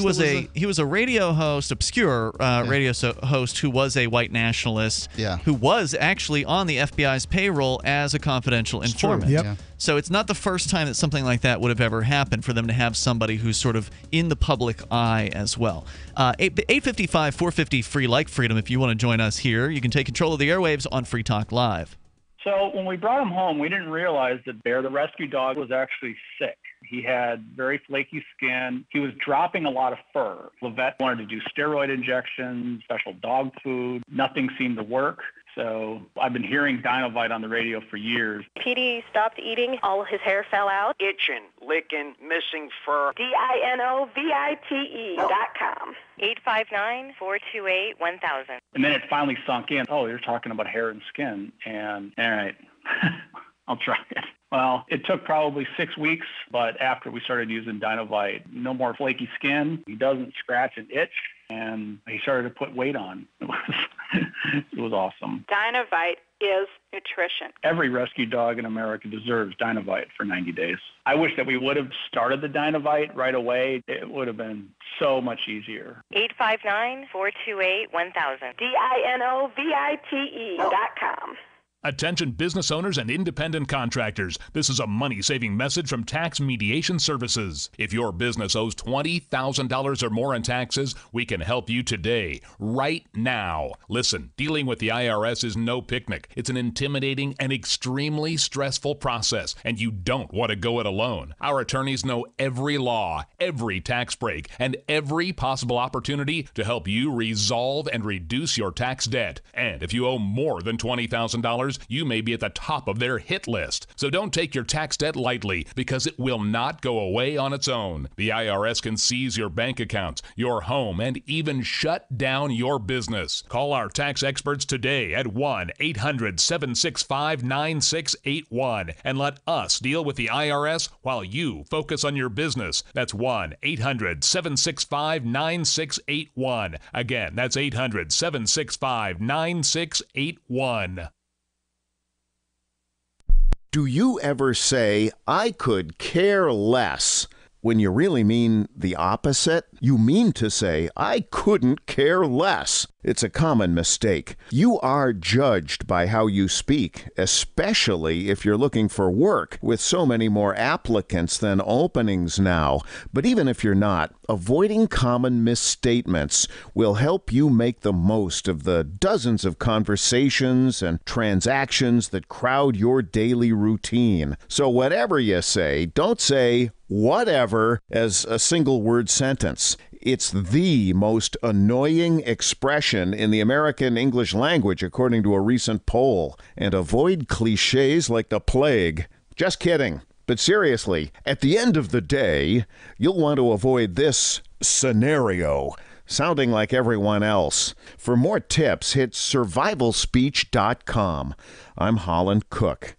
was a radio host, obscure radio host who was a white nationalist. Yeah. Who was actually on the FBI's payroll as a confidential informant. Yep. Yeah. So it's not the first time that something like that would have ever happened, for them to have somebody who's sort of in the public eye as well. 855-450 free like freedom. If you want to join us here, you can take control of the airwaves on Free Talk Live. So when we brought him home, we didn't realize that Bear, the rescue dog, was actually sick. He had very flaky skin. He was dropping a lot of fur. The vet wanted to do steroid injections, special dog food. Nothing seemed to work. So I've been hearing Dinovite on the radio for years. PD stopped eating. All his hair fell out. Itching, licking, missing fur. DINOVITE.com. 859-428-1000. And then it finally sunk in. Oh, you're talking about hair and skin. And all right, I'll try it. Well, it took probably 6 weeks, but after we started using Dinovite, no more flaky skin. He doesn't scratch and itch, and he started to put weight on. It was awesome. Dinovite is nutrition. Every rescue dog in America deserves Dinovite for 90 days. I wish that we would have started the Dinovite right away. It would have been so much easier. 859-428-1000. DINOVITE.com. Attention business owners and independent contractors. This is a money-saving message from Tax Mediation Services. If your business owes $20,000 or more in taxes, we can help you today, right now. Listen, dealing with the IRS is no picnic. It's an intimidating and extremely stressful process, and you don't want to go it alone. Our attorneys know every law, every tax break, and every possible opportunity to help you resolve and reduce your tax debt. And if you owe more than $20,000, you may be at the top of their hit list. So don't take your tax debt lightly, because it will not go away on its own. The IRS can seize your bank accounts, your home, and even shut down your business. Call our tax experts today at 1-800-765-9681 and let us deal with the IRS while you focus on your business. That's 1-800-765-9681. Again, that's 800-765-9681. Do you ever say, I could care less, when you really mean the opposite? You mean to say, I couldn't care less. It's a common mistake. You are judged by how you speak, especially if you're looking for work, with so many more applicants than openings now. But even if you're not, avoiding common misstatements will help you make the most of the dozens of conversations and transactions that crowd your daily routine. So whatever you say, don't say whatever as a single word sentence. It's the most annoying expression in the American English language, according to a recent poll. And avoid cliches like the plague. Just kidding. But seriously, at the end of the day, you'll want to avoid this scenario, sounding like everyone else. For more tips, hit survivalspeech.com. I'm Holland Cook.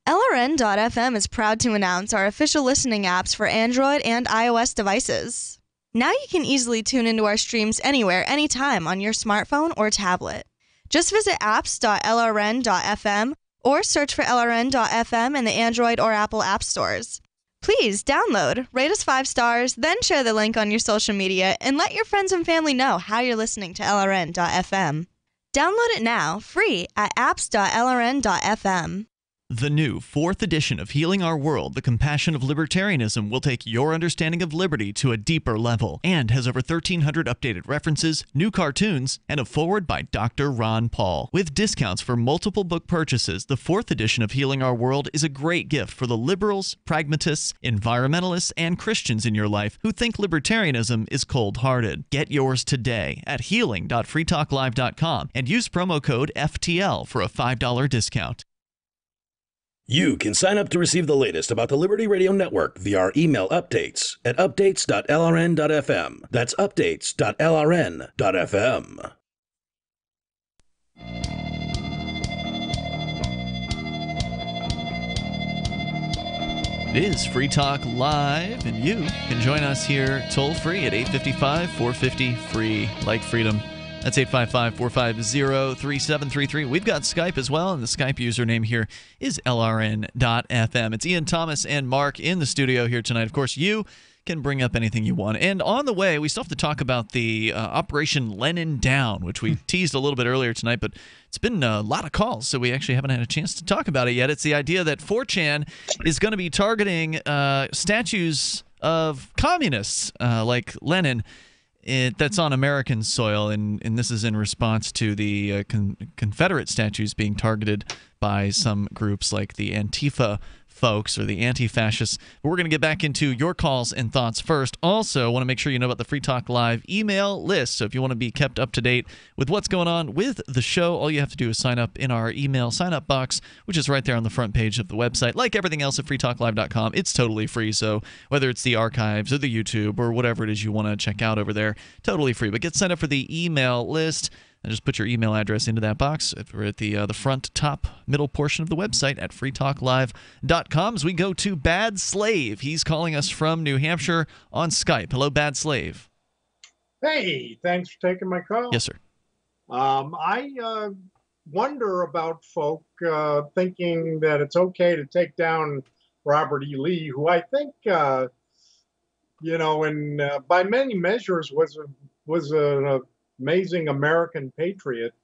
LRN.FM is proud to announce our official listening apps for Android and iOS devices. Now you can easily tune into our streams anywhere, anytime on your smartphone or tablet. Just visit apps.lrn.fm or search for LRN.FM in the Android or Apple app stores. Please download, rate us 5 stars, then share the link on your social media and let your friends and family know how you're listening to LRN.FM. Download it now, free at apps.lrn.fm. The new 4th edition of Healing Our World, The Compassion of Libertarianism, will take your understanding of liberty to a deeper level and has over 1,300 updated references, new cartoons, and a foreword by Dr. Ron Paul. With discounts for multiple book purchases, the 4th edition of Healing Our World is a great gift for the liberals, pragmatists, environmentalists, and Christians in your life who think libertarianism is cold-hearted. Get yours today at healing.freetalklive.com and use promo code FTL for a $5 discount. You can sign up to receive the latest about the Liberty Radio Network via our email updates at updates.lrn.fm. That's updates.lrn.fm. It is Free Talk Live, and you can join us here toll-free at 855-450-FREE, like freedom. That's 855-450-3733. We've got Skype as well, and the Skype username here is LRN.FM. It's Ian, Thomas, and Mark in the studio here tonight. Of course, you can bring up anything you want. And on the way, we still have to talk about the Operation Lenin Down, which we teased a little bit earlier tonight, but it's been a lot of calls, so we actually haven't had a chance to talk about it yet. It's the idea that 4chan is going to be targeting statues of communists like Lenin, that's on American soil, and this is in response to the Confederate statues being targeted by some groups like the Antifa folks or the anti-fascists. But we're going to get back into your calls and thoughts first. Also, I want to make sure you know about the Free Talk Live email list. So if you want to be kept up to date with what's going on with the show, all you have to do is sign up in our email sign-up box, which is right there on the front page of the website. Like everything else at freetalklive.com, it's totally free. So whether it's the archives or the YouTube or whatever it is you want to check out over there, totally free. But get signed up for the email list. And just put your email address into that box. We're at the front, top, middle portion of the website at freetalklive.com. As we go to Bad Slave. He's calling us from New Hampshire on Skype. Hello, Bad Slave. Hey, thanks for taking my call. Yes, sir. I wonder about folk thinking that it's okay to take down Robert E. Lee, who I think, by many measures was an amazing American patriot,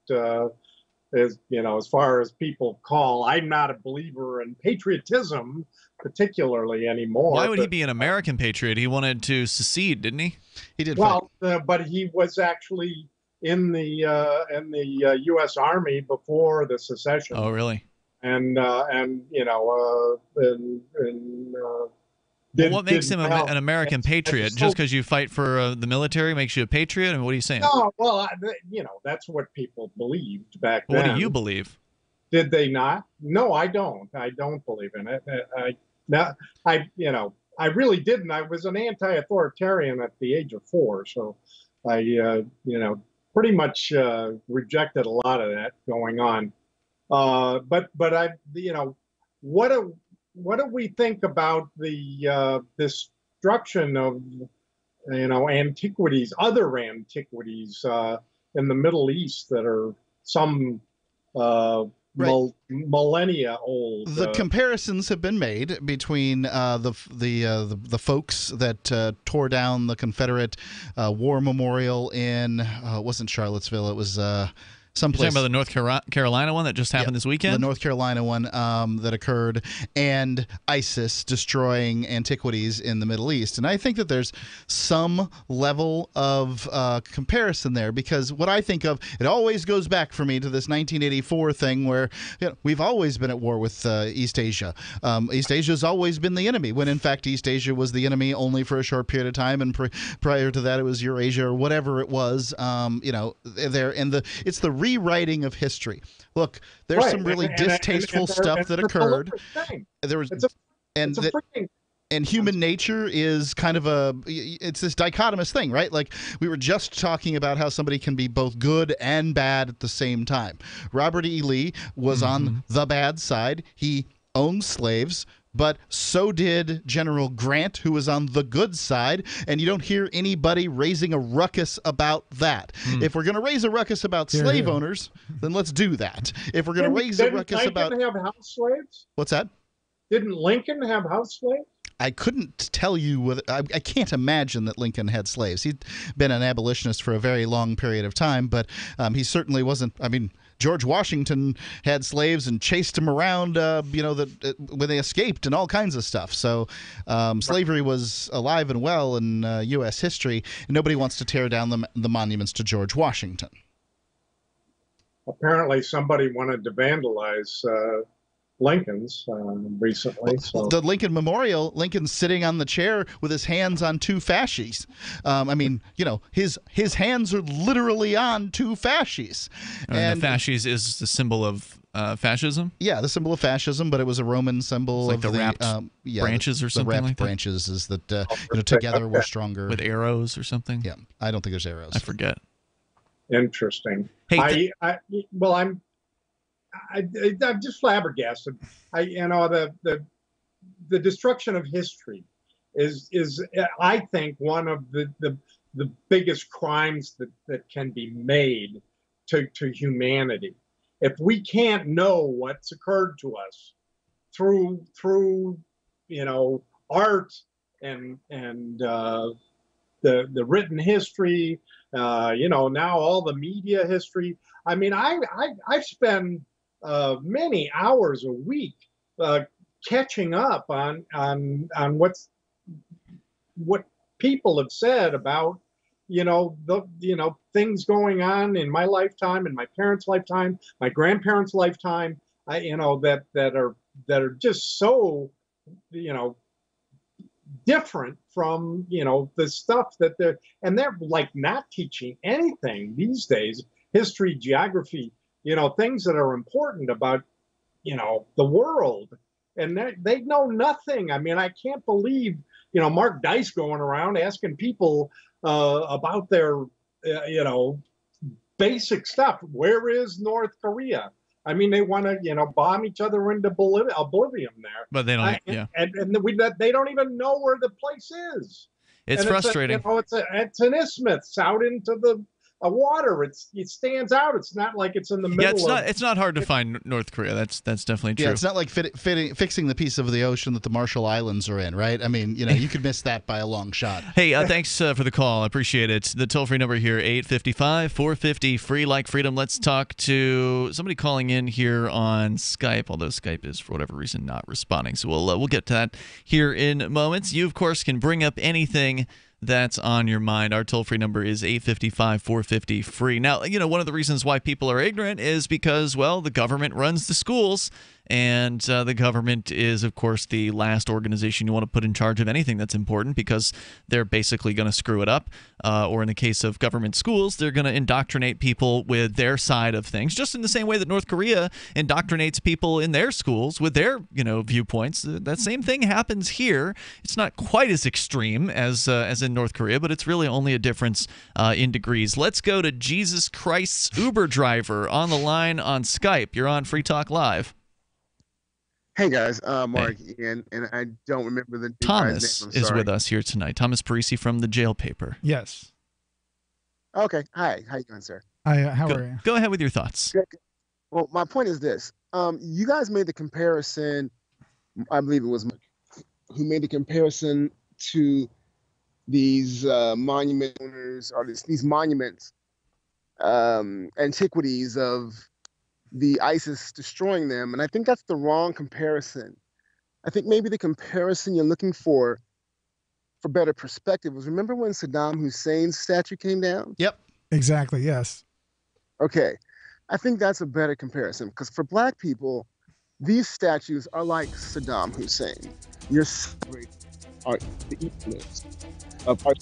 as far as people call. I'm not a believer in patriotism particularly anymore. Why would he be an American patriot? He wanted to secede, didn't he? He did. Well, but he was actually in the U.S. Army before the secession. Oh, really? And what makes him an American patriot? Just because you fight for the military makes you a patriot? And what are you saying? No, well, that's what people believed back then. What do you believe? Did they not? No, I don't. I don't believe in it. I really didn't. I was an anti-authoritarian at the age of 4, so I, pretty much rejected a lot of that going on. But I, what do we think about the destruction of antiquities, other antiquities in the Middle East that are some millennia old? The comparisons have been made between the folks that tore down the Confederate war memorial in it wasn't Charlottesville, it was someplace. You're talking about the North Carolina one that just happened this weekend? The North Carolina one that occurred, and ISIS destroying antiquities in the Middle East. And I think that there's some level of comparison there, because what I think of, it always goes back for me to this 1984 thing where we've always been at war with East Asia. East Asia's always been the enemy, when in fact East Asia was the enemy only for a short period of time, and prior to that it was Eurasia or whatever it was. It's the rewriting of history. Look, there's some really distasteful stuff that occurred. There was, and human nature is kind of it's this dichotomous thing, right? Like, we were just talking about how somebody can be both good and bad at the same time. Robert E. Lee was on the bad side. He owned slaves. But so did General Grant, who was on the good side, and you don't hear anybody raising a ruckus about that. If we're going to raise a ruckus about slave owners, then let's do that. If we're going to raise a ruckus about... Didn't Lincoln have house slaves? What's that? Didn't Lincoln have house slaves? I couldn't tell you whether... I can't imagine that Lincoln had slaves. He'd been an abolitionist for a very long period of time, but he certainly wasn't... I mean... George Washington had slaves and chased them around, when they escaped and all kinds of stuff. So slavery was alive and well in U.S. history, and nobody wants to tear down the monuments to George Washington. Apparently somebody wanted to vandalize Lincoln's recently. So. The Lincoln Memorial, Lincoln's sitting on the chair with his hands on 2 fasces. His hands are literally on 2 fasces. And the fasces is the symbol of fascism? Yeah, the symbol of fascism, but it was a Roman symbol of the wrapped branches or something the wrapped like that? branches is that together we're stronger. With arrows or something? Yeah, I don't think there's arrows. I forget. Interesting. Hey, I'm just flabbergasted. The destruction of history is I think one of the biggest crimes that can be made to humanity. If we can't know what's occurred to us through art and the written history, now all the media history. I mean, I spend many hours a week catching up on what people have said about things going on in my lifetime, in my parents' lifetime, my grandparents' lifetime. That are just so different from the stuff that they're like not teaching anything these days. History, geography, things that are important about, the world. And they know nothing. I mean, I can't believe, Mark Dice going around asking people about their, basic stuff. Where is North Korea? I mean, they want to, bomb each other into oblivion there. But they don't, And they don't even know where the place is. It's frustrating. It's an isthmus out into water. It stands out. It's not like it's in the middle. Yeah, it's not hard to find North Korea. That's definitely true. Yeah, it's not like fixing the piece of the ocean that the Marshall Islands are in, right? I mean, you could miss that by a long shot. Hey, thanks for the call. I appreciate it. The toll-free number here, 855-450-FREE like freedom. Let's talk to somebody calling in here on Skype, although Skype is, for whatever reason, not responding. So we'll get to that here in moments. You, of course, can bring up anything that's on your mind. Our toll-free number is 855-450-FREE. Now, one of the reasons why people are ignorant is because, well, the government runs the schools, and the government is, of course, the last organization you want to put in charge of anything that's important because they're basically going to screw it up. Or in the case of government schools, they're going to indoctrinate people with their side of things, just in the same way that North Korea indoctrinates people in their schools with their, viewpoints. That same thing happens here. It's not quite as extreme as in North Korea, but it's really only a difference in degrees. Let's go to Jesus Christ's Uber driver on the line on Skype. You're on Free Talk Live. Hey guys, Mark, Ian, and I don't remember the Thomas guy's name. is with us here tonight. Thomas Parisi from the Jail Paper. Yes. Okay. Hi. How you doing, sir? How are you? Go ahead with your thoughts. Good. Well, my point is this. You guys made the comparison, I believe it was Mike, who made the comparison to these monument owners or these monuments, antiquities of the ISIS destroying them. And I think that's the wrong comparison. I think maybe the comparison you're looking for better perspective was, remember when Saddam Hussein's statue came down? Yep. Exactly, yes. Okay. I think that's a better comparison because for black people, these statues are like Saddam Hussein. You're celebrating the evilness of our.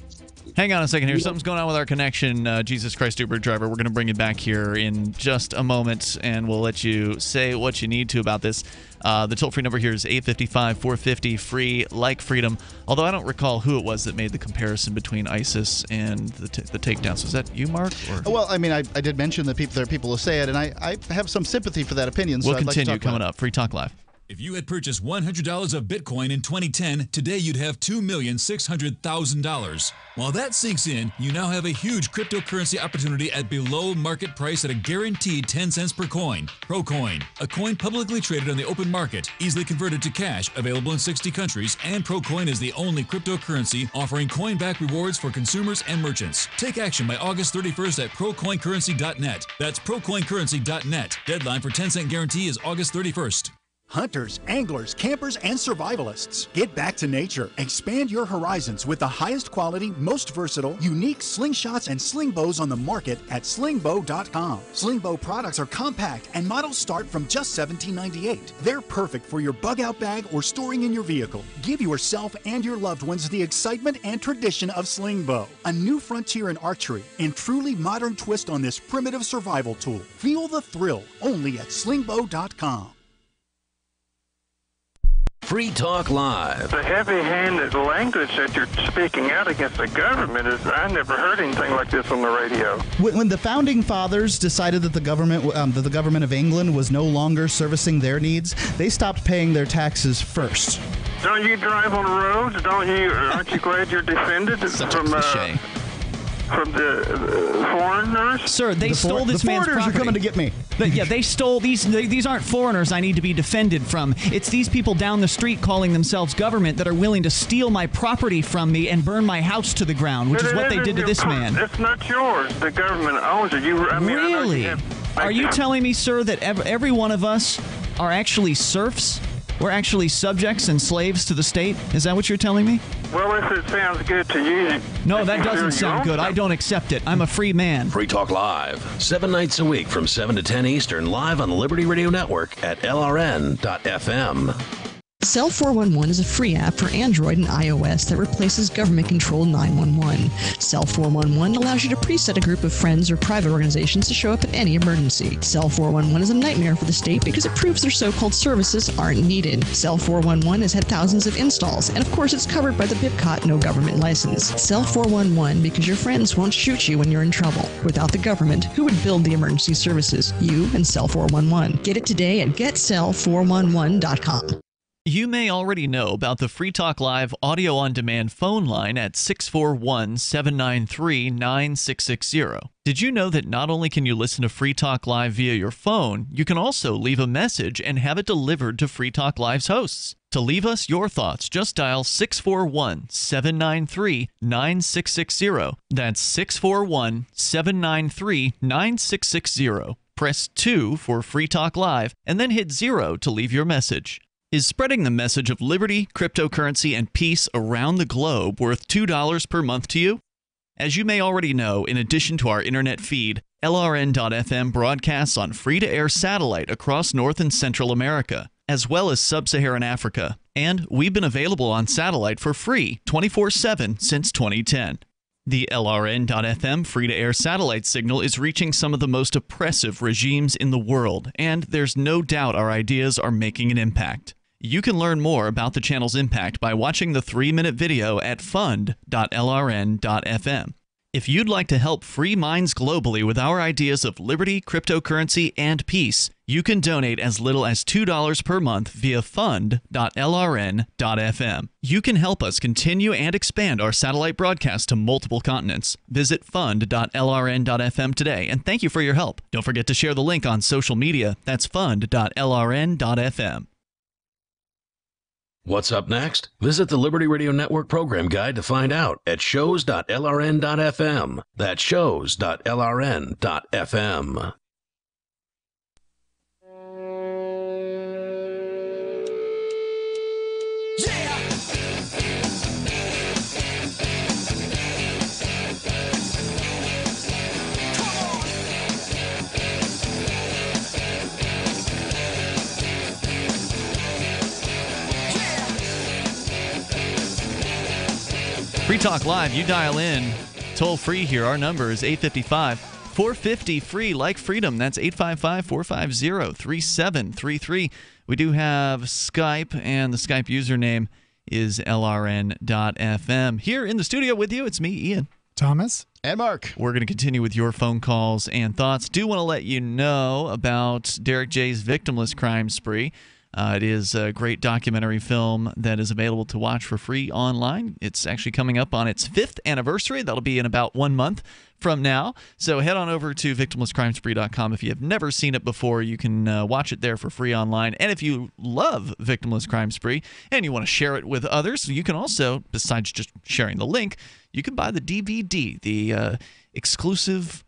Hang on a second here. Something's going on with our connection, Jesus Christ Uber driver. We're going to bring you back here in just a moment, and we'll let you say what you need to about this. The toll-free number here is 855-450-FREE like freedom, although I don't recall who it was that made the comparison between ISIS and the takedowns. Was that you, Mark? Or? Well, I mean, I did mention that there are people who say it, and I have some sympathy for that opinion. So We'll I'd continue like to talk coming up. Free Talk Live. If you had purchased $100 of Bitcoin in 2010, today you'd have $2,600,000. While that sinks in, you now have a huge cryptocurrency opportunity at below market price at a guaranteed 10 cents per coin. ProCoin, a coin publicly traded on the open market, easily converted to cash, available in 60 countries, and ProCoin is the only cryptocurrency offering coin-back rewards for consumers and merchants. Take action by August 31st at ProCoinCurrency.net. That's ProCoinCurrency.net. Deadline for 10-cent guarantee is August 31st. Hunters, anglers, campers, and survivalists. Get back to nature. Expand your horizons with the highest quality, most versatile, unique slingshots and sling bows on the market at slingbow.com. Slingbow products are compact and models start from just $17.98. They're perfect for your bug-out bag or storing in your vehicle. Give yourself and your loved ones the excitement and tradition of slingbow, a new frontier in archery and truly modern twist on this primitive survival tool. Feel the thrill only at slingbow.com. Free Talk Live. The heavy-handed language that you're speaking out against the government is, I never heard anything like this on the radio. When the founding fathers decided that the government of England was no longer servicing their needs, they stopped paying their taxes first. Don't you drive on the roads? Aren't you glad you're defended from the foreigners? Sir, they stole this man's property. The foreigners are coming to get me. Yeah, they stole these. These aren't foreigners I need to be defended from. It's these people down the street calling themselves government that are willing to steal my property from me and burn my house to the ground, which is what they did to this man. It's not yours. The government owns it. Really? Are you telling me, sir, that every one of us are actually serfs? We're actually subjects and slaves to the state? Is that what you're telling me? Well, if it sounds good to you... No, that doesn't sound good. I don't accept it. I'm a free man. Free Talk Live, 7 nights a week from 7 to 10 Eastern, live on the Liberty Radio Network at LRN.FM. Cell 411 is a free app for Android and iOS that replaces government-controlled 911. Cell 411 allows you to preset a group of friends or private organizations to show up at any emergency. Cell 411 is a nightmare for the state because it proves their so-called services aren't needed. Cell 411 has had thousands of installs, and of course it's covered by the BIPCOT no government license. Cell 411 because your friends won't shoot you when you're in trouble. Without the government, who would build the emergency services? You and Cell 411. Get it today at getcell411.com. You may already know about the Free Talk Live audio-on-demand phone line at 641-793-9660. Did you know that not only can you listen to Free Talk Live via your phone, you can also leave a message and have it delivered to Free Talk Live's hosts? To leave us your thoughts, just dial 641-793-9660. That's 641-793-9660. Press 2 for Free Talk Live, and then hit 0 to leave your message. Is spreading the message of liberty, cryptocurrency, and peace around the globe worth $2 per month to you? As you may already know, in addition to our internet feed, LRN.FM broadcasts on free-to-air satellite across North and Central America, as well as Sub-Saharan Africa. And we've been available on satellite for free 24/7 since 2010. The LRN.FM free-to-air satellite signal is reaching some of the most oppressive regimes in the world, and there's no doubt our ideas are making an impact. You can learn more about the channel's impact by watching the 3-minute video at fund.lrn.fm. If you'd like to help free minds globally with our ideas of liberty, cryptocurrency, and peace, you can donate as little as $2 per month via fund.lrn.fm. You can help us continue and expand our satellite broadcast to multiple continents. Visit fund.lrn.fm today, and thank you for your help. Don't forget to share the link on social media. That's fund.lrn.fm. What's up next? Visit the Liberty Radio Network program guide to find out at shows.lrn.fm. That's shows.lrn.fm. Free Talk Live, you dial in toll free here. Our number is 855-450-FREE, like freedom. That's 855-450-3733. We do have Skype, and the Skype username is LRN.FM. Here in the studio with you, it's me, Ian. Thomas. And Mark. We're going to continue with your phone calls and thoughts. Do want to let you know about Derek J's Victimless Crime Spree. It is a great documentary film that is available to watch for free online. It's actually coming up on its 5th anniversary. That'll be in about 1 month from now. So head on over to victimlesscrimespree.com. If you have never seen it before, you can watch it there for free online. And if you love Victimless Crime Spree and you want to share it with others, you can also, besides just sharing the link, you can buy the DVD, the exclusive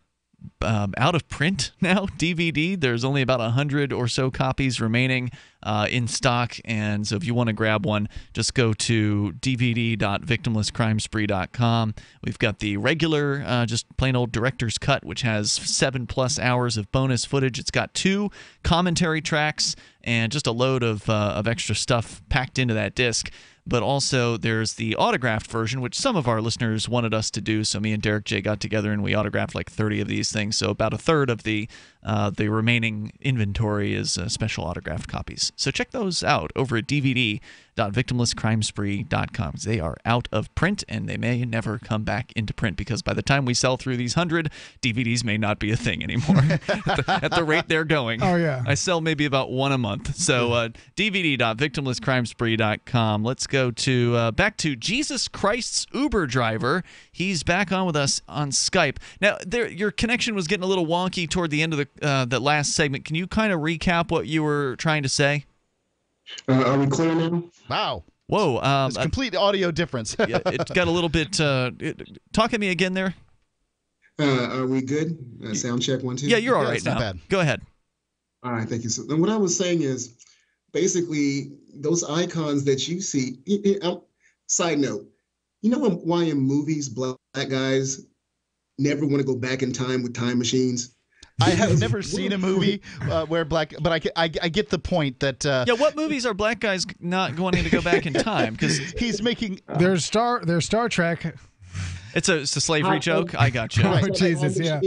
out of print now DVD. There's only about 100 or so copies remaining in stock, and so if you want to grab one, just go to dvd.victimlesscrimespree.com. We've got the regular, just plain old director's cut, which has 7+ hours of bonus footage. It's got 2 commentary tracks and just a load of extra stuff packed into that disc. But also there's the autographed version, which some of our listeners wanted us to do. So me and Derek J got together and we autographed like 30 of these things. So about a third of the remaining inventory is special autographed copies. So check those out over at dvd.victimlesscrimespree.com. They are out of print, and they may never come back into print because by the time we sell through these 100, DVDs may not be a thing anymore at the rate they're going. Oh, yeah. I sell maybe about 1 a month. So dvd.victimlesscrimespree.com. Let's go to back to Jesus Christ's Uber driver. He's back on with us on Skype. Now, your connection was getting a little wonky toward the end of that last segment. Can you kind of recap what you were trying to say? Are we clear now? Wow. Whoa. There's complete audio difference. Yeah, it got a little bit... talk at me again there. Are we good? Sound check 1 2. Yeah, you're all right now. Not bad. Go ahead. All right, thank you. So what I was saying is, basically, those icons that you see. Side note, you know why in movies black guys never want to go back in time with time machines? I have never seen a movie where black, but I get the point that. Yeah, what movies are black guys not wanting to go back in time? Because he's making. There's Star Trek. It's a slavery joke. I got you. Oh, Jesus, yeah.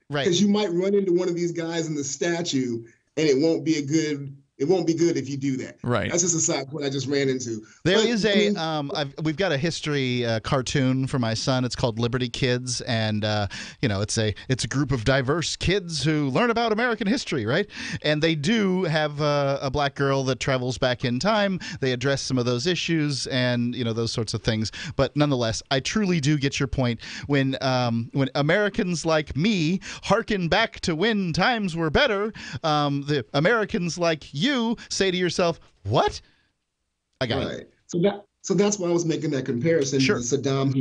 Right. Because you might run into one of these guys in the statue, and it won't be a good It won't be good if you do that. Right. That's just a side point I just ran into. There is we've got a history cartoon for my son. It's called Liberty Kids, and it's a group of diverse kids who learn about American history, right? And they do have a black girl that travels back in time. They address some of those issues and those sorts of things. But nonetheless, I truly do get your point. When Americans like me hearken back to when times were better, the Americans like you say to yourself, what? I got it. So that's why I was making that comparison Sure. to the Saddam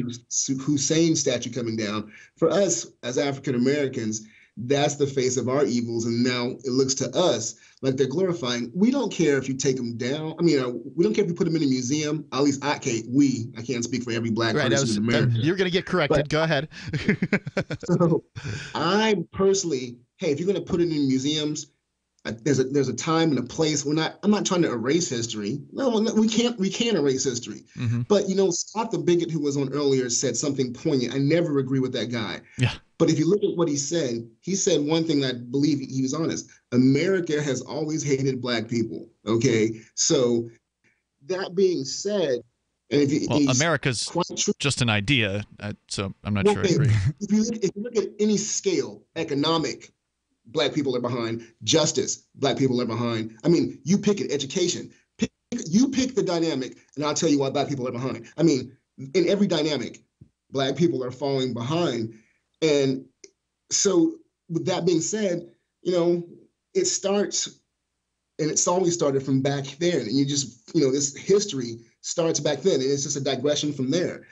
Hussein statue coming down. For us as African Americans, that's the face of our evils, and now it looks to us like they're glorifying. We don't care if you take them down. I mean, we don't care if you put them in a museum. At least I can't. I can't speak for every black person in America. You're going to get corrected. Go ahead. So I personally, if you're going to put it in museums, there's a time and a place. I'm not trying to erase history. No, we can't erase history. Mm-hmm. But Scott the bigot who was on earlier said something poignant. I never agree with that guy. Yeah. But if you look at what he said one thing that I believe he was honest. America has always hated black people. Okay, so that being said, America's just an idea, so I'm not sure I agree. If you look at any scale, economic, black people are behind. Justice, black people are behind. I mean, you pick it. Education, you pick the dynamic, and I'll tell you why black people are behind. I mean, in every dynamic, black people are falling behind. And so with that being said, it starts, and it's always started from back then. And you just, this history starts back then, and it's just a digression from there.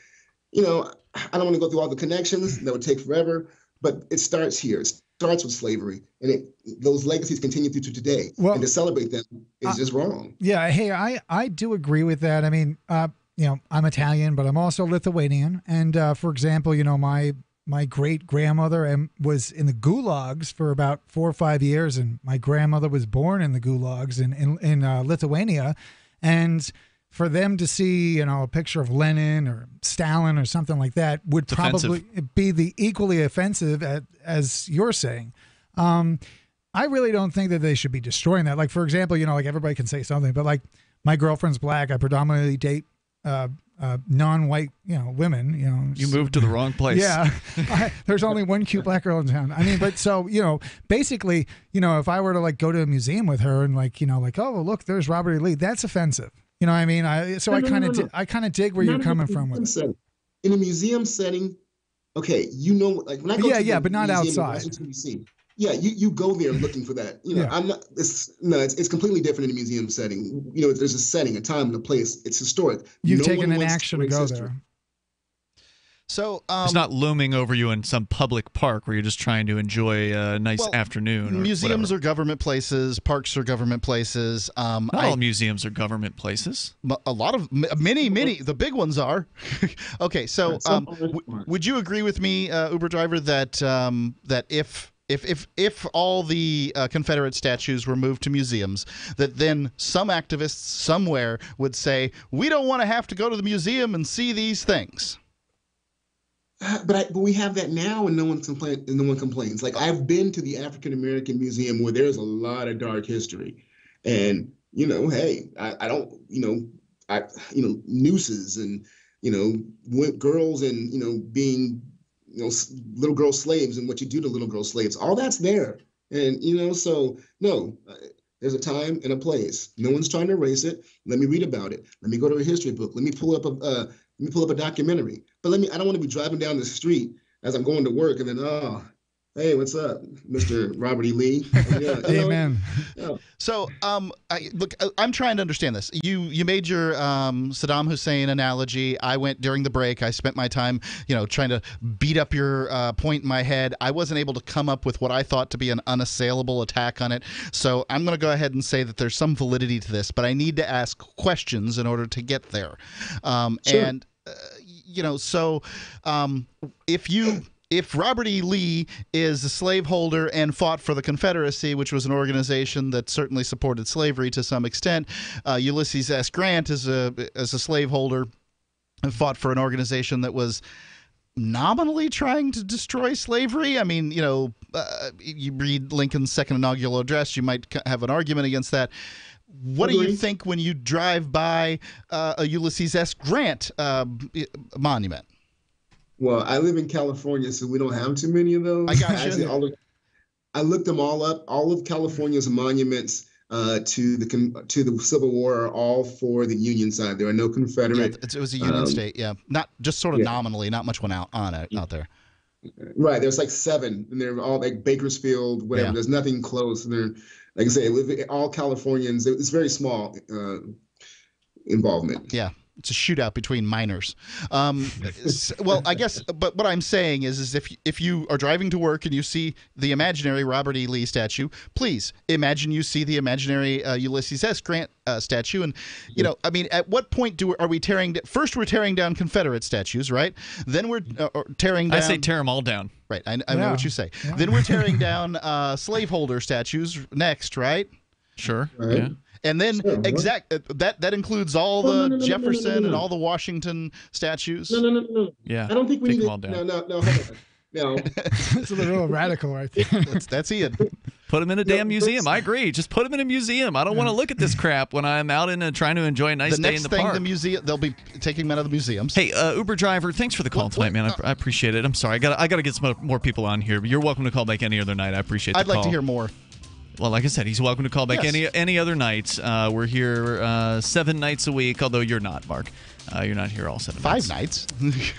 I don't want to go through all the connections. That would take forever, but it starts here. It starts with slavery, and those legacies continue through to today. Well, and to celebrate them is just wrong. Yeah, hey, I do agree with that. I mean, I'm Italian, but I'm also Lithuanian. And for example, my great grandmother was in the gulags for about 4 or 5 years, and my grandmother was born in the gulags in Lithuania, and for them to see, a picture of Lenin or Stalin or something like that would probably be the equally offensive as you're saying. I really don't think that they should be destroying that. Like, for example, like everybody can say something, but like my girlfriend's black. I predominantly date non-white, women. You moved to the wrong place. Yeah, there's only one cute black girl in town. I mean, but so basically, if I were to like go to a museum with her and oh look, there's Robert E. Lee, that's offensive. You know what I mean? I kind of dig where you're coming from with it. In a museum setting, okay, like when I go to but not outside. Yeah, you go there looking for that. I'm not. It's completely different in a museum setting. There's a setting, a time, and a place. It's historic. You've taken an action to go there. So it's not looming over you in some public park where you're just trying to enjoy a nice afternoon. Museums are government places. Parks are government places. Not all museums are government places. A lot of many. The big ones are. Okay, so would you agree with me, Uber driver, that if all the Confederate statues were moved to museums, that then some activists somewhere would say, we don't want to have to go to the museum and see these things? But we have that now, and no one complains. Like, I've been to the African American Museum where there's a lot of dark history, and hey, I don't, nooses and girls and being little girl slaves and what you do to little girl slaves, all that's there, and so no. There's a time and a place. No one's trying to erase it. Let me read about it. Let me go to a history book. Let me pull up a documentary. But I don't want to be driving down the street as I'm going to work and then, hey, what's up, Mr. Robert E. Lee? Amen. So, look, I'm trying to understand this. You made your Saddam Hussein analogy. I went during the break. I spent my time, trying to beat up your point in my head. I wasn't able to come up with what I thought to be an unassailable attack on it. So I'm going to go ahead and say that there's some validity to this, but I need to ask questions in order to get there. Sure. And, if Robert E. Lee is a slaveholder and fought for the Confederacy, which was an organization that certainly supported slavery to some extent, Ulysses S. Grant is a slaveholder and fought for an organization that was nominally trying to destroy slavery. I mean, you read Lincoln's second inaugural address, you might have an argument against that. What do you think when you drive by a Ulysses S. Grant monument? Well, I live in California, so we don't have too many of those. I got you. Actually, I looked them all up. All of California's monuments to the Civil War are all for the Union side. There are no Confederate. Yeah, it was a Union state. Yeah, not just sort of nominally. Not much went out there. Right. There's like 7, and they're all like Bakersfield, whatever. Yeah. There's nothing close. And they're, like I say, all Californians. It's very small involvement. Yeah. It's a shootout between miners. Well, I guess, but what I'm saying is if you are driving to work and you see the imaginary Robert E. Lee statue, please imagine you see the imaginary Ulysses S. Grant statue. And, I mean, at what point are we tearing – first we're tearing down Confederate statues, right? Then we're tearing down – I say tear them all down. Right. I know what you say. Yeah. Then we're tearing down slaveholder statues next, right? Sure. Right. Yeah. And then that includes all the Jefferson and all the Washington statues. No. Yeah. I don't think we need them all down. No. Hold on. No. It's a little radical right there. That's Ian. Put them in a damn museum. I agree. Just put them in a museum. I don't want to look at this crap when I'm out trying to enjoy a nice day in the park. The museum, they'll be taking them out of the museums. Hey, Uber driver, thanks for the call tonight, man. I appreciate it. I'm sorry. I got to get some more people on here. You're welcome to call back any other night. I appreciate the call. I'd like to hear more. Well, like I said, he's welcome to call back any other night. We're here 7 nights a week, although you're not, Mark. You're not here all 7 nights. 5 nights.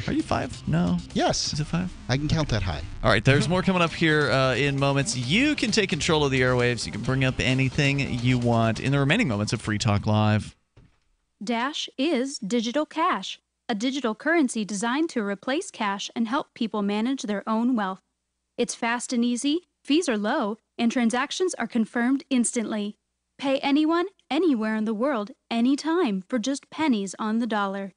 Are you 5? No. Yes. Is it 5? I can count that high. All right, there's more coming up here in moments. You can take control of the airwaves. You can bring up anything you want in the remaining moments of Free Talk Live. Dash is digital cash, a digital currency designed to replace cash and help people manage their own wealth. It's fast and easy, fees are low, and transactions are confirmed instantly. Pay anyone, anywhere in the world, anytime for just pennies on the dollar.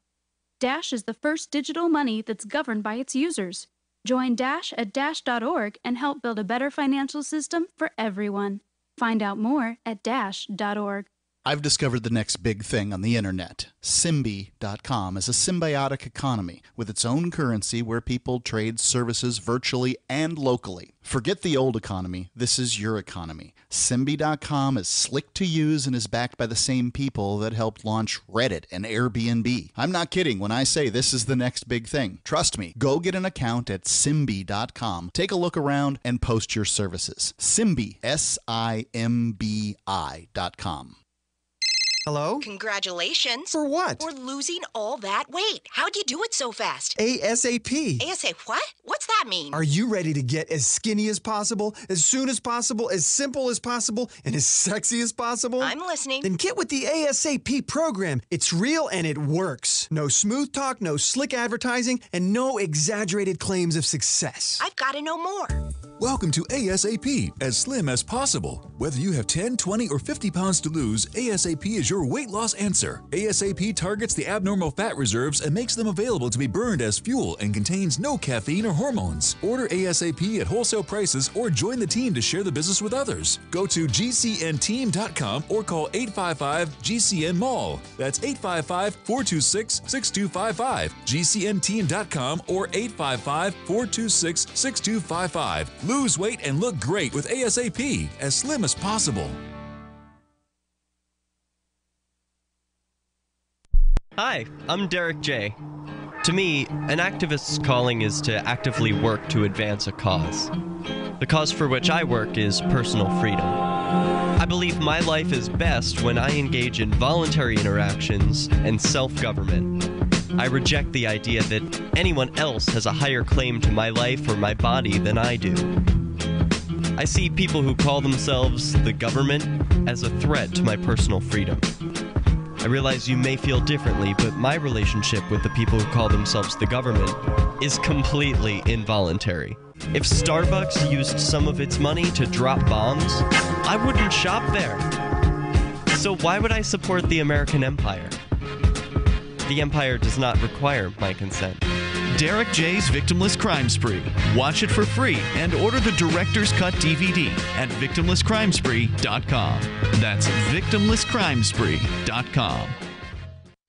Dash is the first digital money that's governed by its users. Join Dash at dash.org and help build a better financial system for everyone. Find out more at dash.org. I've discovered the next big thing on the internet. Symbi.com is a symbiotic economy with its own currency where people trade services virtually and locally. Forget the old economy. This is your economy. Symbi.com is slick to use and is backed by the same people that helped launch Reddit and Airbnb. I'm not kidding when I say this is the next big thing. Trust me. Go get an account at Symbi.com. Take a look around and post your services. Symbi, SIMBI.com. Hello? Congratulations. For what? For losing all that weight. How'd you do it so fast? ASAP. ASAP what? What's that mean? Are you ready to get as skinny as possible, as soon as possible, as simple as possible, and as sexy as possible? I'm listening. Then get with the ASAP program. It's real and it works. No smooth talk, no slick advertising, and no exaggerated claims of success. I've got to know more. Welcome to ASAP, as slim as possible. Whether you have 10, 20, or 50 pounds to lose, ASAP is your weight loss answer. ASAP targets the abnormal fat reserves and makes them available to be burned as fuel and contains no caffeine or hormones. Order ASAP at wholesale prices or join the team to share the business with others. Go to GCNteam.com or call 855-GCN-MALL. That's 855-426-6255. GCNteam.com or 855-426-6255. Lose weight and look great with ASAP, as slim as possible. Hi, I'm Derek J. To me, an activist's calling is to actively work to advance a cause. The cause for which I work is personal freedom. I believe my life is best when I engage in voluntary interactions and self-government. I reject the idea that anyone else has a higher claim to my life or my body than I do. I see people who call themselves the government as a threat to my personal freedom. I realize you may feel differently, but my relationship with the people who call themselves the government is completely involuntary. If Starbucks used some of its money to drop bombs, I wouldn't shop there. So why would I support the American empire? The empire does not require my consent. Derek J's Victimless Crime Spree. Watch it for free and order the Director's Cut DVD at victimlesscrimespree.com. That's victimlesscrimespree.com.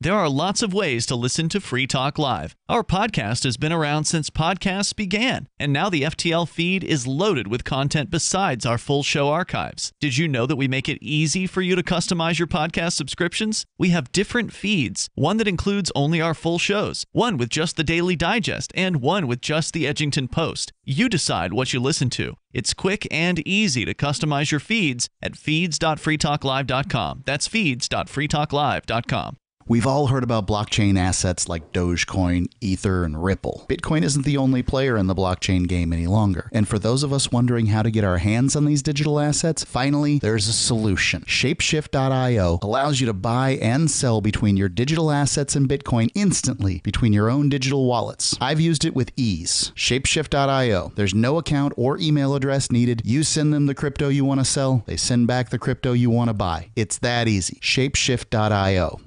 There are lots of ways to listen to Free Talk Live. Our podcast has been around since podcasts began, and now the FTL feed is loaded with content besides our full show archives. Did you know that we make it easy for you to customize your podcast subscriptions? We have different feeds, one that includes only our full shows, one with just the Daily Digest, and one with just the Edgington Post. You decide what you listen to. It's quick and easy to customize your feeds at feeds.freetalklive.com. That's feeds.freetalklive.com. We've all heard about blockchain assets like Dogecoin, Ether, and Ripple. Bitcoin isn't the only player in the blockchain game any longer. And for those of us wondering how to get our hands on these digital assets, finally, there's a solution. Shapeshift.io allows you to buy and sell between your digital assets and Bitcoin instantly between your own digital wallets. I've used it with ease. Shapeshift.io. There's no account or email address needed. You send them the crypto you want to sell. They send back the crypto you want to buy. It's that easy. Shapeshift.io.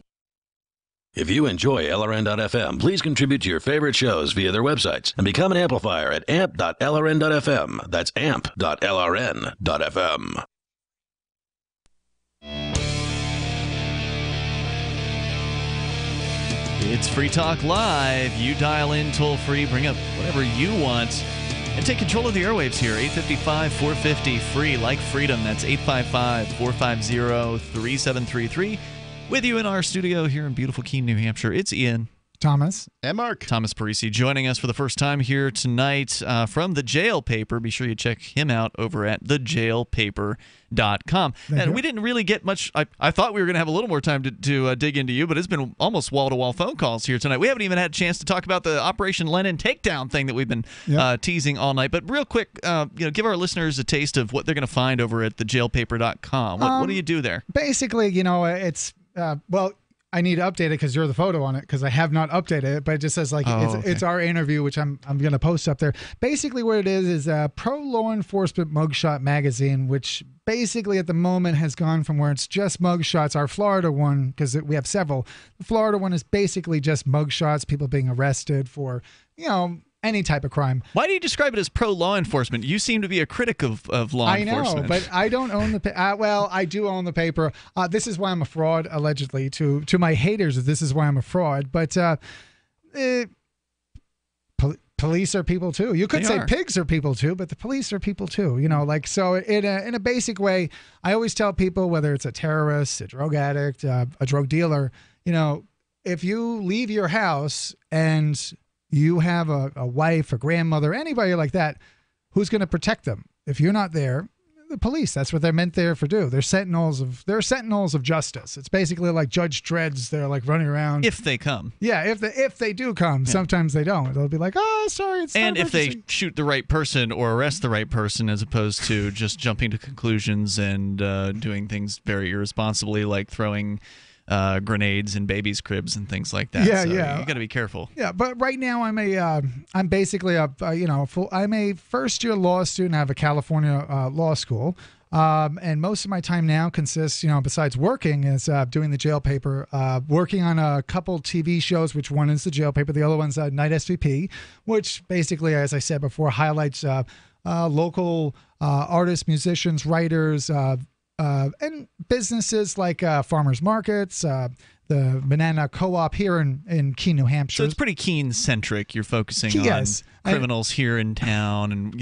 If you enjoy LRN.FM, please contribute to your favorite shows via their websites and become an amplifier at amp.lrn.fm. That's amp.lrn.fm. It's Free Talk Live. You dial in toll-free, bring up whatever you want, and take control of the airwaves here. 855-450-FREE, like freedom. That's 855-450-3733. With you in our studio here in beautiful Keene, New Hampshire, it's Ian. Thomas. And Mark. Thomas Parisi joining us for the first time here tonight from The Jail Paper. Be sure you check him out over at thejailpaper.com. And we didn't really get much. I thought we were going to have a little more time to dig into you, but it's been almost wall-to-wall phone calls here tonight. We haven't even had a chance to talk about the Operation Lennon takedown thing that we've been teasing all night. But real quick, give our listeners a taste of what they're going to find over at thejailpaper.com. What do you do there? Basically, it's... well, I need to update it because you're the photo on it because I have not updated it, but it just says it's our interview, which I'm going to post up there. Basically what it is a pro-law enforcement mugshot magazine, which basically at the moment has gone from where it's just mugshots. Our Florida one, because we have several, the Florida one is basically just mugshots, people being arrested for, any type of crime. Why do you describe it as pro-law enforcement? You seem to be a critic of law enforcement. I know, but I don't own the paper. Well, I do own the paper. This is why I'm a fraud, allegedly. To my haters, this is why I'm a fraud. But police are people too. You could say pigs are people too, but the police are people too. So in a basic way, I always tell people, whether it's a terrorist, a drug addict, a drug dealer, if you leave your house and you have a wife, a grandmother, anybody like that, who's going to protect them? If you're not there, the police, that's what they're meant there for do. They're sentinels of justice. It's basically like Judge Dredd's. They're like running around. If they come. Yeah, if they do come. Yeah. Sometimes they don't. They'll be like, oh, sorry. And if they shoot the right person or arrest the right person, as opposed to just jumping to conclusions and doing things very irresponsibly, like throwing grenades in babies' cribs and things like that. Yeah, so yeah. You got to be careful. Yeah, but right now I'm basically I'm a first-year law student. I have a California law school, and most of my time now consists, besides working, is doing the Jail Paper, working on a couple TV shows. Which one is the Jail Paper? The other one's Night SVP, which basically, as I said before, highlights local artists, musicians, writers. And businesses like farmers markets, the banana co-op here in Keene, New Hampshire. So it's pretty Keene-centric. You're focusing on criminals here in town and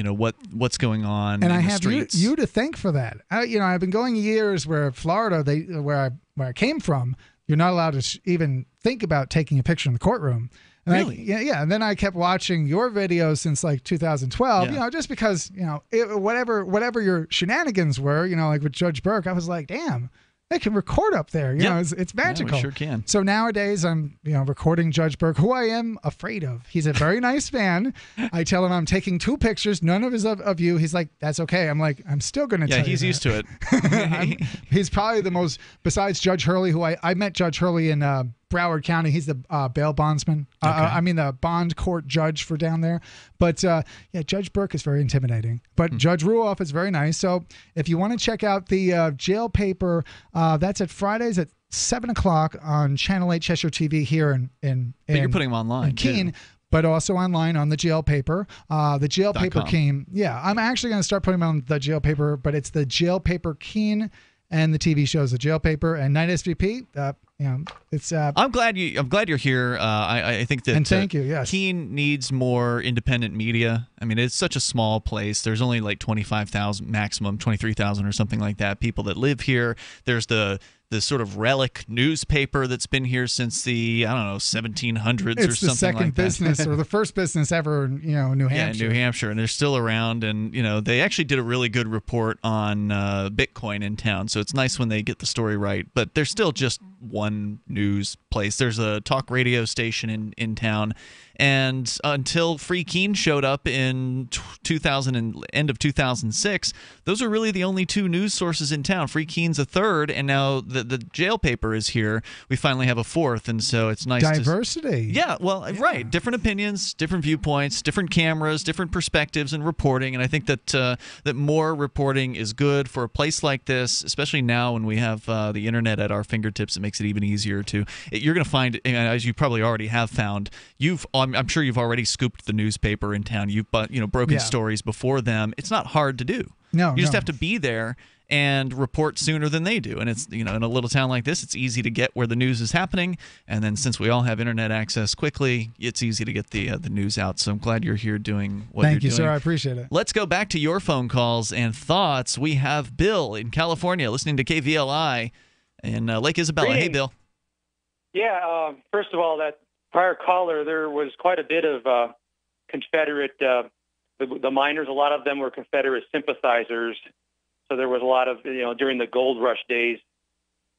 what's going on and in I the have streets. You to thank for that. I've been going years where Florida, where I came from, you're not allowed to even think about taking a picture in the courtroom. And really? And then I kept watching your videos since like 2012, just because, whatever your shenanigans were, like with Judge Burke, I was like, damn, they can record up there. It's magical. Yeah, we sure can. So nowadays I'm, recording Judge Burke, who I am afraid of. He's a very nice man. I tell him I'm taking 2 pictures. None of his of you. He's like, that's okay. I'm like, I'm still going to tell you. Yeah, he's used to it. He's probably the most, besides Judge Hurley, who I met Judge Hurley in Broward County. He's the bail bondsman. The bond court judge for down there. But Judge Burke is very intimidating. But Judge Ruoff is very nice. So if you want to check out the Jail Paper, that's at Fridays at 7 o'clock on Channel 8 Cheshire TV here in But you're putting them online, in Keene. too. But also online on the Jail Paper. The Jail Paper Keene. Yeah, I'm actually going to start putting them on the Jail Paper, but it's the Jail Paper Keene and the TV shows, the Jail Paper and Night SVP. It's. I'm glad you're here. I think that. And thank you. Yes. Keene needs more independent media. I mean, it's such a small place. There's only like 25,000 maximum, 23,000 or something like that people that live here. There's the sort of relic newspaper that's been here since the 1700s it's or something like that. It's the second business or the first business ever in New Hampshire. Yeah, New Hampshire, and they're still around. And they actually did a really good report on Bitcoin in town. So it's nice when they get the story right. But there's still just one news place. There's a talk radio station in town. And until Free Keene showed up in 2000 and end of 2006, those are really the only two news sources in town. Free Keene's a third, and now the jail paper is here. We finally have a fourth, and so it's nice. Diversity. Right. Different opinions, different viewpoints, different cameras, different perspectives and reporting. And I think that that more reporting is good for a place like this, especially now when we have the internet at our fingertips. It makes it even easier to. You're going to find, as you probably already have found, I'm sure you've already scooped the newspaper in town. You've broken stories before them. It's not hard to do. You just have to be there and report sooner than they do. And it's in a little town like this, it's easy to get where the news is happening. And then since we all have internet access quickly, it's easy to get the news out. So I'm glad you're here doing what you're doing. Thank you, sir. I appreciate it. Let's go back to your phone calls and thoughts. We have Bill in California listening to KVLI in Lake Isabella. Hey, Bill. Yeah. First of all, that prior caller, there was quite a bit of Confederate, the miners, a lot of them were Confederate sympathizers. So there was a lot of, during the gold rush days,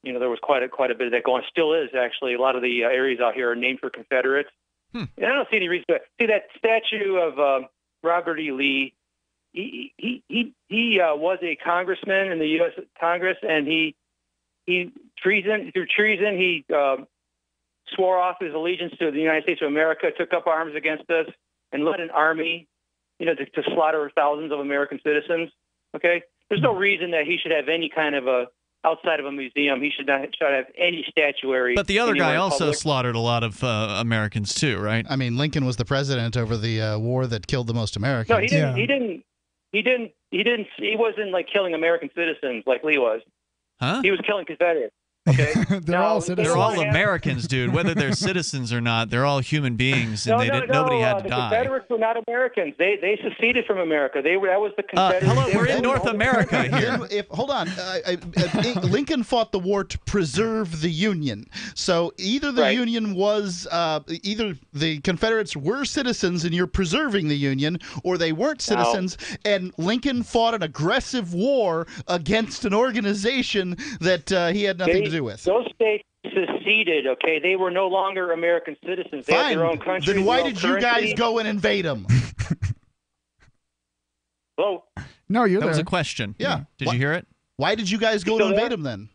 there was quite a bit of that going. Still is, actually. A lot of the areas out here are named for Confederates. And I don't see any reason to see that statue of Robert E. Lee. He was a congressman in the U.S. Congress, and through treason, he swore off his allegiance to the United States of America, took up arms against us, and led an army, to slaughter thousands of American citizens. Okay, there's no reason that he should have any kind of outside of a museum. He should not have any statuary. But the other guy also slaughtered a lot of Americans too, right? I mean, Lincoln was the president over the war that killed the most Americans. No, he didn't. He wasn't like killing American citizens like Lee was. Huh? He was killing Confederates. Okay. They're all citizens. They're all Americans, dude. Whether they're citizens or not, they're all human beings, and nobody had to the die. Confederates were not Americans. They seceded from America. That was the Confederates. Hello, we're in North America here. Hold on. Lincoln fought the war to preserve the Union. So either the Union was, either the Confederates were citizens and you're preserving the Union, or they weren't citizens, and Lincoln fought an aggressive war against an organization that he had nothing to do with. Those states seceded, okay? They were no longer American citizens. They had their own country. Then why did you guys go and invade them? Hello? No, you're there. That was a question. Yeah. Did you hear it? Why did you guys go to invade them then?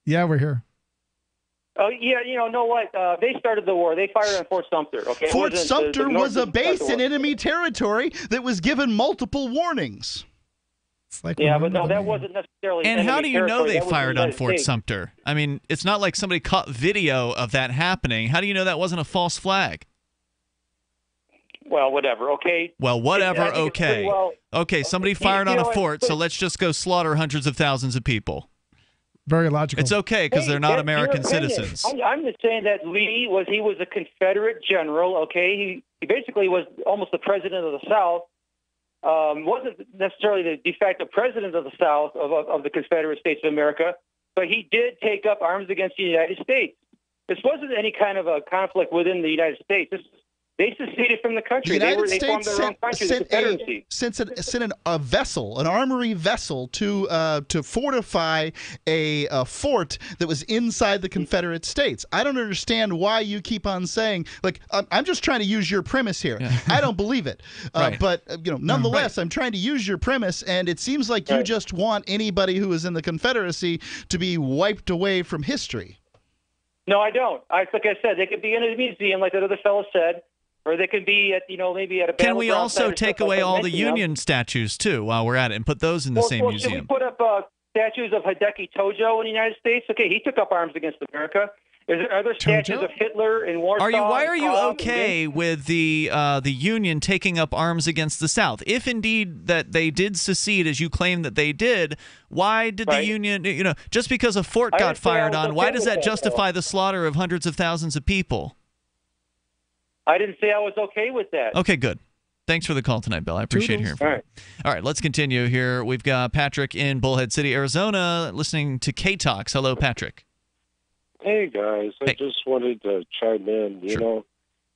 Yeah, we're here. Oh, yeah, know what? They started the war. They fired on Fort Sumter, okay? Fort Sumter was a base in enemy territory that was given multiple warnings. But no, that wasn't necessarily. And how do you know they fired on Fort Sumter? I mean, it's not like somebody caught video of that happening. How do you know that wasn't a false flag? Well, whatever, okay? Well, whatever, okay. Okay, somebody fired on a fort, so let's just go slaughter hundreds of thousands of people. Very logical. It's okay because they're not American citizens. I'm just saying that Lee was a Confederate general, okay? He basically was almost the president of the South. Wasn't necessarily the de facto president of the South of the Confederate States of America, but he did take up arms against the United States. This wasn't any kind of a conflict within the United States. They seceded from the country. They formed their own country, the Confederacy. Sent a vessel, an armory vessel, to fortify a fort that was inside the Confederate States. I don't understand why you keep on saying, like, I'm just trying to use your premise here. Yeah. I don't believe it. But, nonetheless, I'm trying to use your premise, and it seems like you just want anybody who is in the Confederacy to be wiped away from history. No, I don't. Like I said, they could be in a museum, like that other fellow said. Or they could be at, maybe at a. Can we also take away all the Union statues too while we're at it and put those in the same museum? Should we put up statues of Hideki Tojo in the United States? Okay, he took up arms against America, Are there statues of Hitler in Warsaw? Why are you okay with the Union taking up arms against the South? If indeed that they did secede, as you claim that they did, why did the Union, just because a fort got fired on, why does that justify the slaughter of hundreds of thousands of people? I didn't say I was okay with that. Okay, good. Thanks for the call tonight, Bill. I appreciate hearing from you. All right, let's continue here. We've got Patrick in Bullhead City, Arizona, listening to K-Talks. Hello, Patrick. Hey, guys. I just wanted to chime in. You know,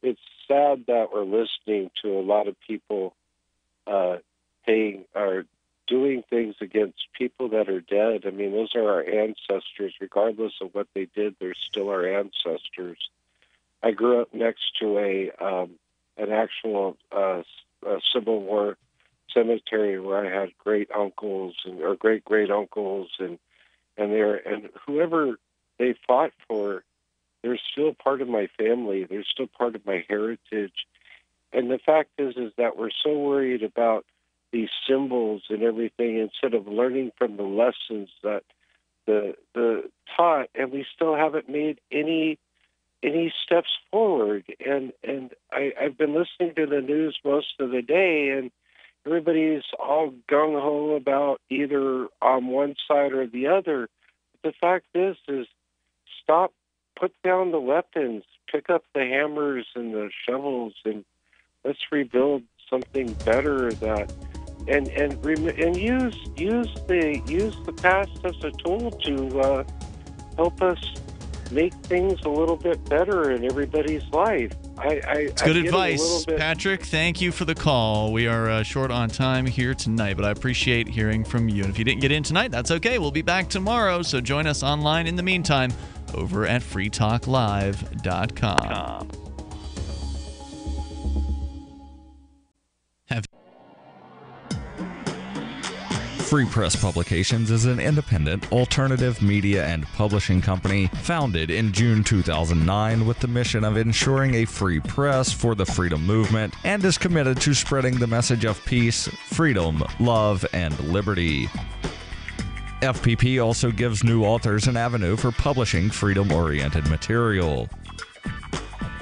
it's sad that we're listening to a lot of people doing things against people that are dead. I mean, those are our ancestors. Regardless of what they did, they're still our ancestors. I grew up next to an actual Civil War cemetery where I had great uncles or great great uncles, and whoever they fought for, they're still part of my family. They're still part of my heritage. And the fact is that we're so worried about these symbols and everything instead of learning from the lessons that the taught, and we still haven't made any steps forward. And I've been listening to the news most of the day, and everybody's all gung-ho about either on one side or the other. But the fact is stop, put down the weapons, pick up the hammers and the shovels, and let's rebuild something better and use the past as a tool to help us make things a little bit better in everybody's life. It's good advice, Patrick. Thank you for the call. We are short on time here tonight, but I appreciate hearing from you. And if you didn't get in tonight, that's okay. We'll be back tomorrow, so join us online in the meantime over at freetalklive.com. Free Press Publications is an independent, alternative media and publishing company founded in June 2009 with the mission of ensuring a free press for the freedom movement and is committed to spreading the message of peace, freedom, love, and liberty. FPP also gives new authors an avenue for publishing freedom-oriented material.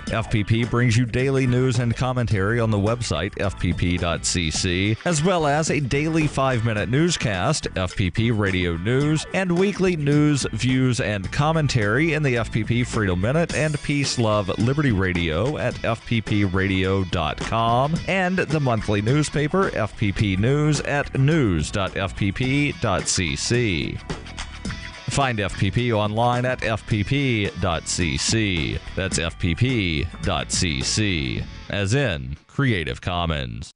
FPP brings you daily news and commentary on the website fpp.cc, as well as a daily 5-minute newscast, FPP Radio News, and weekly news, views, and commentary in the FPP Freedom Minute and Peace, Love, Liberty Radio at fppradio.com, and the monthly newspaper FPP News at news.fpp.cc. Find FPP online at fpp.cc. That's fpp.cc, as in Creative Commons.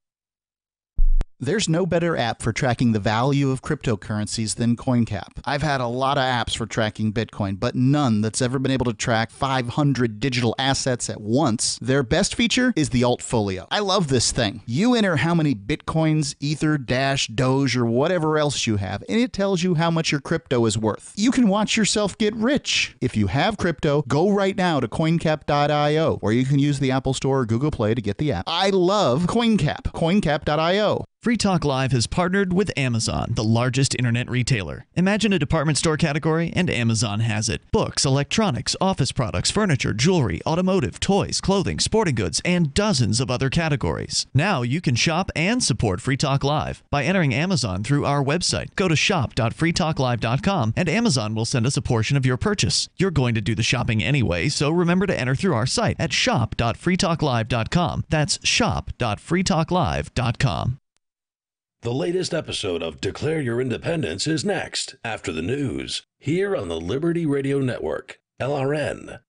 There's no better app for tracking the value of cryptocurrencies than CoinCap. I've had a lot of apps for tracking Bitcoin, but none that's ever been able to track 500 digital assets at once. Their best feature is the Altfolio. I love this thing. You enter how many Bitcoins, Ether, Dash, Doge, or whatever else you have, and it tells you how much your crypto is worth. You can watch yourself get rich. If you have crypto, go right now to coincap.io, or you can use the Apple Store or Google Play to get the app. I love CoinCap. Coincap.io. Free Talk Live has partnered with Amazon, the largest internet retailer. Imagine a department store category, and Amazon has it. Books, electronics, office products, furniture, jewelry, automotive, toys, clothing, sporting goods, and dozens of other categories. Now you can shop and support Free Talk Live by entering Amazon through our website. Go to shop.freetalklive.com, and Amazon will send us a portion of your purchase. You're going to do the shopping anyway, so remember to enter through our site at shop.freetalklive.com. That's shop.freetalklive.com. The latest episode of Declare Your Independence is next, after the news, here on the Liberty Radio Network, LRN.FM.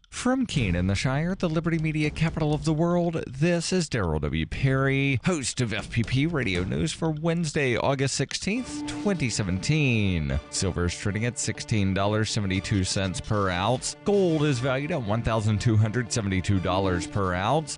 From Keene in the Shire, the Liberty Media capital of the world, this is Darrell W. Perry, host of FPP Radio News for Wednesday, August 16th, 2017. Silver is trading at $16.72 per ounce. Gold is valued at $1,272 per ounce.